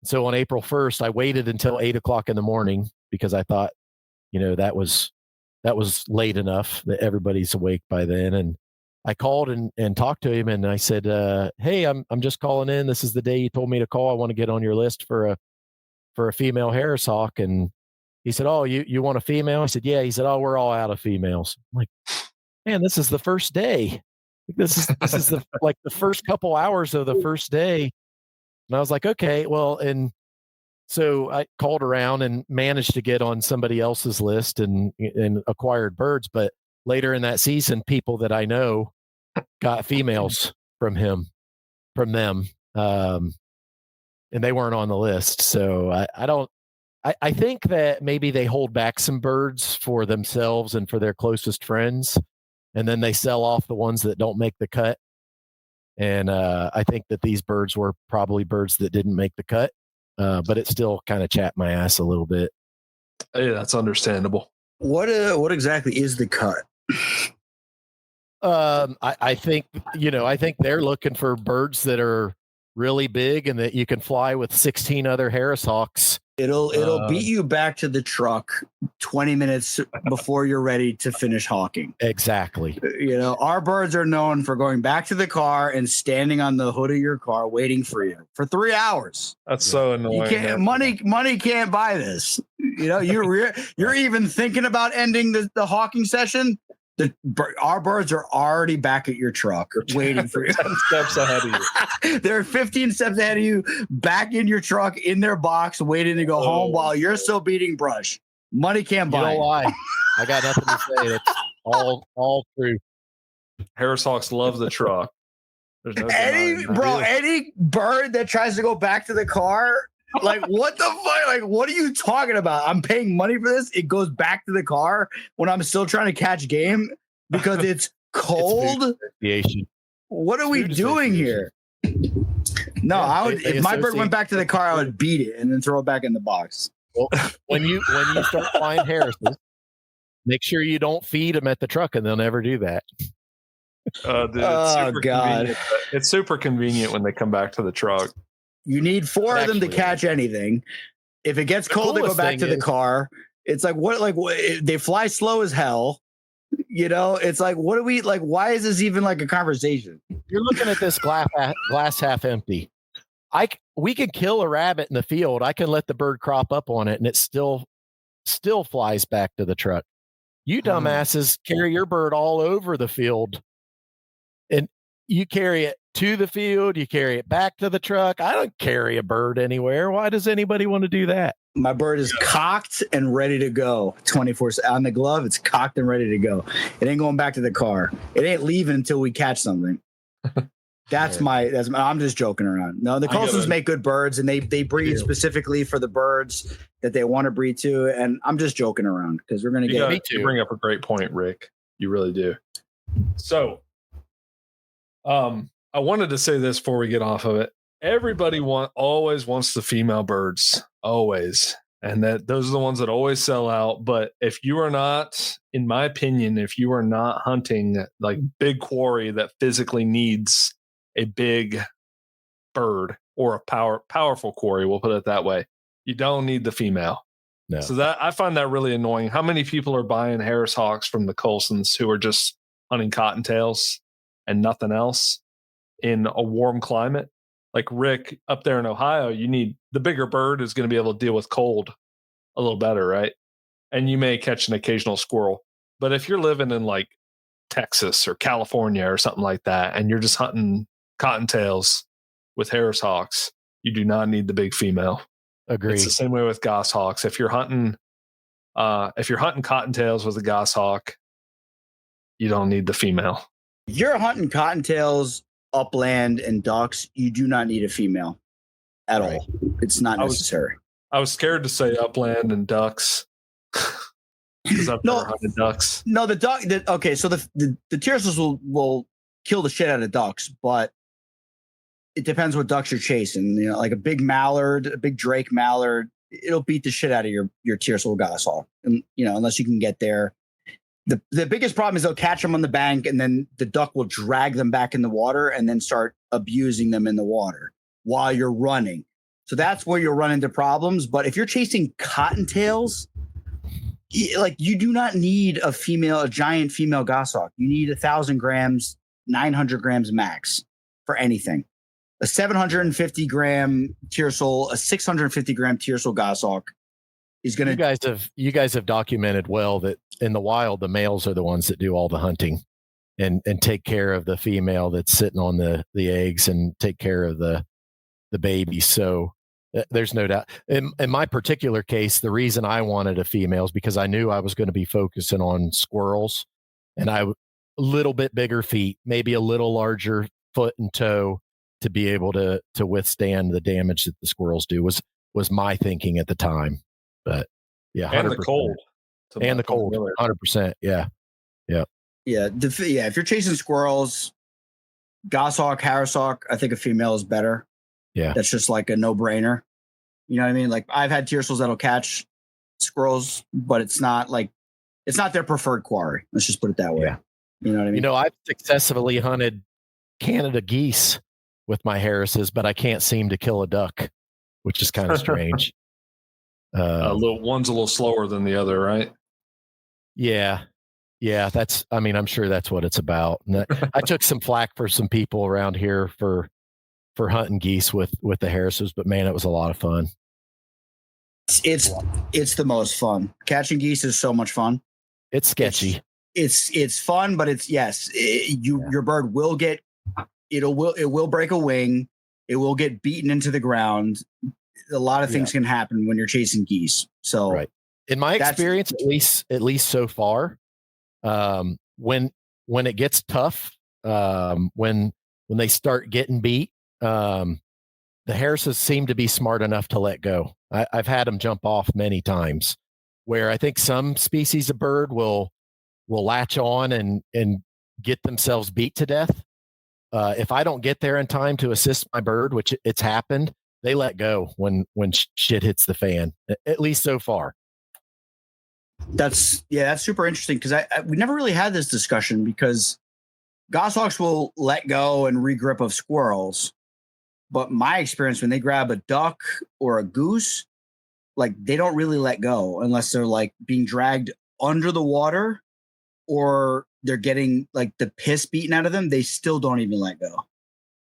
So on April 1st, I waited until 8:00 in the morning because I thought, that was late enough that everybody's awake by then. And I called and talked to him, and I said, hey, I'm just calling in. This is the day you told me to call. I want to get on your list for a female Harris hawk. And he said, oh, you want a female? I said, yeah. He said, oh, we're all out of females. I'm like, man, this is the first day. This is the first couple hours of the first day. And I was like, okay, well, and so I called around and managed to get on somebody else's list and acquired birds. But later in that season, people that I know got females from them. And they weren't on the list. So I think that maybe they hold back some birds for themselves and for their closest friends. And then they sell off the ones that don't make the cut. And I think that these birds were probably birds that didn't make the cut, but it still kind of chapped my ass a little bit.
Hey, that's understandable.
What exactly is the cut?
I think they're looking for birds that are really big and that you can fly with 16 other Harris hawks.
It'll beat you back to the truck 20 minutes before you're ready to finish hawking.
Exactly.
Our birds are known for going back to the car and standing on the hood of your car waiting for you for 3 hours.
That's so annoying.
Money can't buy this. You're even thinking about ending the hawking session. Our birds are already back at your truck waiting for you.
10 steps ahead of you.
They're 15 steps ahead of you, back in your truck, in their box, waiting to go home while you're still beating brush. Money can't buy.
You know why? I got nothing to say. It's all true.
Harris hawks love the truck. There's no
any bird that tries to go back to the car, like, what the fuck? Like, what are you talking about? I'm paying money for this. It goes back to the car when I'm still trying to catch game because it's cold. What are we doing here? No, I would. If my bird went back to the car, I would beat it and then throw it back in the box.
Well, when you start flying Harrises, make sure you don't feed them at the truck, and they'll never do that.
Dude, God! It's super convenient when they come back to the truck.
You need 4 of them to catch anything. If it gets cold, they go back to the car. It's like what? They fly slow as hell. It's like, what do we like? Why is this even like a conversation?
You're looking at this glass half empty. We can kill a rabbit in the field. I can let the bird crop up on it, and it still flies back to the truck. You dumbasses carry your bird all over the field, and you carry it to the field. You carry it back to the truck. I don't carry a bird anywhere. Why does anybody want to do that?
My bird is cocked and ready to go 24/7 on the glove. It's cocked and ready to go. It ain't going back to the car. It ain't leaving until we catch something. I'm just joking around. No, the Colsons make good birds, and they breed specifically for the birds that they want to breed to. And I'm just joking around because we're going to get.
You bring up a great point, Rick. You really do. So, I wanted to say this before we get off of it. Everybody always wants the female birds, always. And those are the ones that always sell out. But if you are not, in my opinion, if you are not hunting like big quarry that physically needs a big bird or a powerful quarry, we'll put it that way, you don't need the female.
No.
So that I find that really annoying. How many people are buying Harris hawks from the Colsons who are just hunting cottontails and nothing else in a warm climate? Like Rick up there in Ohio, you need the bigger bird is going to be able to deal with cold a little better, right? And you may catch an occasional squirrel. But if you're living in like Texas or California or something like that, and you're just hunting cottontails with Harris hawks, you do not need the big female.
Agreed.
It's the same way with goshawks. If you're hunting cottontails with a goshawk, you don't need the female.
If you're hunting cottontails, upland, and ducks, you do not need a female at all. It's not necessary.
I was scared to say upland and ducks because I've never hunted ducks.
No, the duck. Okay, so the tiercels will kill the shit out of ducks, but it depends what ducks you're chasing. Like a big mallard, a big Drake mallard, it'll beat the shit out of your tiercel goshawk, and unless you can get there. The biggest problem is they'll catch them on the bank, and then the duck will drag them back in the water and then start abusing them in the water while you're running. So that's where you'll run into problems. But if you're chasing cottontails, like you do not need a giant female goshawk. You need 1,000 grams, 900 grams max for anything. A 750 gram tiercel, a 650 gram tiercel goshawk is going to.
You guys have documented well that in the wild, the males are the ones that do all the hunting and take care of the female that's sitting on the eggs and take care of the babies. So there's no doubt. In my particular case, the reason I wanted a female is because I knew I was going to be focusing on squirrels, and a little bit bigger feet, maybe a little larger foot and toe to be able to withstand the damage that the squirrels do was my thinking at the time. But yeah, 100%.
And the cold.
And the cold, 100%. Yeah.
If you're chasing squirrels, goshawk, harrowshawk, I think a female is better.
Yeah.
That's just like a no-brainer. You know what I mean? Like I've had tiercels that'll catch squirrels, but it's not their preferred quarry. Let's just put it that way.
Yeah.
You know what I mean?
I've successfully hunted Canada geese with my Harrises, but I can't seem to kill a duck, which is kind of strange.
One's a little slower than the other, right?
Yeah. I'm sure that's what it's about. And I took some flack for some people around here for hunting geese with the Harrises, but man, it was a lot of fun.
It's the most fun. Catching geese is so much fun.
It's sketchy.
It's fun, but your bird will it will break a wing. It will get beaten into the ground. A lot of things can happen when you're chasing geese. So
right. In my experience, at least so far, when it gets tough, when they start getting beat, the Harrises seem to be smart enough to let go. I've had them jump off many times, where I think some species of bird will latch on and get themselves beat to death. If I don't get there in time to assist my bird, which it's happened, they let go when shit hits the fan, at least so far.
That's super interesting because we never really had this discussion because goshawks will let go and regrip of squirrels. But my experience, when they grab a duck or a goose, like they don't really let go unless they're like being dragged under the water or they're getting like the piss beaten out of them. They still don't even let go.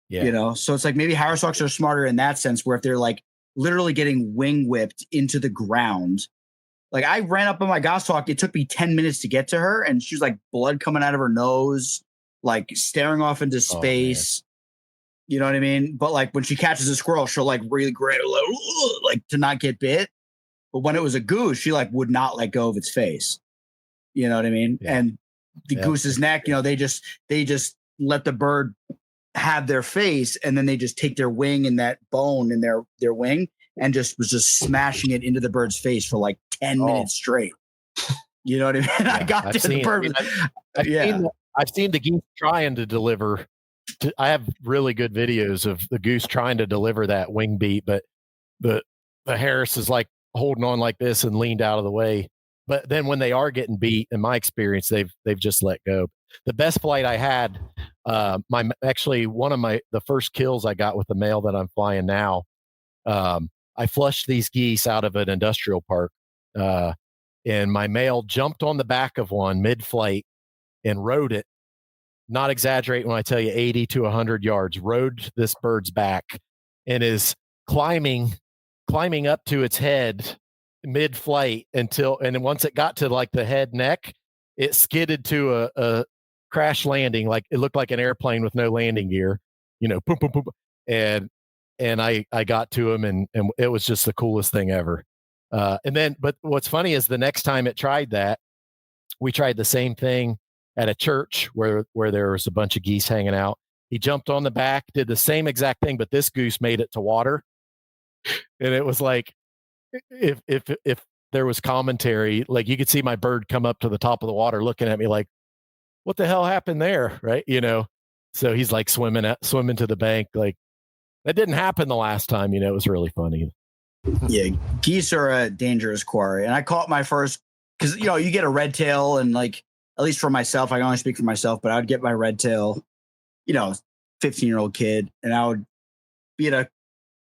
Yeah. So it's like maybe harrowshawks are smarter in that sense, where if they're like literally getting wing whipped into the ground. Like I ran up on my goshawk. It took me 10 minutes to get to her, and she was like blood coming out of her nose, like staring off into space. You know what I mean? But like when she catches a squirrel, she'll like really grab like to not get bit. But when it was a goose, she like would not let go of its face. You know what I mean? Yeah. And the goose's neck, they just let the bird have their face, and then they just take their wing and that bone in their wing and was just smashing it into the bird's face for like 10 minutes straight. You know what I mean? Yeah, I got to the bird.
I've seen the geese trying to deliver. I have really good videos of the goose trying to deliver that wing beat, but the Harris is like holding on like this and leaned out of the way. But then when they are getting beat, in my experience, they've just let go. The best flight I had, one of the first kills I got with the male that I'm flying now, I flushed these geese out of an industrial park, and my male jumped on the back of one mid-flight and rode it. Not exaggerating when I tell you 80 to 100 yards, rode this bird's back and is climbing up to its head mid-flight and once it got to like the head neck, it skidded to a crash landing. Like it looked like an airplane with no landing gear, boom, boom, boom. And I got to him and it was just the coolest thing ever. But what's funny is the next time it tried that, we tried the same thing at a church where there was a bunch of geese hanging out. He jumped on the back, did the same exact thing, but this goose made it to water. And it was like, if there was commentary, like you could see my bird come up to the top of the water looking at me like, what the hell happened there? Right. So he's like swimming to the bank. Like that didn't happen the last time, it was really funny.
Yeah. Geese are a dangerous quarry. And I caught my first, cause you get a red tail and like at least for myself, I can only speak for myself, but I would get my red tail, 15-year-old kid, and I would be at a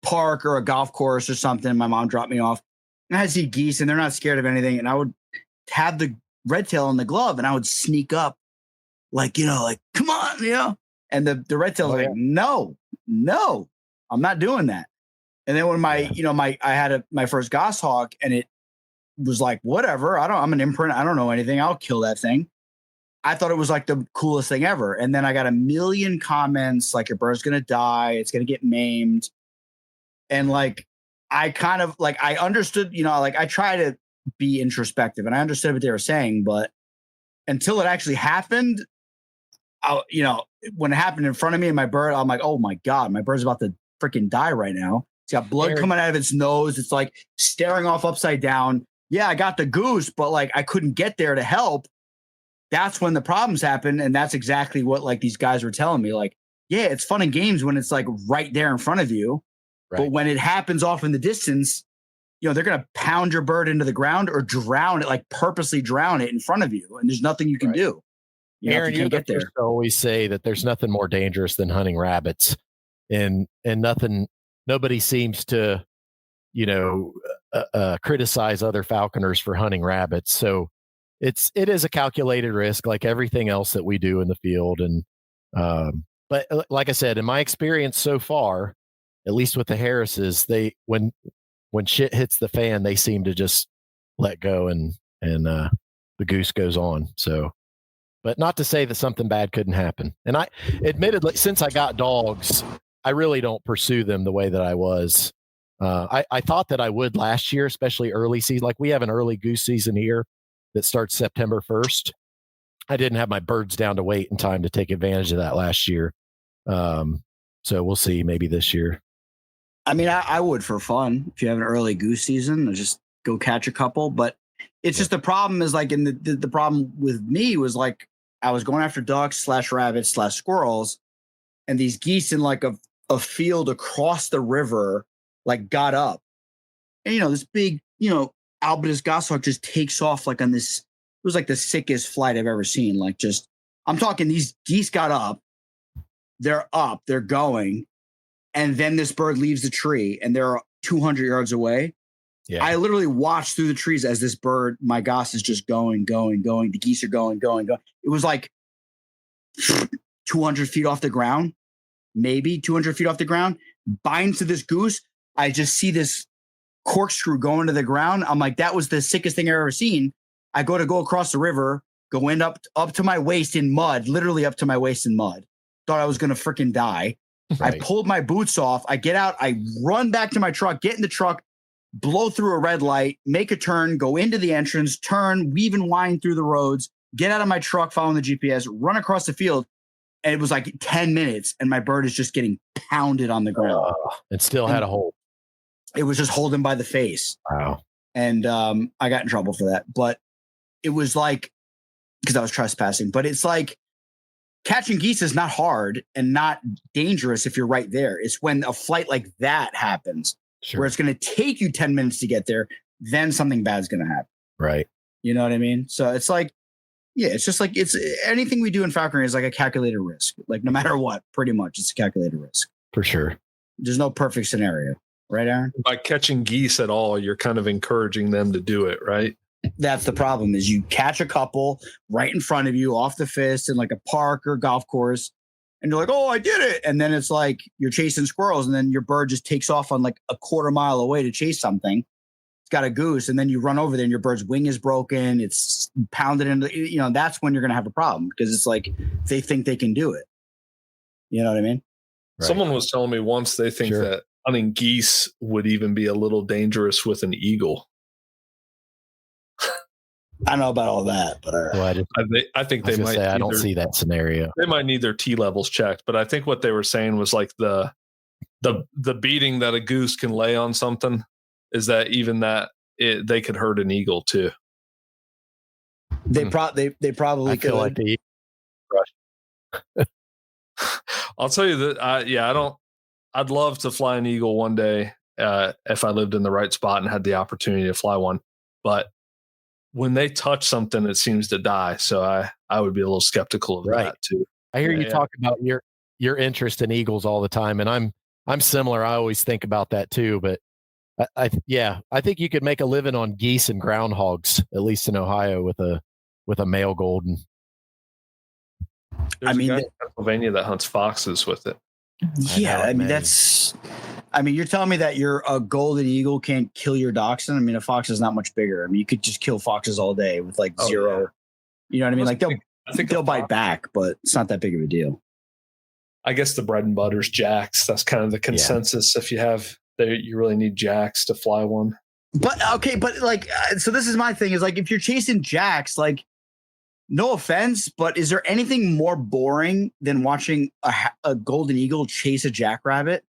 park or a golf course or something. My mom dropped me off, and I'd see geese, and they're not scared of anything. And I would have the red tail in the glove, and I would sneak up, like come on, and the red tail's like, no, I'm not doing that. And then when I had my first goshawk, and it was like, whatever, I'm an imprint, I don't know anything, I'll kill that thing. I thought it was like the coolest thing ever. And then I got a million comments like, your bird's gonna die, it's gonna get maimed. And like, I kind of like, I understood, I try to be introspective, and I understood what they were saying, but until it actually happened, when it happened in front of me and my bird, I'm like, oh my God, my bird's about to freaking die right now. It's got blood coming out of its nose. It's like staring off upside down. Yeah, I got the goose, but like I couldn't get there to help. That's when the problems happen. And that's exactly what like these guys were telling me. Like, yeah, it's fun and games when it's like right there in front of you. Right. But when it happens off in the distance, they're going to pound your bird into the ground or drown it, like purposely drown it in front of you. And there's nothing you can do.
Aaron, you get there. I always say that there's nothing more dangerous than hunting rabbits, and nobody seems to, criticize other falconers for hunting rabbits. So it is a calculated risk, like everything else that we do in the field. And but like I said, in my experience so far, at least with the Harrises, when shit hits the fan, they seem to just let go, and the goose goes on. So. But not to say that something bad couldn't happen. And I, admittedly, since I got dogs, I really don't pursue them the way that I was. I thought that I would last year, especially early season. Like we have an early goose season here that starts September 1st. I didn't have my birds down to wait in time to take advantage of that last year. So we'll see, maybe this year.
I mean, I would for fun. If you have an early goose season, just go catch a couple. But it's just the problem is like, the problem with me was like, I was going after ducks / rabbits / squirrels, and these geese in like a field across the river, like got up, and this big, albinos goshawk just takes off like on this. It was like the sickest flight I've ever seen. Like I'm talking, these geese got up, they're going, and then this bird leaves the tree, and they're 200 yards away. Yeah. I literally watched through the trees as this bird, my goss, is just going. The geese are going. It was like 200 feet off the ground, maybe 200 feet off the ground, binds to this goose. I just see this corkscrew going to the ground. I'm like, that was the sickest thing I've ever seen. I go across the river, end up to my waist in mud, literally up to my waist in mud. Thought I was going to freaking die. Right. I pulled my boots off. I get out. I run back to my truck, get in the truck, blow through a red light, make a turn, go into the entrance, turn, weave and wind through the roads, get out of my truck following the GPS, run across the field. And it was like 10 minutes, and my bird is just getting pounded on the ground.
It still had a hold.
It was just holding by the face.
Wow.
And I got in trouble for that. But it was like, because I was trespassing, but it's like catching geese is not hard and not dangerous if you're right there. It's when a flight like that happens. Sure. Where it's going to take you 10 minutes to get there, then something bad is going to happen.
Right.
You know what I mean? So it's like, yeah, it's just like, it's anything we do in falconry is like a calculated risk. Like no matter what, pretty much it's a calculated risk.
For sure.
There's no perfect scenario. Right, Aaron?
By catching geese at all, you're kind of encouraging them to do it, right?
That's the problem, is you catch a couple right in front of you off the fist in like a park or golf course. And you're like, oh, I did it. And then it's like you're chasing squirrels, and then your bird just takes off on like a quarter mile away to chase something. It's got a goose. And then you run over there and your bird's wing is broken. It's pounded into, that's when you're going to have a problem, because it's like they think they can do it. You know what I mean?
Right. Someone was telling me once they think that hunting geese would even be a little dangerous with an eagle.
I don't know about all that, but
I think they might.
I don't see that scenario.
They might need their T levels checked, but I think what they were saying was like the beating that a goose can lay on something is that even that they could hurt an eagle too.
They probably could.
Like
I'll tell you that. I'd love to fly an eagle one day if I lived in the right spot and had the opportunity to fly one, but when they touch something, it seems to die. So I would be a little skeptical of that too.
I hear you talk about your interest in eagles all the time, and I'm similar. I always think about that too. But I think you could make a living on geese and groundhogs, at least in Ohio, with a male golden.
There's a guy in Pennsylvania that hunts foxes with it.
Yeah, I mean you're telling me that a golden eagle can't kill your dachshund? I mean, a fox is not much bigger. I mean, you could just kill foxes all day with like zero. Yeah. You know what I mean? Like they'll bite back, but it's not that big of a deal.
I guess the bread and butter's jacks. That's kind of the consensus. If you really need jacks to fly one.
But okay, but like, so this is my thing is like, if you're chasing jacks, like, no offense, but is there anything more boring than watching a golden eagle chase a jackrabbit?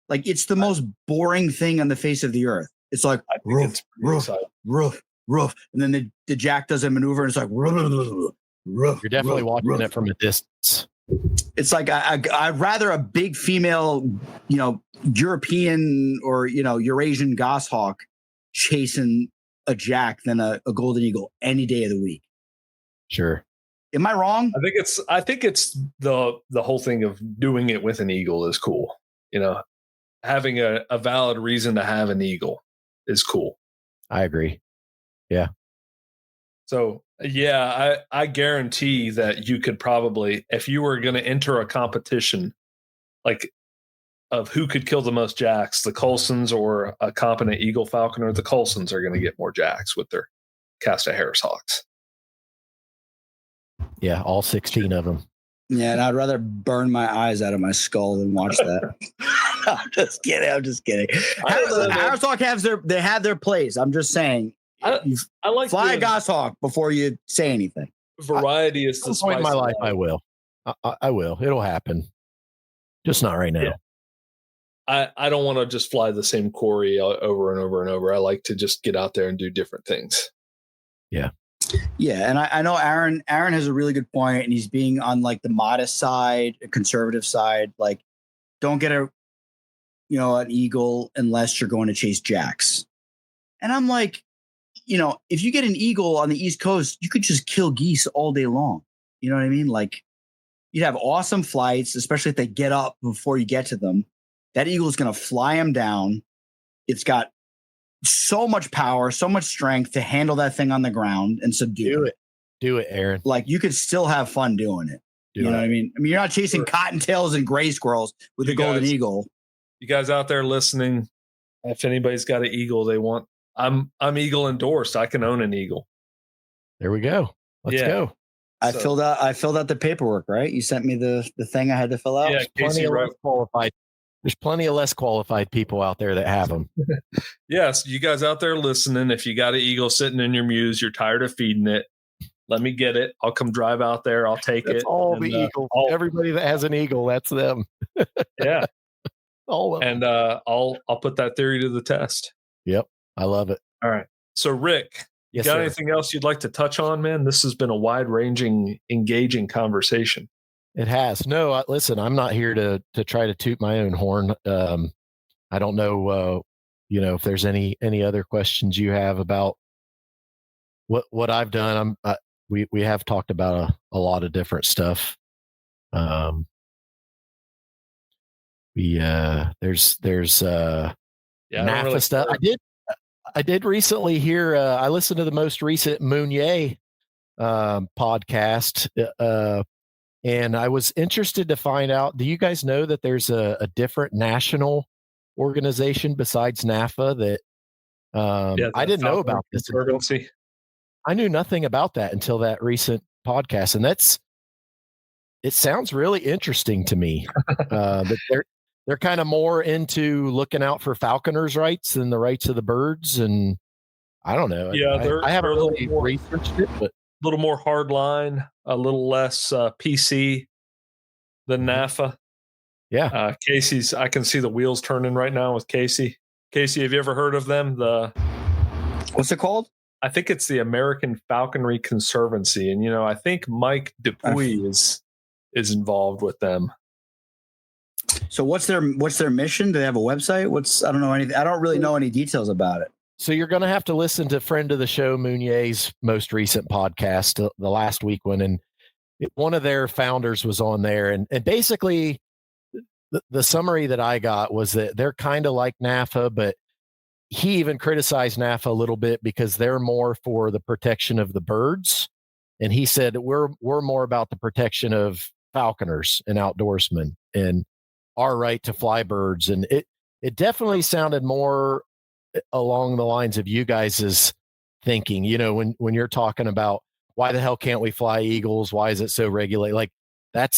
Like, it's the most boring thing on the face of the earth. It's like roof, roof, and then the jack does a maneuver, and it's like roof.
You're definitely watching it from a distance.
It's like I'd rather a big female, European or Eurasian goshawk chasing a jack than a golden eagle any day of the week.
Sure.
Am I wrong?
I think it's the whole thing of doing it with an eagle is cool. Having a valid reason to have an eagle is cool.
I agree. Yeah.
So yeah, I guarantee that you could probably, if you were going to enter a competition, like of who could kill the most jacks, the Colsons or a competent eagle falconer, the Colsons are going to get more jacks with their cast of Harris hawks.
Yeah, all 16 of them.
Yeah, and I'd rather burn my eyes out of my skull than watch that. I'm just kidding. Harris hawk have their place. I'm just saying. I like fly a goshawk before you say anything.
Variety is the
spice. In my life, I will. I will. It'll happen. Just not right now.
Yeah. I don't want to just fly the same quarry over and over and over. I like to just get out there and do different things.
Yeah.
Yeah, and I know Aaron has a really good point, and he's being on like the modest side, a conservative side. Like, don't get an eagle unless you're going to chase jacks. And I'm like, if you get an eagle on the East Coast, you could just kill geese all day long. You know what I mean? Like, you'd have awesome flights, especially if they get up before you get to them. That eagle is going to fly them down. It's got so much power, so much strength to handle that thing on the ground and subdue it.
Do it, Aaron.
Like, you could still have fun doing it. You know what I mean? I mean, you're not chasing cottontails and gray squirrels with a golden eagle.
You guys out there listening, if anybody's got an eagle they want, I'm eagle endorsed. I can own an eagle.
There we go. Let's go.
I filled out the paperwork, right? You sent me the thing I had to fill out.
Yeah, Casey,
qualified. There's plenty of less qualified people out there that have them.
Yes, you guys out there listening, if you got an eagle sitting in your muse, you're tired of feeding it, let me get it. I'll come drive out there. I'll take
that's
it.
All the eagles. Everybody that has an eagle, that's them.
Yeah.
All of them.
And I'll put that theory to the test.
Yep. I love it.
All right. So Rick,
yes,
got
sir.
Anything else you'd like to touch on, man? This has been a wide-ranging, engaging conversation.
It has. No, listen, I'm not here to try to toot my own horn. I don't know, if there's any other questions you have about what I've done. We have talked about a lot of different stuff. There's NAFA stuff. I did recently hear. I listened to the most recent Mounier podcast. And I was interested to find out, do you guys know that there's a different national organization besides NAFA that I didn't know about this. I knew nothing about that until that recent podcast. And it sounds really interesting to me. That they're kind of more into looking out for falconers' rights than the rights of the birds. And I don't know.
Yeah,
I haven't really researched it, but
a little more hard line, a little less PC than NAFA.
Yeah.
Casey's, I can see the wheels turning right now with Casey. Casey, have you ever heard of them?
What's it called?
I think it's the American Falconry Conservancy. And, I think Mike Dupuy is involved with them.
So what's their mission? Do they have a website? I don't know anything. I don't really know any details about it.
you're going to have to listen to friend of the show Mounier's most recent podcast, the last week one, and one of their founders was on there, and basically the summary that I got was that they're kind of like NAFA, but he even criticized NAFA a little bit because they're more for the protection of the birds, and he said we're more about the protection of falconers and outdoorsmen and our right to fly birds, and it definitely sounded more along the lines of you guys' thinking, when you're talking about why the hell can't we fly eagles? Why is it so regulated? Like that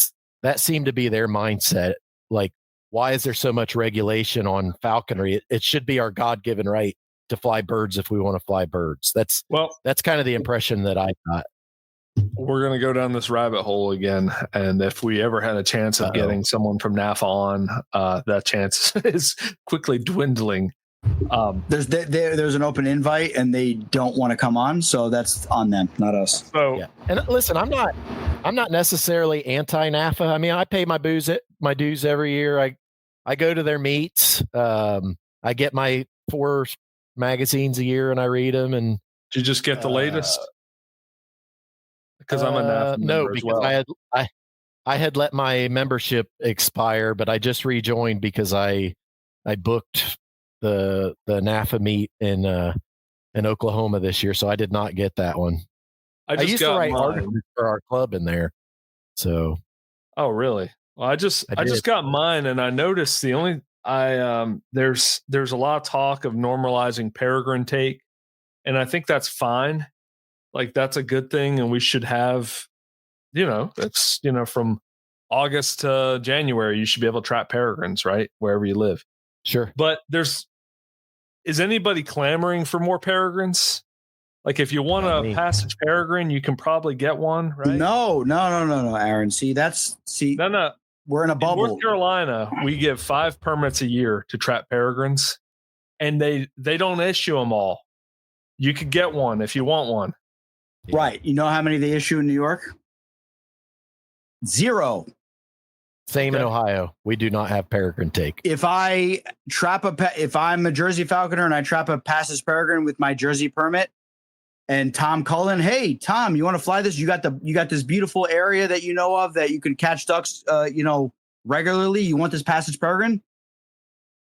seemed to be their mindset. Like, why is there so much regulation on falconry? It should be our God-given right to fly birds if we want to fly birds. That's kind of the impression that I got.
We're going to go down this rabbit hole again. And if we ever had a chance of getting someone from NAFA on, that chance is quickly dwindling.
There's an open invite and they don't want to come on, so that's on them, not us.
So
yeah. And listen, I'm not necessarily anti-NAFA. I mean, I pay my dues every year. I go to their meets. I get my 4 magazines a year and I read them. And
did you just get the latest? Because I'm a NAFA member as well.
I had let my membership expire, but I just rejoined because I booked the NAFA meet in Oklahoma this year, so I did not get that one. I used to write articles for our club in there. So,
oh really? Well, I just got mine, and I noticed there's a lot of talk of normalizing peregrine take, and I think that's fine. Like that's a good thing, and we should have, it's from August to January, you should be able to trap peregrines, right, wherever you live.
Sure.
But is anybody clamoring for more peregrines? Like if you want a passage peregrine, you can probably get one, right?
No, Aaron. No. We're in a bubble.
In North Carolina, we give 5 permits a year to trap peregrines, and they don't issue them all. You could get one if you want one.
Right. You know how many they issue in New York? 0.
Same in Ohio. We do not have peregrine take.
If I'm a Jersey falconer and I trap a passage peregrine with my Jersey permit, and Tom Cullen, hey Tom, you want to fly this? You got this beautiful area that you know of that you can catch ducks, regularly. You want this passage peregrine?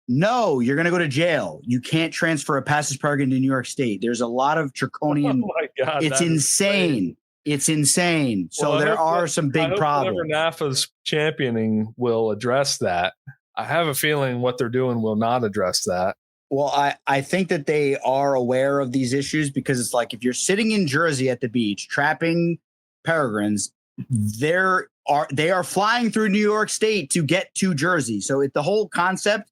No, you're going to go to jail. You can't transfer a passage peregrine to New York State. There's a lot of draconian.
Oh my God,
it's insane. It's insane. So there are some big problems.
Whatever NAFA's championing will address that. I have a feeling what they're doing will not address that.
Well, I think that they are aware of these issues because it's like if you're sitting in Jersey at the beach trapping peregrines, they are flying through New York State to get to Jersey. So the whole concept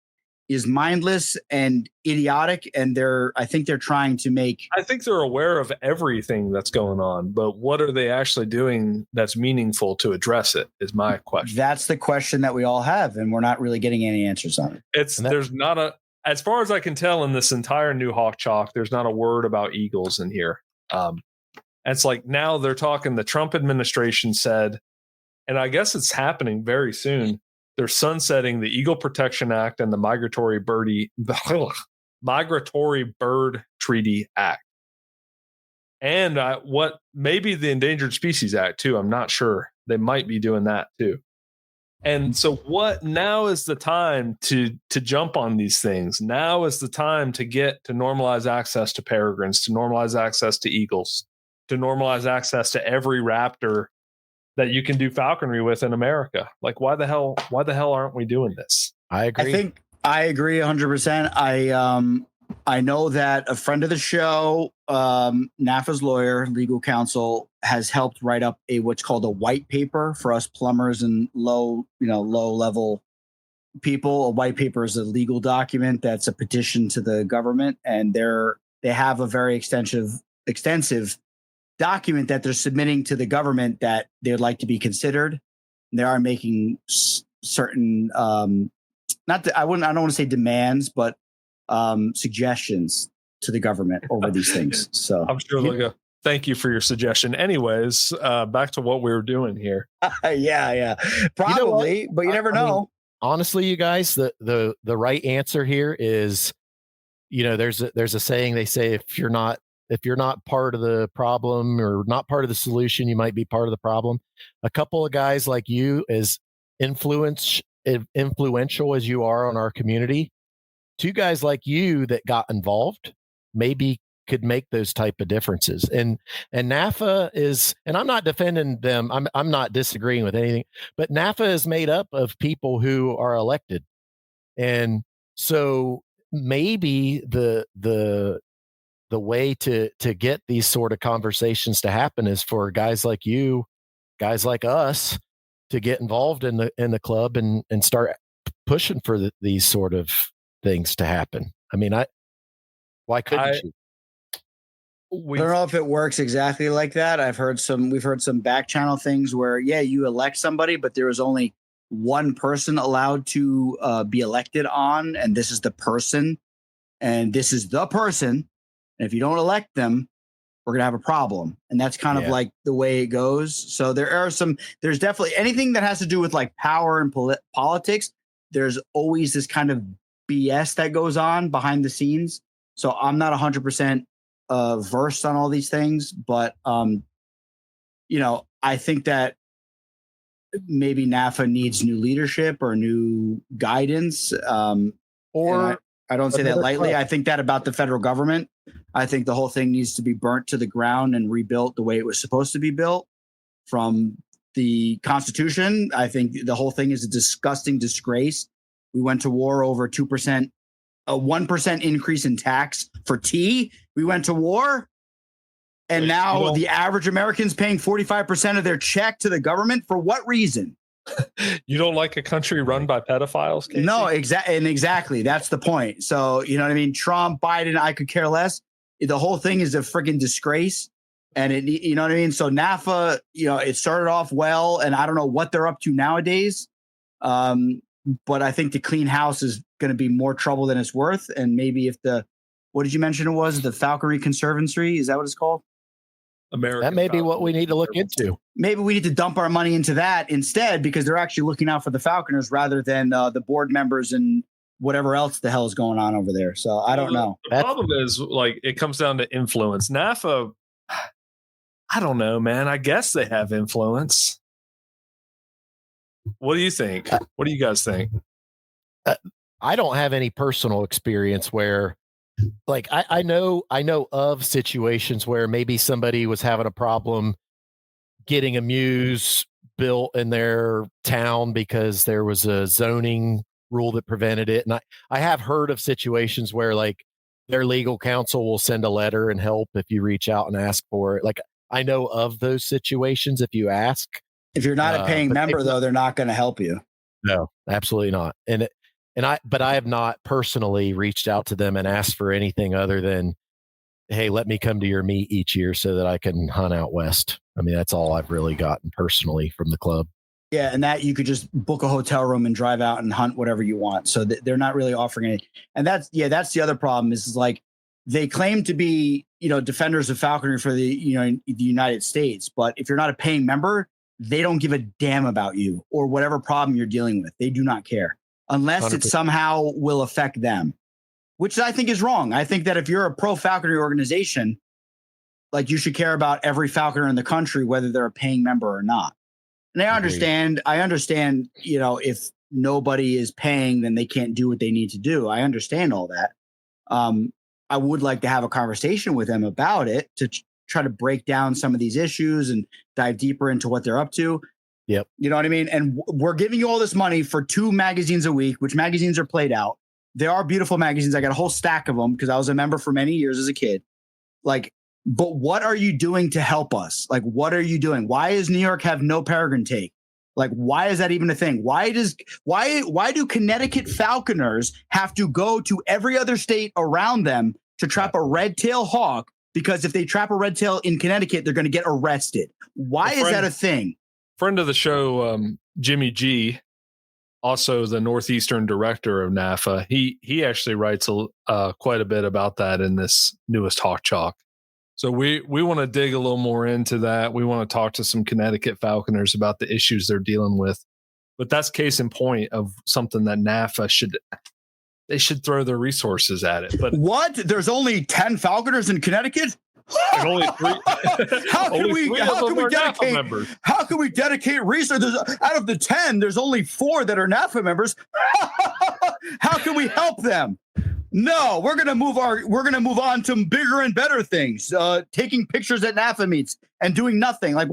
is mindless and idiotic, and I think they're trying to make.
I think they're aware of everything that's going on, but what are they actually doing that's meaningful to address it? Is my question.
That's the question that we all have, and we're not really getting any answers on it.
There's not as far as I can tell in this entire new Hawk Chalk, there's not a word about eagles in here. It's like now they're talking. The Trump administration said, and I guess it's happening very soon. They're sunsetting the Eagle Protection Act and the Migratory Bird Treaty Act. And maybe the Endangered Species Act too. I'm not sure. They might be doing that too. And so now is the time to jump on these things. Now is the time to get to normalize access to peregrines, to normalize access to eagles, to normalize access to every raptor that you can do falconry with in America. Like, why the hell aren't we doing this?
I agree.
I agree 100%. I know that a friend of the show, NAFA's lawyer, legal counsel, has helped write up what's called a white paper for us plumbers and low level people. A white paper is a legal document that's a petition to the government, and they have a very extensive document that they're submitting to the government that they would like to be considered. They are making certain, I don't want to say demands, but suggestions to the government over these things. So
I'm sure they'll go, thank you for your suggestion. Anyways, back to what we were doing here.
Yeah. Probably, but you never know.
Honestly, you guys, the right answer here is there's a saying, they say, if you're not part of the problem or not part of the solution, you might be part of the problem. A couple of guys like you, as influential as you are on our community, two guys like you that got involved maybe could make those type of differences. And NAFA is, and I'm not defending them. I'm not disagreeing with anything, but NAFA is made up of people who are elected. And so maybe the way to get these sort of conversations to happen is for guys like you, guys like us, to get involved in the club and start pushing for these sort of things to happen. I mean, why couldn't you?
I don't know if it works exactly like that. We've heard some back channel things where, you elect somebody, but there is only one person allowed to be elected on, and this is the person, and this is the person. And if you don't elect them, we're going to have a problem. And that's kind of like the way it goes. So there's definitely anything that has to do with like power and politics. There's always this kind of BS that goes on behind the scenes. So I'm not 100% versed on all these things, but I think that maybe NAFA needs new leadership or new guidance. I don't say that lightly. I think that about the federal government. I think the whole thing needs to be burnt to the ground and rebuilt the way it was supposed to be built from the Constitution. I think the whole thing is a disgusting disgrace. We went to war over 2%, a 1% increase in tax for tea. We went to war. And now the average American's paying 45% of their check to the government. For what reason?
You don't like a country run by pedophiles, Casey?
No, exactly. That's the point. So, you know what I mean? Trump, Biden, I could care less. The whole thing is a freaking disgrace. And you know what I mean? So NAFA, it started off well, and I don't know what they're up to nowadays. But I think the clean house is going to be more trouble than it's worth. And maybe if what did you mention it was? The Falconry Conservancy? Is that what it's called?
That may be what we need to look into.
Maybe we need to dump our money into that instead, because they're actually looking out for the falconers rather than the board members and whatever else the hell is going on over there. So I don't know.
The problem is, like, it comes down to influence. NAFA, I don't know, man. I guess they have influence. What do you think? What do you guys think?
I don't have any personal experience where, like, I know of situations where maybe somebody was having a problem getting a muse built in their town because there was a zoning rule that prevented it. And I have heard of situations where, like, their legal counsel will send a letter and help if you reach out and ask for it. Like, I know of those situations if you ask.
If you're not a paying member, though, they're not going to help you.
No, absolutely not. But I have not personally reached out to them and asked for anything other than, hey, let me come to your meet each year so that I can hunt out west. I mean, that's all I've really gotten personally from the club.
Yeah, and that you could just book a hotel room and drive out and hunt whatever you want. So they're not really offering any. And that's the other problem is like they claim to be, defenders of falconry for the United States. But if you're not a paying member, they don't give a damn about you or whatever problem you're dealing with. They do not care unless 100%. It somehow will affect them, which I think is wrong. I think that if you're a pro falconry organization, like, you should care about every falconer in the country, whether they're a paying member or not. And I understand, if nobody is paying, then they can't do what they need to do. I understand all that. I would like to have a conversation with them about it to try to break down some of these issues and dive deeper into what they're up to.
Yep.
You know what I mean? And we're giving you all this money for 2 magazines a week, which magazines are played out. They are beautiful magazines. I got a whole stack of them because I was a member for many years as a kid. Like, but what are you doing to help us? Like, what are you doing? Why does New York have no peregrine take? Like, why is that even a thing? Why do Connecticut falconers have to go to every other state around them to trap a red-tailed hawk? Because if they trap a red-tail in Connecticut, they're going to get arrested. Why is that a thing?
Friend of the show, Jimmy G, also the Northeastern director of NAFA, he actually writes quite a bit about that in this newest Hawk Chalk. So we want to dig a little more into that. We want to talk to some Connecticut falconers about the issues they're dealing with. But that's case in point of something that NAFA should they should throw their resources at it. But
what? There's only 10 falconers in Connecticut?
and only three.
How can we dedicate resources? Out of the 10, there's only 4 that are NAFA members. How can we help them? No, we're gonna move on to bigger and better things. Taking pictures at NAFA meets and doing nothing. Like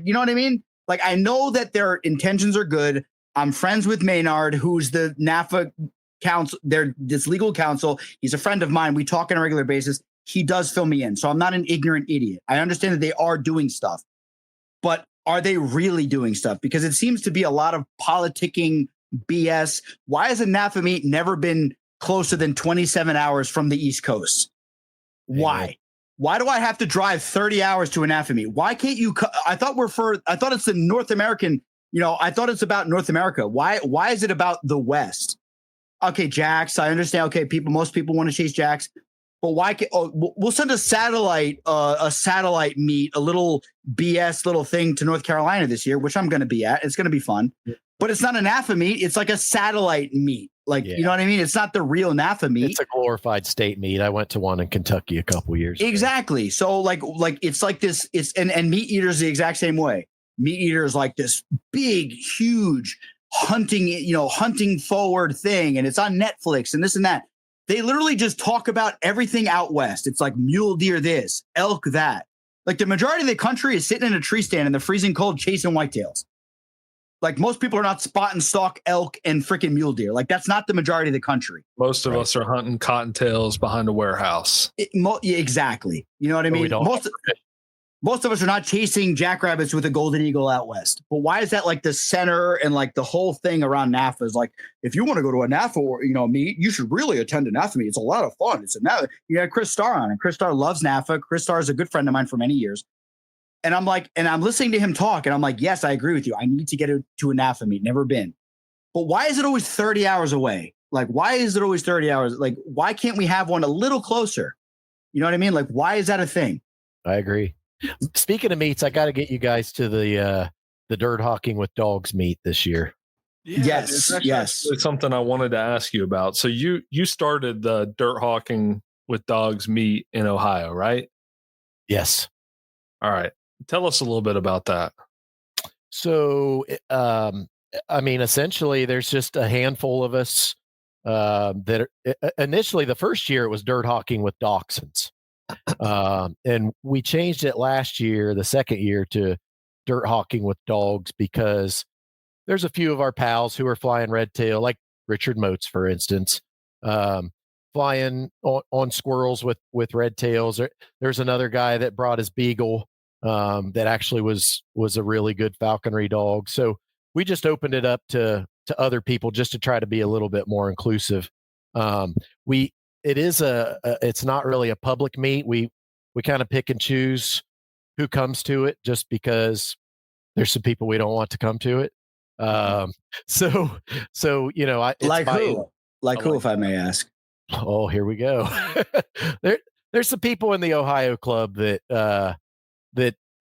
you know what I mean? Like, I know that their intentions are good. I'm friends with Maynard, who's the NAFA counsel. This legal counsel. He's a friend of mine. We talk on a regular basis. He does fill me in. So I'm not an ignorant idiot. I understand that they are doing stuff, but are they really doing stuff? Because it seems to be a lot of politicking BS. Why has a NAFA meet never been closer than 27 hours from the East Coast? Why? Why do I have to drive 30 hours to a NAFA meet? Why can't you? I thought it's the North American, I thought it's about North America. Why is it about the West? Okay, jacks. I understand. Okay, most people want to chase jacks, but why we'll send a satellite meet, a little BS little thing to North Carolina this year, which I'm going to be at. It's going to be fun, but it's not a NAFA meet. It's like a satellite meet. You know what I mean? It's not the real NAFA meet.
It's a glorified state meet. I went to one in Kentucky a couple years ago.
Exactly. So like it's like this. And Meat Eater's the exact same way. Meat Eater is like this big, huge hunting forward thing, and it's on Netflix and this and that. They literally just talk about everything out west. It's like mule deer this, elk that. Like the majority of the country is sitting in a tree stand in the freezing cold chasing whitetails. Like most people are not spot and stalk elk and freaking mule deer. Like that's not the majority of the country.
Most of us are hunting cottontails behind a warehouse.
Exactly. You know what I mean? Most of us are not chasing jackrabbits with a golden eagle out west. But why is that like the center and like the whole thing around NAFA is like, if you want to go to a NAFA meet, you should really attend a NAFA meet. It's a lot of fun. It's a NAFA. You got Chris Starr on, and Chris Starr loves NAFA. Chris Starr is a good friend of mine for many years. And I'm like, and I'm listening to him talk, and I'm like, yes, I agree with you. I need to get to a NAFA meet. Never been. But why is it always 30 hours away? Like, why is it always 30 hours? Like, why can't we have one a little closer? You know what I mean? Like, why is that a thing?
I agree. Speaking of meets, I got to get you guys to the dirt hawking with dogs meet this year.
Yeah, yes. It's something I wanted to ask you about. So you started the dirt hawking with dogs meet in Ohio, right?
Yes.
All right. Tell us a little bit about that.
So, essentially, there's just a handful of us that initially the first year it was dirt hawking with dachshunds. And we changed it last year, the second year, to dirt hawking with dogs because there's a few of our pals who are flying red tail, like Richard Moats, for instance, flying on squirrels with red tails. There's another guy that brought his beagle that actually was a really good falconry dog. So we just opened it up to other people just to try to be a little bit more inclusive. It's not really a public meet. We kind of pick and choose who comes to it just because there's some people we don't want to come to it. So
who, if I may ask?
Oh, here we go. There's some people in the Ohio club that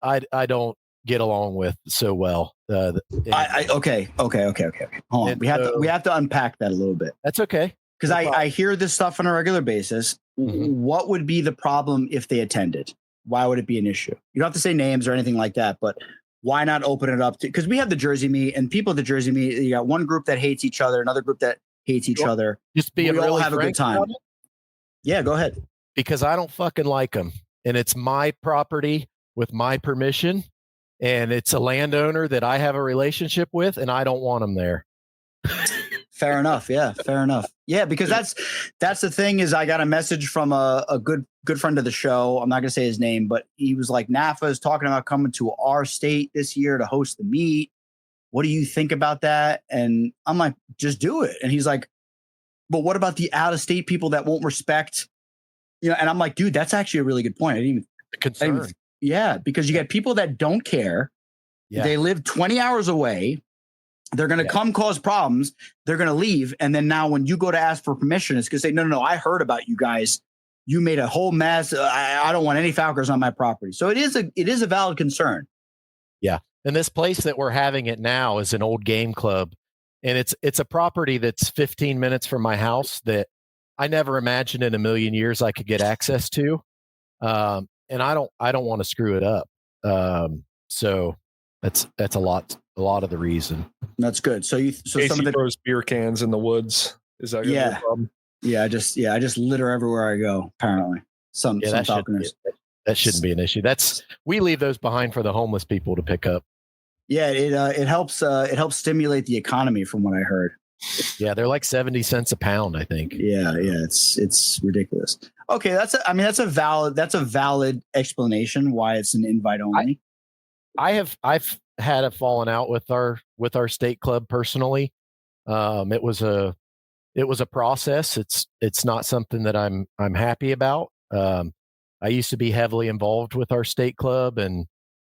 I don't get along with so well.
Okay. Hold on. We have to unpack that a little bit.
That's okay.
Because I hear this stuff on a regular basis. Mm-hmm. What would be the problem if they attended? Why would it be an issue? You don't have to say names or anything like that, but why not open it up to? Because we have the Jersey meet, and people at the Jersey meet, you got one group that hates each other, another group that hates each other.
Just we
all have a good time. Yeah, go ahead.
Because I don't fucking like them, and it's my property with my permission, and it's a landowner that I have a relationship with, and I don't want them there.
Fair enough. Yeah, fair enough. Yeah, because that's the thing is I got a message from a good friend of the show. I'm not going to say his name, but he was like, NAFA is talking about coming to our state this year to host the meet. What do you think about that? And I'm like, just do it. And he's like, but what about the out of state people that won't respect, and I'm like, dude, that's actually a really good point. Yeah, because you got people that don't care. Yeah. They live 20 hours away. They're going to come cause problems. They're going to leave. And then now when you go to ask for permission, it's going to say, no, I heard about you guys. You made a whole mess. I don't want any falconers on my property. So it is a valid concern.
Yeah. And this place that we're having it now is an old game club. And it's a property that's 15 minutes from my house that I never imagined in a million years I could get access to. And I don't want to screw it up. So that's a lot of the reason.
That's good. So
Casey
some of the
throws beer cans in the woods. Is that
yeah,
a problem?
Yeah, I just litter everywhere I go. Apparently, some falconers.
That shouldn't be an issue. We leave those behind for the homeless people to pick up.
Yeah, it helps stimulate the economy, from what I heard.
Yeah, they're like 70 cents a pound, I think.
Yeah, it's ridiculous. Okay, that's a valid explanation why it's an invite only.
I've had a falling out with our state club personally. It was a process. It's not something that I'm happy about. I used to be heavily involved with our state club and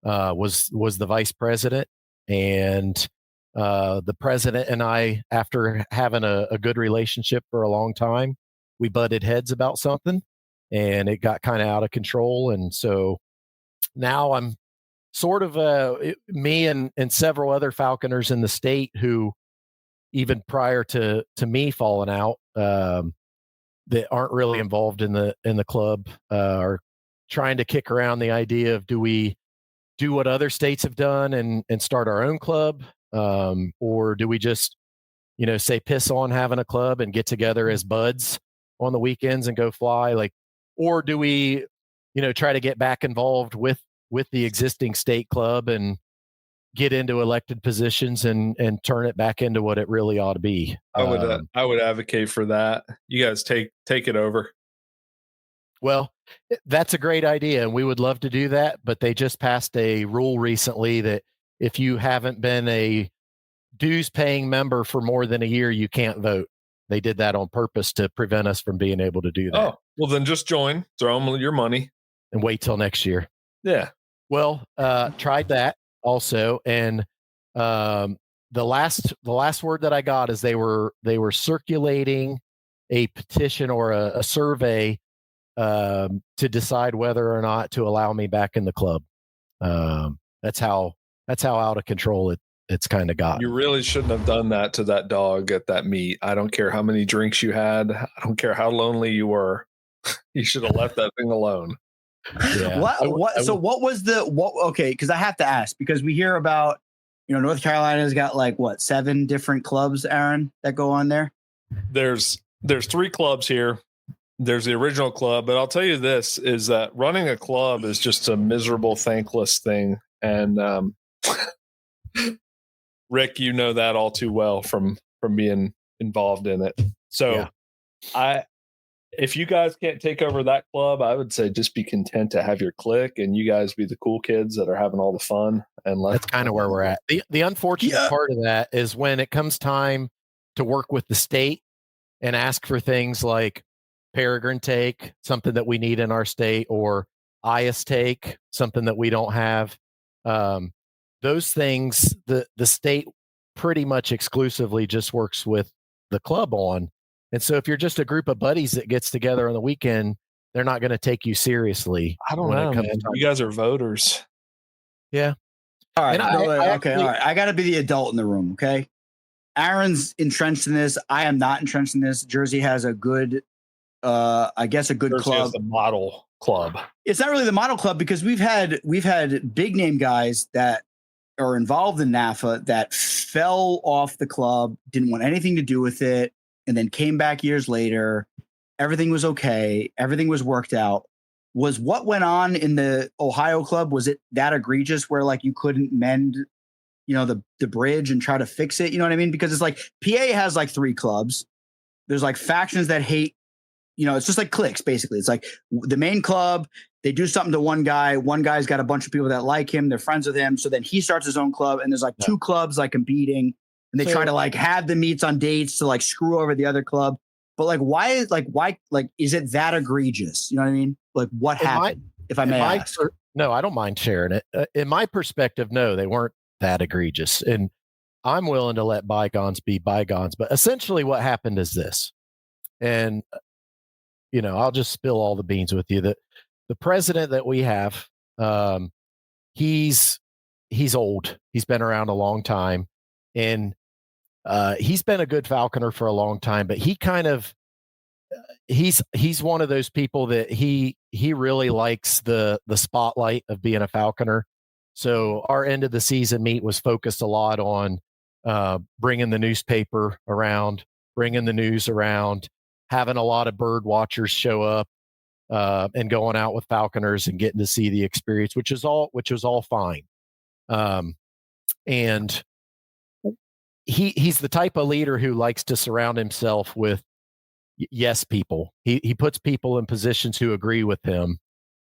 was the vice president, and the president and I, after having a good relationship for a long time, we butted heads about something, and it got kind of out of control. And so now I'm sort of me and several other falconers in the state who, even prior to me falling out, that aren't really involved in the club, are trying to kick around the idea of, do we do what other states have done and start our own club, or do we just say piss on having a club and get together as buds on the weekends and go fly, or do we try to get back involved with the existing state club and get into elected positions and turn it back into what it really ought to be.
I would advocate for that. You guys take it over.
Well, that's a great idea, and we would love to do that, but they just passed a rule recently that if you haven't been a dues paying member for more than a year, you can't vote. They did that on purpose to prevent us from being able to do that.
Oh, well then just join, throw them your money
and wait till next year.
Yeah.
Well, tried that also, and the last word that I got is they were circulating a petition or a survey to decide whether or not to allow me back in the club. That's how out of control it's kind of got.
You really shouldn't have done that to that dog at that meet. I don't care how many drinks you had. I don't care how lonely you were. You should have left that thing alone.
Yeah. What was okay, because I have to ask, because we hear about, North Carolina's got 7 different clubs, Aaron, that go on there?
There's 3 clubs here. There's the original club, but I'll tell you this, is that running a club is just a miserable, thankless thing. And Rick, you know that all too well from being involved in it. So yeah. If you guys can't take over that club, I would say just be content to have your clique and you guys be the cool kids that are having all the fun. And
that's kind of where we're at. The unfortunate part of that is when it comes time to work with the state and ask for things like peregrine take, something that we need in our state, or IS take, something that we don't have. Those things, the state pretty much exclusively just works with the club on. And so if you're just a group of buddies that gets together on the weekend, they're not going to take you seriously.
I don't know, man. You guys are voters.
Yeah.
All right. All right. I got to be the adult in the room. Okay. Aaron's entrenched in this. I am not entrenched in this. Jersey has a good, I guess a good
Jersey
club.
Has the model club.
It's not really the model club because we've had big name guys that are involved in NAFA that fell off the club, didn't want anything to do with it, and then came back years later. Everything was okay. Everything was worked out. Was what went on in the Ohio club, was it that egregious where you couldn't mend, the bridge and try to fix it? You know what I mean? Because it's PA has 3 clubs. There's factions that hate, it's just cliques basically. It's the main club, they do something to one guy. One guy's got a bunch of people that like him. They're friends with him. So then he starts his own club and there's 2 clubs competing. And they try to have the meets on dates to screw over the other club. But why is it that egregious? You know what I mean? What happened? If I may ask.
No, I don't mind sharing it. In my perspective, no, they weren't that egregious. And I'm willing to let bygones be bygones. But essentially what happened is this. And, I'll just spill all the beans with you. That the president that we have, he's old. He's been around a long time. And he's been a good falconer for a long time, but he kind of he's one of those people that he really likes the spotlight of being a falconer. So our end of the season meet was focused a lot on bringing the newspaper around, bringing the news around, having a lot of bird watchers show up, and going out with falconers and getting to see the experience, which was all fine. And he's the type of leader who likes to surround himself with yes people. He puts people in positions who agree with him.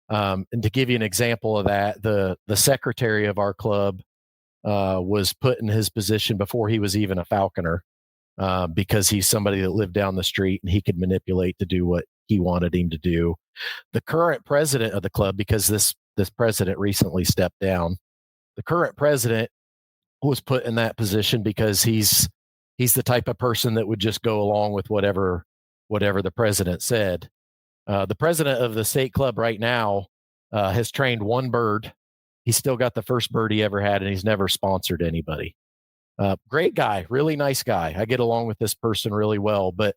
And to give you an example of that, the secretary of our club was put in his position before he was even a falconer, because he's somebody that lived down the street and he could manipulate to do what he wanted him to do. The current president of the club, because this president recently stepped down, the current president was put in that position because he's the type of person that would just go along with whatever the president said. The president of the state club right now has trained one bird. He's still got the first bird he ever had, and he's never sponsored anybody. Great guy, really nice guy. I get along with this person really well, but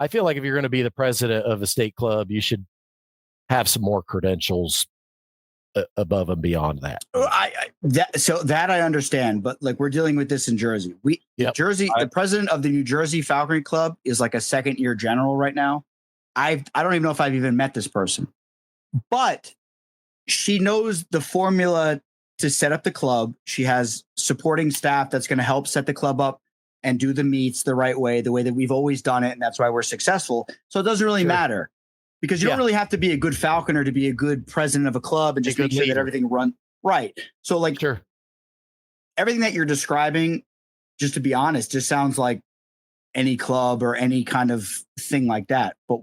I feel like if you're going to be the president of a state club, you should have some more credentials above and beyond that.
That I understand, but like we're dealing with this in Jersey. The president of the New Jersey Falconry Club is like a second-year general right now. I don't even know if I've even met this person, but she knows the formula to set up the club. She has supporting staff that's going to help set the club up and do the meets the right way, the way that we've always done it, and that's why we're successful. So it doesn't really matter, because you don't really have to be a good falconer to be a good president of a club and just make sure that everything runs right. So like everything that you're describing, just to be honest, just sounds like any club or any kind of thing like that. But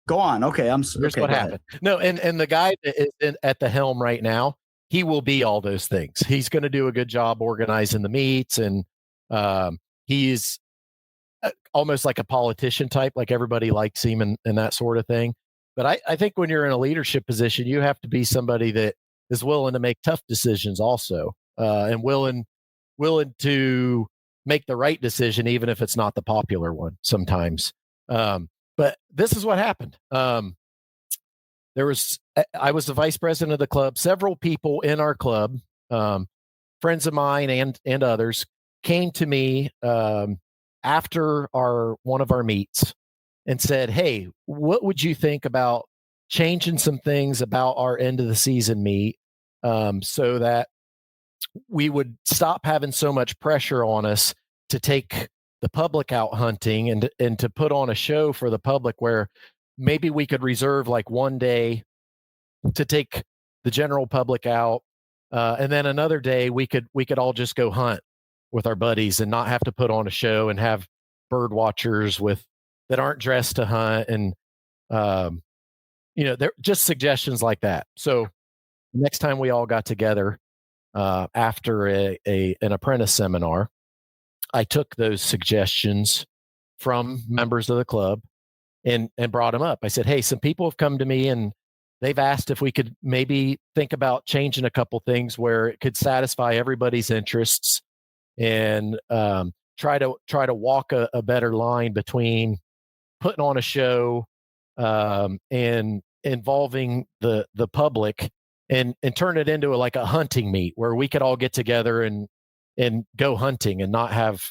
go on. Okay.
Here's what happened. No. And the guy that is at the helm right now, he will be all those things. He's going to do a good job organizing the meets, and he's almost like a politician type, like everybody likes him and that sort of thing. But I think when you're in a leadership position, you have to be somebody that is willing to make tough decisions also, and willing to make the right decision, even if it's not the popular one sometimes. But this is what happened. I was the vice president of the club. Several people in our club, friends of mine and others, came to me after one of our meets and said, "Hey, what would you think about changing some things about our end of the season meet, so that we would stop having so much pressure on us to take the public out hunting and to put on a show for the public, where maybe we could reserve like one day to take the general public out, and then another day we could all just go hunt with our buddies and not have to put on a show and have bird watchers that aren't dressed to hunt." And they're just suggestions like that. So next time we all got together after an apprentice seminar, I took those suggestions from members of the club and brought them up. I said, "Hey, some people have come to me and they've asked if we could maybe think about changing a couple things where it could satisfy everybody's interests, and try to walk a better line between putting on a show and involving the public, and turn it into like a hunting meet where we could all get together and go hunting and not have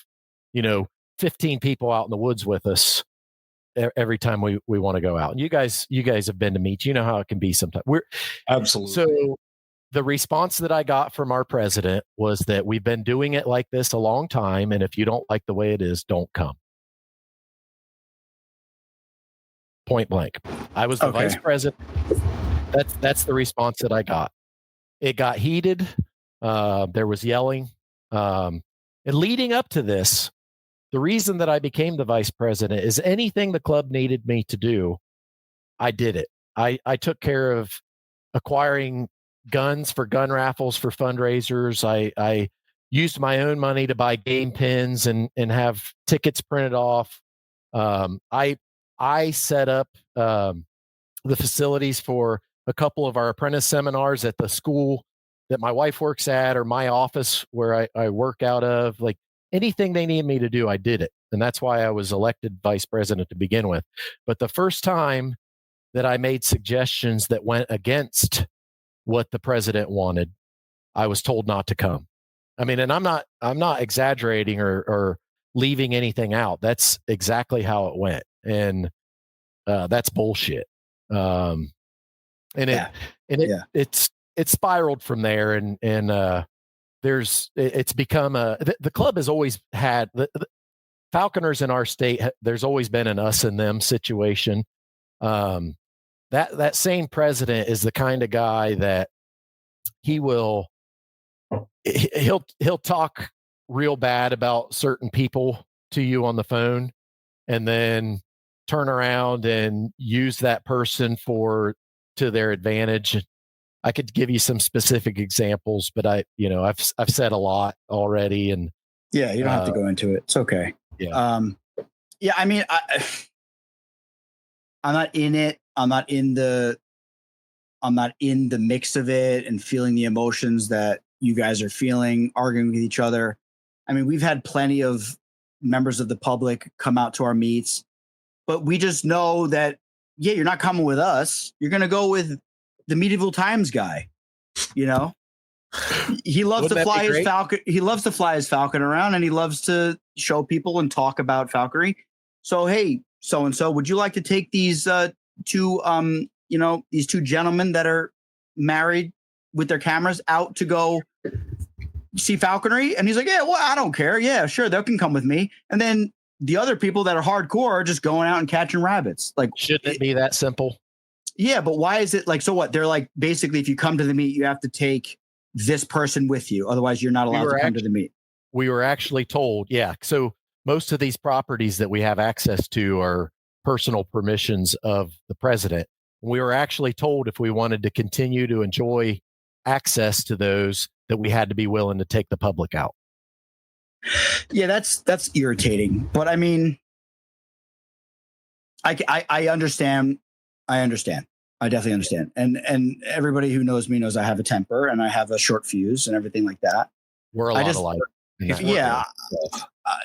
15 people out in the woods with us every time we want to go out." And you guys have been to meets, you know how it can be sometimes.
Absolutely.
So the response that I got from our president was that we've been doing it like this a long time, and if you don't like the way it is, don't come. Point blank. I was the vice president. That's the response that I got. It got heated. There was yelling. And leading up to this, the reason that I became the vice president is anything the club needed me to do, I did it. I took care of acquiring guns for gun raffles for fundraisers. I used my own money to buy game pins and have tickets printed off. I set up the facilities for a couple of our apprentice seminars at the school that my wife works at, or my office where I work out of. Like, anything they needed me to do, I did it. And that's why I was elected vice president to begin with. But the first time that I made suggestions that went against what the president wanted, I was told not to come. I mean, and I'm not exaggerating or leaving anything out. That's exactly how it went. And that's bullshit. It's spiraled from there. And it's become the club has always had the falconers in our state. There's always been an us and them situation. That same president is the kind of guy that he'll talk real bad about certain people to you on the phone and then turn around and use that person to their advantage. I could give you some specific examples, but I've said a lot already, and
yeah, you don't have to go into it. It's okay.
Yeah.
I mean, I'm not in it. I'm not in the mix of it and feeling the emotions that you guys are feeling, arguing with each other. I mean, we've had plenty of members of the public come out to our meets, but we just know that, yeah, you're not coming with us. You're going to go with the medieval times guy. You know, he loves to fly his falcon. He loves to fly his falcon around, and he loves to show people and talk about falconry. So, hey, so-and-so, would you like to take these two gentlemen that are married with their cameras out to go see falconry? And he's like, yeah, well, I don't care. Yeah, sure. They can come with me. And then the other people that are hardcore are just going out and catching rabbits. Like,
shouldn't it be that simple?
Yeah. But why is it like, so what? They're like, basically, if you come to the meet, you have to take this person with you. Otherwise you're not allowed to come to the meet.
We were actually told. Yeah. So most of these properties that we have access to are personal permissions of the president. We were actually told if we wanted to continue to enjoy access to those, that we had to be willing to take the public out.
Yeah, that's irritating. But I mean, I understand. I definitely understand. And everybody who knows me knows I have a temper and I have a short fuse and everything like that.
We're a lot alike.
Yeah.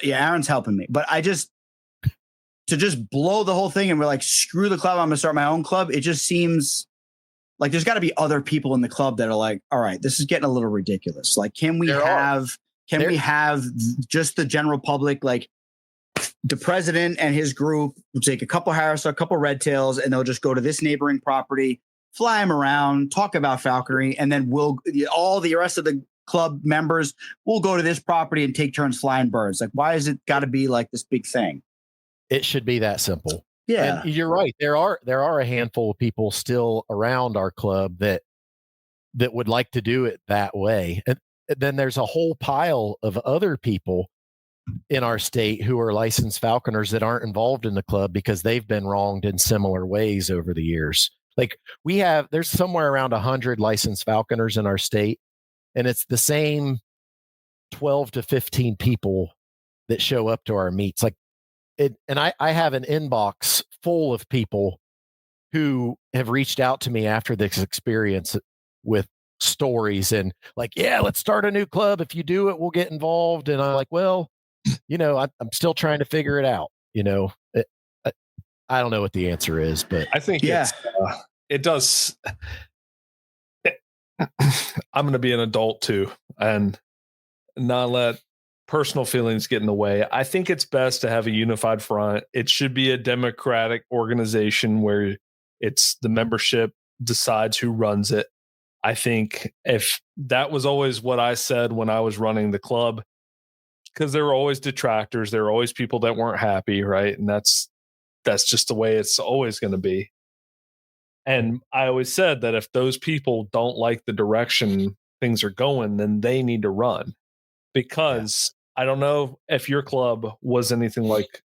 Aaron's helping me. But to just blow the whole thing and we're like, screw the club, I'm gonna start my own club. It just seems like there's got to be other people in the club that are like, all right, this is getting a little ridiculous. Like, can we have just the general public, like the president and his group will take a couple Harris, a couple red tails, and they'll just go to this neighboring property, fly them around, talk about falconry, and then all the rest of the club members will go to this property and take turns flying birds. Like, why is it got to be like this big thing?
It should be that simple.
Yeah,
and you're right. There are a handful of people still around our club that would like to do it that way. And then there's a whole pile of other people in our state who are licensed falconers that aren't involved in the club because they've been wronged in similar ways over the years. Like there's somewhere around 100 licensed falconers in our state, and it's the same 12 to 15 people that show up to our meets. Like, and I have an inbox full of people who have reached out to me after this experience with stories and like, yeah, let's start a new club. If you do it, we'll get involved. And I'm like, well, I'm still trying to figure it out. I don't know what the answer is, but
I think it does. I'm going to be an adult too and not let personal feelings get in the way. I think it's best to have a unified front. It should be a democratic organization where it's the membership decides who runs it. I think if that was always what I said when I was running the club, because there were always detractors, there were always people that weren't happy, right? And that's just the way it's always going to be. And I always said that if those people don't like the direction things are going, then they need to run. Because I don't know if your club was anything like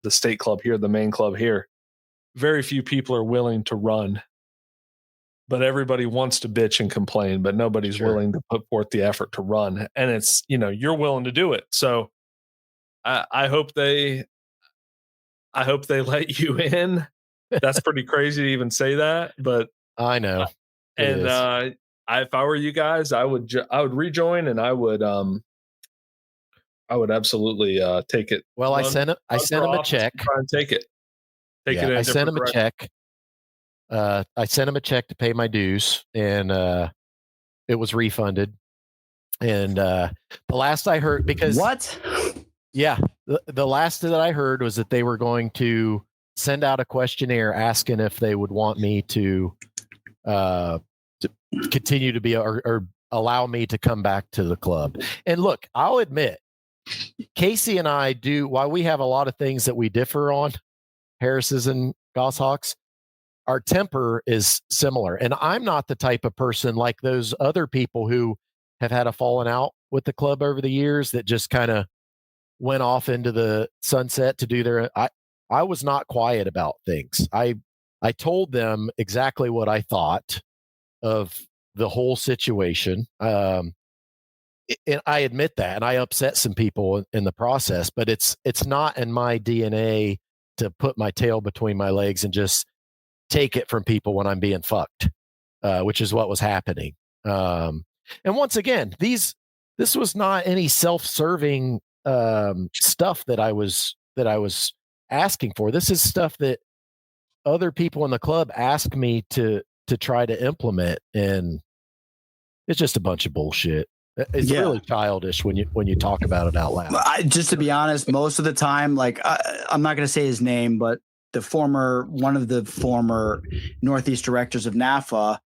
the state club here, the main club here. Very few people are willing to run, but everybody wants to bitch and complain, but nobody's willing to put forth the effort to run. And it's, you're willing to do it. So I hope they let you in. That's pretty crazy to even say that, but
I know.
If I were you guys, I would rejoin and I would I would absolutely take it.
Well, I sent him a check.
Try and take it. I
sent him a check. I sent him a check to pay my dues, and it was refunded. And the last I heard, because
what?
Yeah, the last that I heard was that they were going to send out a questionnaire asking if they would want me to continue to be or allow me to come back to the club. And look, I'll admit, Casey and I do, while we have a lot of things that we differ on, Harris's and Goshawks, our temper is similar. And I'm not the type of person like those other people who have had a falling out with the club over the years that just kind of went off into the sunset to do their. I was not quiet about things. I told them exactly what I thought of the whole situation. And I admit that, and I upset some people in the process, but it's not in my DNA to put my tail between my legs and just take it from people when I'm being fucked, which is what was happening. And once again, this was not any self-serving stuff that I was asking for. This is stuff that other people in the club asked me to try to implement, and it's just a bunch of bullshit. It's really childish when you talk about it out loud.
Just to be honest, most of the time, like I'm not going to say his name, but one of the former Northeast directors of NAFA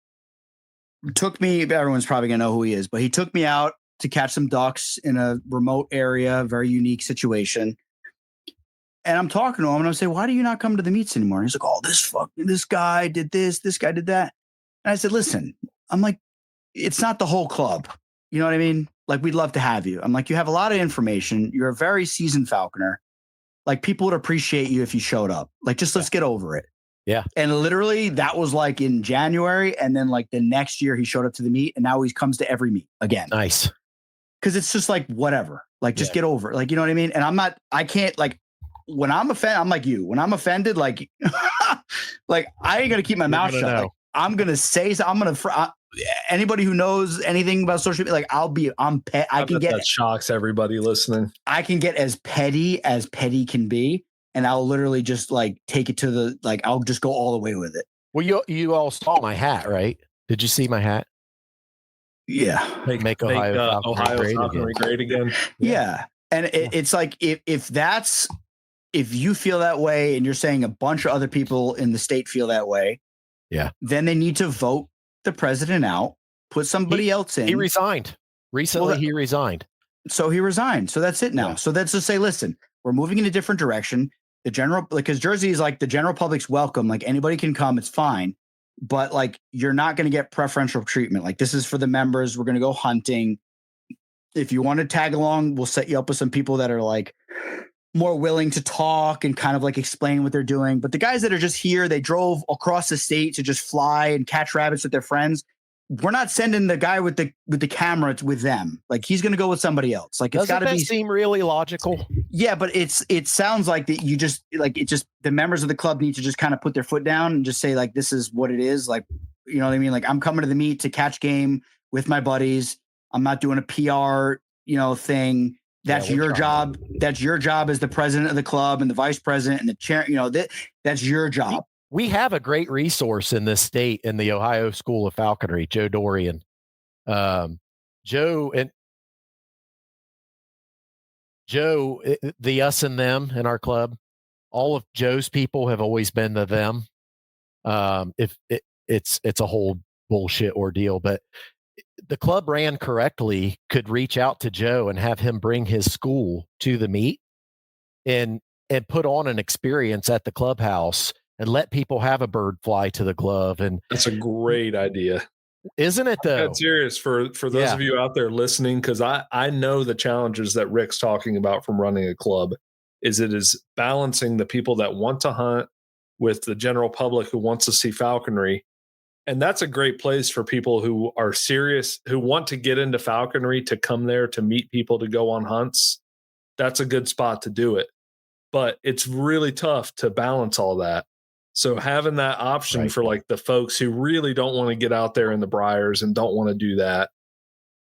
took me. Everyone's probably going to know who he is, but he took me out to catch some ducks in a remote area, very unique situation. And I'm talking to him and I'm saying, why do you not come to the meets anymore? And he's like, oh, this guy did this guy did that. And I said, listen, I'm like, it's not the whole club. You know what I mean? Like, we'd love to have you. I'm like, you have a lot of information. You're a very seasoned falconer. Like, people would appreciate you if you showed up. Like, just let's get over it.
Yeah.
And literally that was like in January. And then like the next year he showed up to the meet and now he comes to every meet again.
Nice.
Cause it's just like, whatever, like just get over it. Like, you know what I mean? And I can't like, when I'm offended, I'm like you, when I'm offended, like, like I ain't going to keep my mouth shut. Like, I'm going to say, so I'm going to, anybody who knows anything about social media, like I can get,
that shocks everybody listening.
I can get as petty can be. And I'll literally just like take it to the, like, I'll just go all the way with it.
Well, you all saw my hat, right? Did you see my hat?
Yeah.
Make Ohio
Falconry great again.
Yeah. And it's like, if you feel that way and you're saying a bunch of other people in the state feel that way, then they need to vote the president out, put somebody else in.
He resigned. Recently, he resigned.
So he resigned. So that's it now. Yeah. So that's to say, listen, we're moving in a different direction. The general, because Jersey is like the general public's welcome. Like anybody can come. It's fine. But like, you're not going to get preferential treatment. Like this is for the members. We're going to go hunting. If you want to tag along, we'll set you up with some people that are like more willing to talk and kind of like explain what they're doing. But the guys that are just here, they drove across the state to just fly and catch rabbits with their friends. We're not sending the guy with the camera with them. Like he's going to go with somebody else. Like it's got to
seem really logical.
Yeah, but it sounds like that you just like it. Just the members of the club need to just kind of put their foot down and just say like, this is what it is. Like, you know what I mean? Like I'm coming to the meet to catch game with my buddies. I'm not doing a PR, thing. That's your job. That's your job as the president of the club and the vice president and the chair. That's your job.
We have a great resource in this state in the Ohio School of Falconry, Joe Dorian. Joe, the us and them in our club, all of Joe's people have always been the them. It's a whole bullshit ordeal, but the club ran correctly could reach out to Joe and have him bring his school to the meet and put on an experience at the clubhouse and let people have a bird fly to the glove. And
that's a great idea.
Isn't it though?
I'm serious for those of you out there listening, because I know the challenges that Rick's talking about from running a club it is balancing the people that want to hunt with the general public who wants to see falconry. And that's a great place for people who are serious, who want to get into falconry, to come there to meet people, to go on hunts. That's a good spot to do it. But it's really tough to balance all that. So having that option for like the folks who really don't want to get out there in the briars and don't want to do that,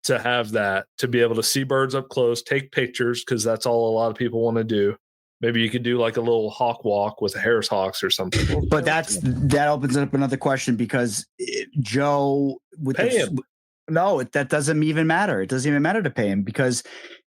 to have that, to be able to see birds up close, take pictures, because that's all a lot of people want to do. Maybe you could do like a little hawk walk with Harris hawks or something.
But that opens up another question, because Joe with that doesn't even matter. It doesn't even matter to pay him, because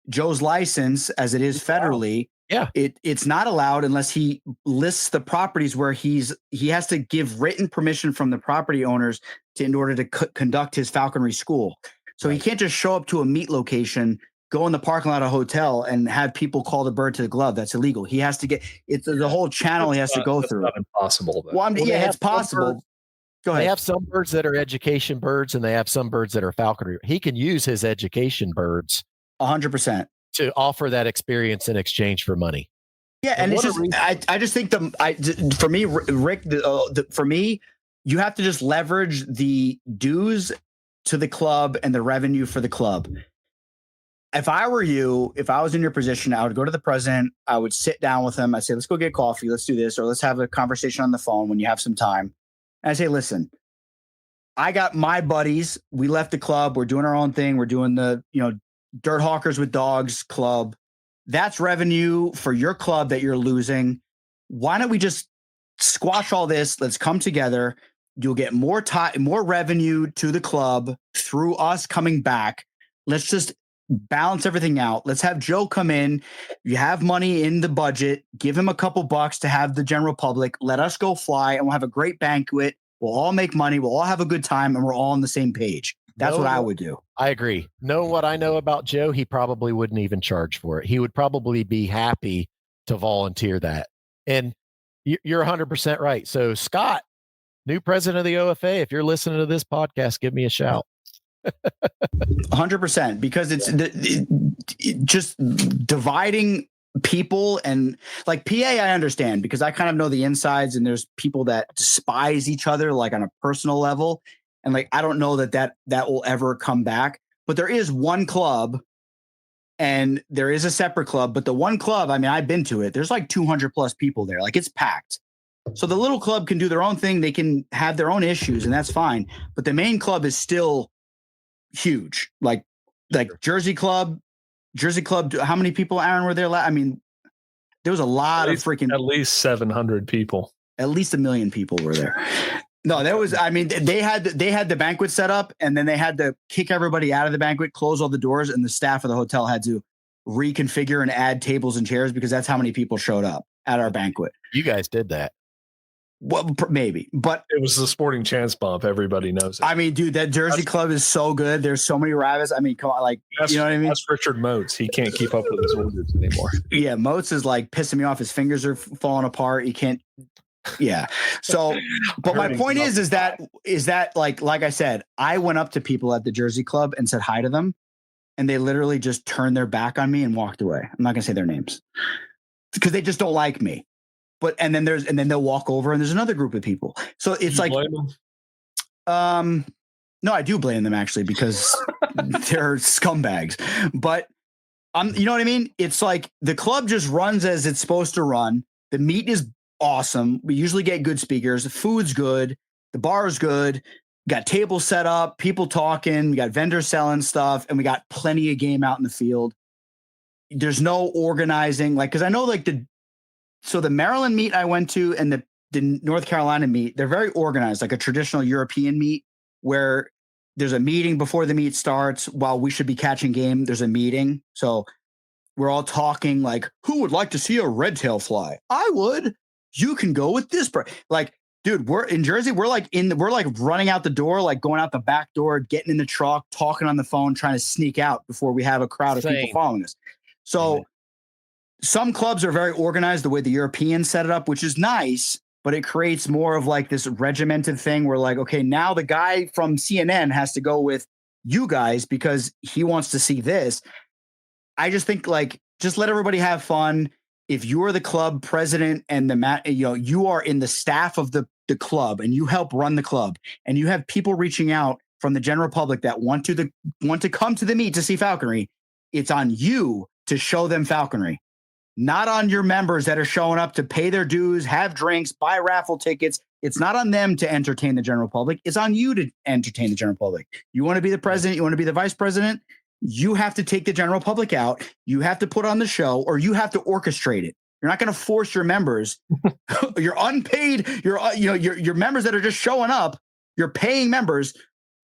Joe's license, as it is federally, it's not allowed unless he lists the properties where he has to give written permission from the property owners in order to conduct his falconry school. So he can't just show up to a meet location, go in the parking lot of a hotel, and have people call the bird to the glove. That's illegal. He has to get the whole channel he has to go through.
Not impossible.
Well, it's possible. Go ahead.
They have some birds that are education birds, and they have some birds that are falconry. He can use his education birds
100%
to offer that experience in exchange for money.
Yeah, and it's just I just think for me, Rick, for me, you have to just leverage the dues to the club and the revenue for the club. If I were you, if I was in your position, I would go to the president. I would sit down with him. I'd say, let's go get coffee. Let's do this. Or let's have a conversation on the phone when you have some time. And I say, listen, I got my buddies. We left the club. We're doing our own thing. We're doing the, Dirt Hawkers with Dogs club. That's revenue for your club that you're losing. Why don't we just squash all this? Let's come together. You'll get more revenue to the club through us coming back. Let's just balance everything out. Let's have Joe come in. You have money in the budget. Give him a couple bucks to have the general public. Let us go fly, and we'll have a great banquet. We'll all make money. We'll all have a good time, and we're all on the same page. That's what I would do.
I agree. Know what I know about Joe? He probably wouldn't even charge for it. He would probably be happy to volunteer that. And you're 100% right. So Scott, new president of the OFA, if you're listening to this podcast, give me a shout.
100%, because it's just dividing people. And like PA, I understand, because I kind of know the insides, and there's people that despise each other, like on a personal level. And like, I don't know that will ever come back, but there is one club and there is a separate club, but the one club, I mean, I've been to it. There's like 200 plus people there. Like, it's packed. So the little club can do their own thing. They can have their own issues, and that's fine. But the main club is still huge. Like Jersey Club, how many people, Aaron, were there? I mean, there was a lot of freaking,
at least 700 people,
at least 1 million people were there. No, there was, I mean, they had the banquet set up, and then they had to kick everybody out of the banquet, close all the doors, and the staff of the hotel had to reconfigure and add tables and chairs, because that's how many people showed up at our banquet.
You guys did that.
Well, maybe, but
it was the Sporting Chance bump. Everybody knows it.
I mean, dude, that Jersey Club is so good. There's so many rabbits. I mean, come on, like, you know what I mean?
That's Richard Moats. He can't keep up with his orders anymore.
Yeah, Moats is like pissing me off. His fingers are falling apart. He can't. Yeah. So, but my point is that like I said, I went up to people at the Jersey Club and said hi to them, and they literally just turned their back on me and walked away. I'm not gonna say their names because they just don't like me. But and then they'll walk over, and there's another group of people. So it's like, no, I do blame them actually, because they're scumbags. But you know what I mean? It's like the club just runs as it's supposed to run. The meat is awesome. We usually get good speakers. The food's good. The bar is good. We got tables set up, people talking. We got vendors selling stuff, and we got plenty of game out in the field. There's no organizing, like, because I know like the Maryland meet I went to and the North Carolina meet, they're very organized, like a traditional European meet where there's a meeting before the meet starts. While we should be catching game, there's a meeting. So we're all talking like, who would like to see a red tail fly? I would. You can go with this. Like, dude, we're in Jersey. We're like running out the door, like going out the back door, getting in the truck, talking on the phone, trying to sneak out before we have a crowd of people following us. So some clubs are very organized the way the Europeans set it up, which is nice, but it creates more of like this regimented thing where like, okay, now the guy from CNN has to go with you guys because he wants to see this. I just think like, just let everybody have fun. If you're the club president and you are in the staff of the club and you help run the club and you have people reaching out from the general public that want to come to the meet to see falconry, it's on you to show them falconry. Not on your members that are showing up to pay their dues, have drinks, buy raffle tickets, It's not on them to entertain the general public. It's on you to entertain the general public. You want to be the president, you want to be the vice president, you have to take the general public out. You have to put on the show, or you have to orchestrate it. You're not going to force your members, your unpaid, your members that are just showing up, you're paying members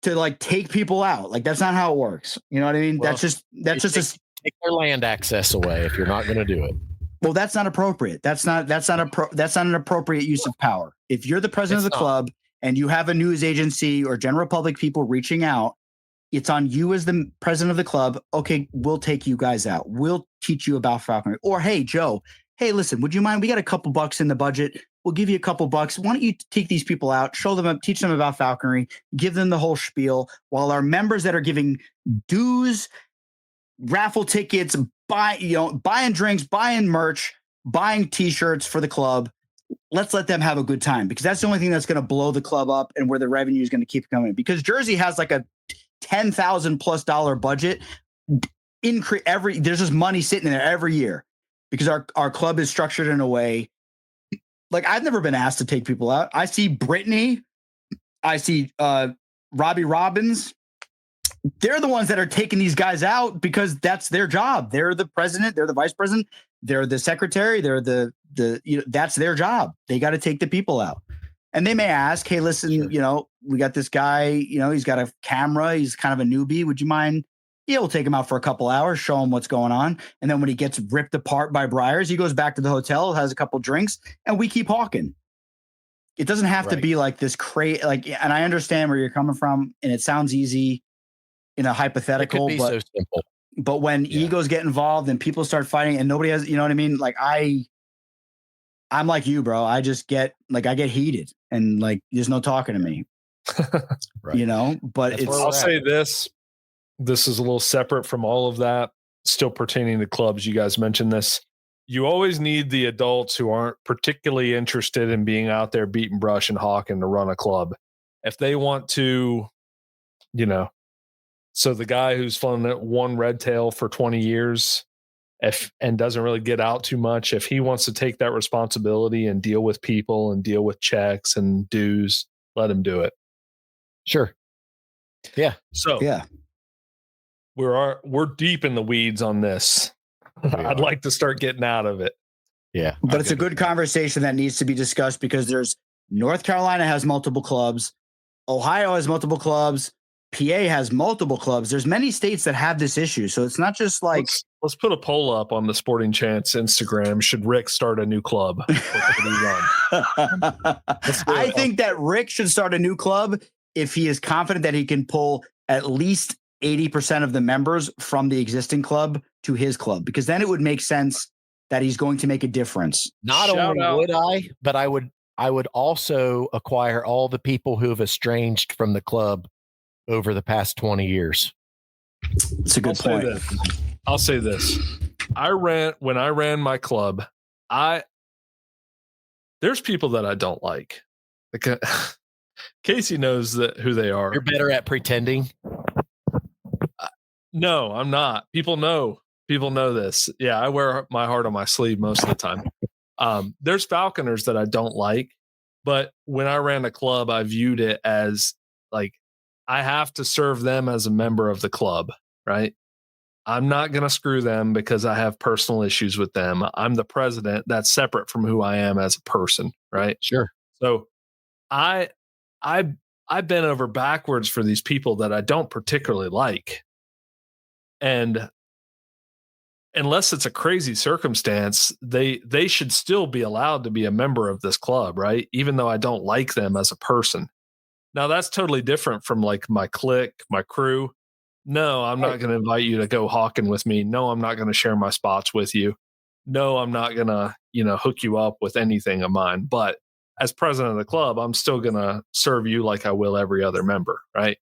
to like take people out. Like, that's not how it works. You know what I mean? Well,
take their land access away if you're not going to do it.
Well, that's not appropriate. That's not an appropriate use of power. If you're the president of the club and you have a news agency or general public people reaching out, it's on you as the president of the club. Okay, we'll take you guys out. We'll teach you about falconry. Or, hey, Joe, hey, listen, would you mind? We got a couple bucks in the budget. We'll give you a couple bucks. Why don't you take these people out, show them, teach them about falconry, give them the whole spiel, while our members that are giving dues, raffle tickets, buying drinks, buying merch, buying T-shirts for the club. Let's let them have a good time, because that's the only thing that's going to blow the club up and where the revenue is going to keep coming. Because Jersey has like a $10,000+ budget. There's just money sitting there every year because our club is structured in a way. Like, I've never been asked to take people out. I see Brittany, I see Robbie Robbins. They're the ones that are taking these guys out because that's their job. They're the president, they're the vice president, they're the secretary, they're that's their job. They got to take the people out. And they may ask, hey, listen, sure, we got this guy, he's got a camera, he's kind of a newbie. Would you mind? Yeah, we'll take him out for a couple hours, show him what's going on. And then when he gets ripped apart by briars, he goes back to the hotel, has a couple drinks, and we keep hawking. It doesn't have to be like this crazy, and I understand where you're coming from, and it sounds easy in a hypothetical, but so simple. But when egos get involved and people start fighting and nobody has, you know what I mean? Like, I'm like you, bro. I just I get heated and like, there's no talking to me, but
I'll say this is a little separate from all of that, still pertaining to clubs. You guys mentioned this. You always need the adults who aren't particularly interested in being out there beating brush and hawking to run a club. If they want to, so the guy who's flown one red tail for 20 years and doesn't really get out too much, if he wants to take that responsibility and deal with people and deal with checks and dues, let him do it.
Sure. Yeah.
So we're deep in the weeds on this. I'd like to start getting out of it.
Yeah.
But it's a good conversation that needs to be discussed, because North Carolina has multiple clubs. Ohio has multiple clubs. PA has multiple clubs. There's many states that have this issue. So it's not just like...
Let's put a poll up on the Sporting Chance Instagram. Should Rick start a new club? What should he run?
I think that Rick should start a new club if he is confident that he can pull at least 80% of the members from the existing club to his club, because then it would make sense that he's going to make a difference.
Not only would I, but I would also acquire all the people who have estranged from the club over the past 20 years.
It's a good point.
I'll say this. When I ran my club, there's people that I don't like. Casey knows who they are.
You're better at pretending.
No, I'm not. People know this. Yeah, I wear my heart on my sleeve most of the time. There's falconers that I don't like, but when I ran a club, I viewed it as like, I have to serve them as a member of the club, right? I'm not going to screw them because I have personal issues with them. I'm the president. That's separate from who I am as a person, right?
Sure.
So I bent over backwards for these people that I don't particularly like. And unless it's a crazy circumstance, they should still be allowed to be a member of this club, right? Even though I don't like them as a person. Now, that's totally different from like my clique, my crew. No, I'm not going to invite you to go hawking with me. No, I'm not going to share my spots with you. No, I'm not going to, hook you up with anything of mine. But as president of the club, I'm still going to serve you like I will every other member, right?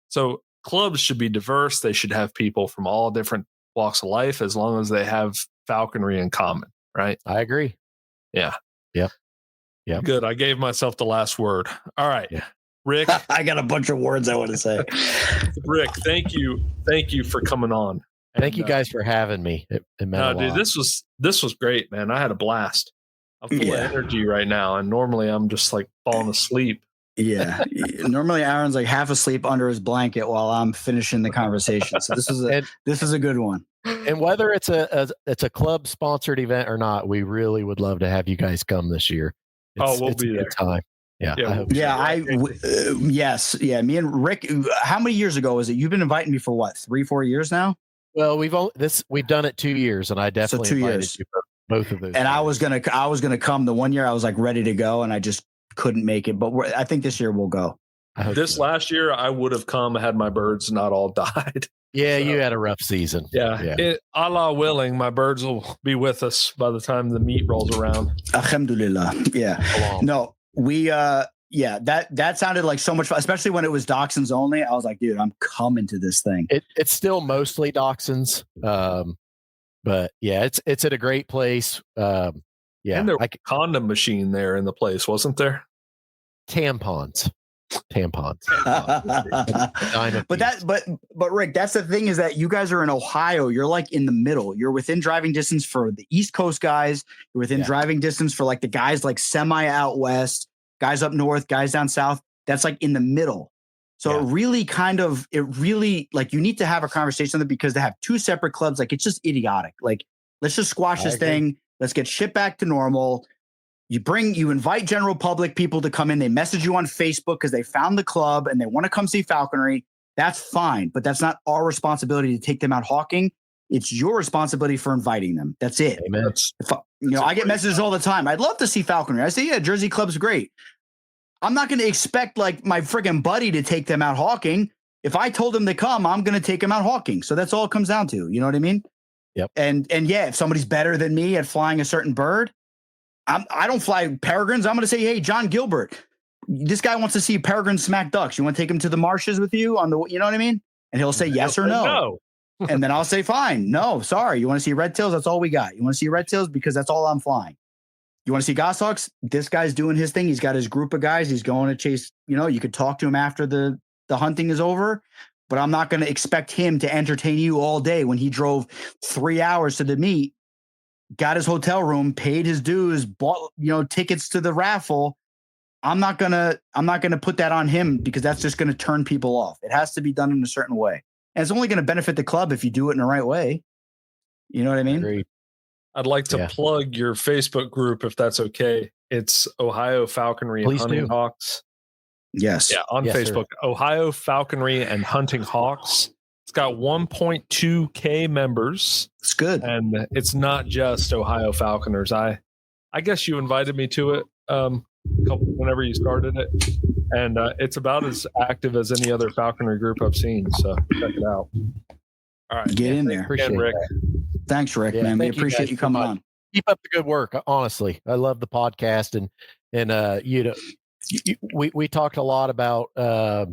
So clubs should be diverse. They should have people from all different walks of life, as long as they have falconry in common, right?
I agree.
Yeah.
Yep. Yeah.
Good. I gave myself the last word. All right.
Yeah.
Rick,
I got a bunch of words I want to say.
Rick, thank you for coming on.
Thank you guys for having me. It meant a lot.
Dude, this was great, man. I had a blast. I'm full of energy right now, and normally I'm just like falling asleep.
Yeah. Normally Aaron's like half asleep under his blanket while I'm finishing the conversation. So this is a good one.
And whether it's a club sponsored event or not, we really would love to have you guys come this year.
We'll
be there. Time. Yeah.
Yes. Yeah. Me and Rick, how many years ago was it? You've been inviting me for what, 3-4 years now?
Well, we've done it 2 years, and I definitely invited you for both of those.
And I was gonna come the one year. I was like ready to go, and I just couldn't make it. But I think this year we'll go.
Last year I would have come had my birds not all died.
Yeah, so, you had a rough season.
Yeah. Allah willing, my birds will be with us by the time the meet rolls around.
Alhamdulillah. Yeah. No, we that sounded like so much fun, especially when it was dachshunds only. I was like, dude, I'm coming to this thing.
It's still mostly dachshunds. But yeah, it's at a great place. Yeah.
And there was a condom machine there in the place, wasn't there?
Tampons.
But Rick, that's the thing, is that you guys are in Ohio. You're like in the middle. You're within driving distance for the East Coast guys. You're within driving distance for like the guys like semi out west, guys up north, guys down south. That's like in the middle. So it really like you need to have a conversation with it, because they have two separate clubs. Like, it's just idiotic. Like, let's just squash this thing. Let's get shit back to normal. You invite general public people to come in. They message you on Facebook because they found the club and they want to come see falconry. That's fine, but that's not our responsibility to take them out hawking. It's your responsibility for inviting them. That's it.
Amen.
I get messages all the time. I'd love to see falconry. I say, yeah, Jersey Club's great. I'm not going to expect like my friggin' buddy to take them out hawking. If I told them to come, I'm going to take them out hawking. So that's all it comes down to. You know what I mean?
Yep.
And yeah, if somebody's better than me at flying a certain bird, I don't fly peregrines. I'm going to say, hey, John Gilbert, this guy wants to see peregrine smack ducks. You want to take him to the marshes with you you know what I mean? And he'll say yes or no. And then I'll say, fine. No, sorry. You want to see red tails? That's all we got. You want to see red tails? Because that's all I'm flying. You want to see goshawks? This guy's doing his thing. He's got his group of guys. He's going to chase, you could talk to him after the hunting is over, but I'm not going to expect him to entertain you all day when he drove 3 hours to the meet, got his hotel room, paid his dues, bought, tickets to the raffle. I'm not going to put that on him, because that's just going to turn people off. It has to be done in a certain way. And it's only going to benefit the club if you do it in the right way. You know what I mean?
Agreed.
I'd like to plug your Facebook group, if that's okay. It's Ohio Falconry and Hunting Hawks.
Yes.
Yeah, on Facebook, sir. Ohio Falconry and Hunting Hawks. It's got 1.2K members.
It's good.
And it's not just Ohio Falconers. I guess you invited me to it whenever you started it. And it's about as active as any other falconry group I've seen. So check it out. All right.
Get in there.
Appreciate Rick.
Thanks, Rick, man. We appreciate you coming on.
Keep up the good work. Honestly, I love the podcast, and we talked a lot about or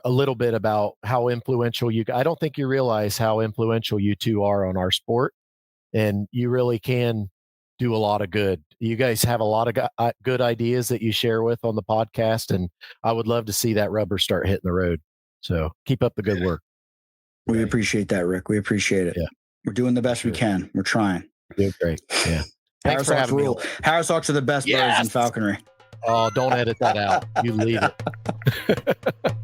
a little bit about how influential I don't think you realize how influential you two are on our sport, and you really can do a lot of good. You guys have a lot of good ideas that you share with on the podcast, and I would love to see that rubber start hitting the road. So keep up the good work.
We appreciate that, Rick. We appreciate it.
Yeah.
We're doing the best we can. We're trying.
You're great. Yeah. Thanks for having me.
Harris Hawks are the best birds in falconry.
Oh, don't edit that out. You leave it.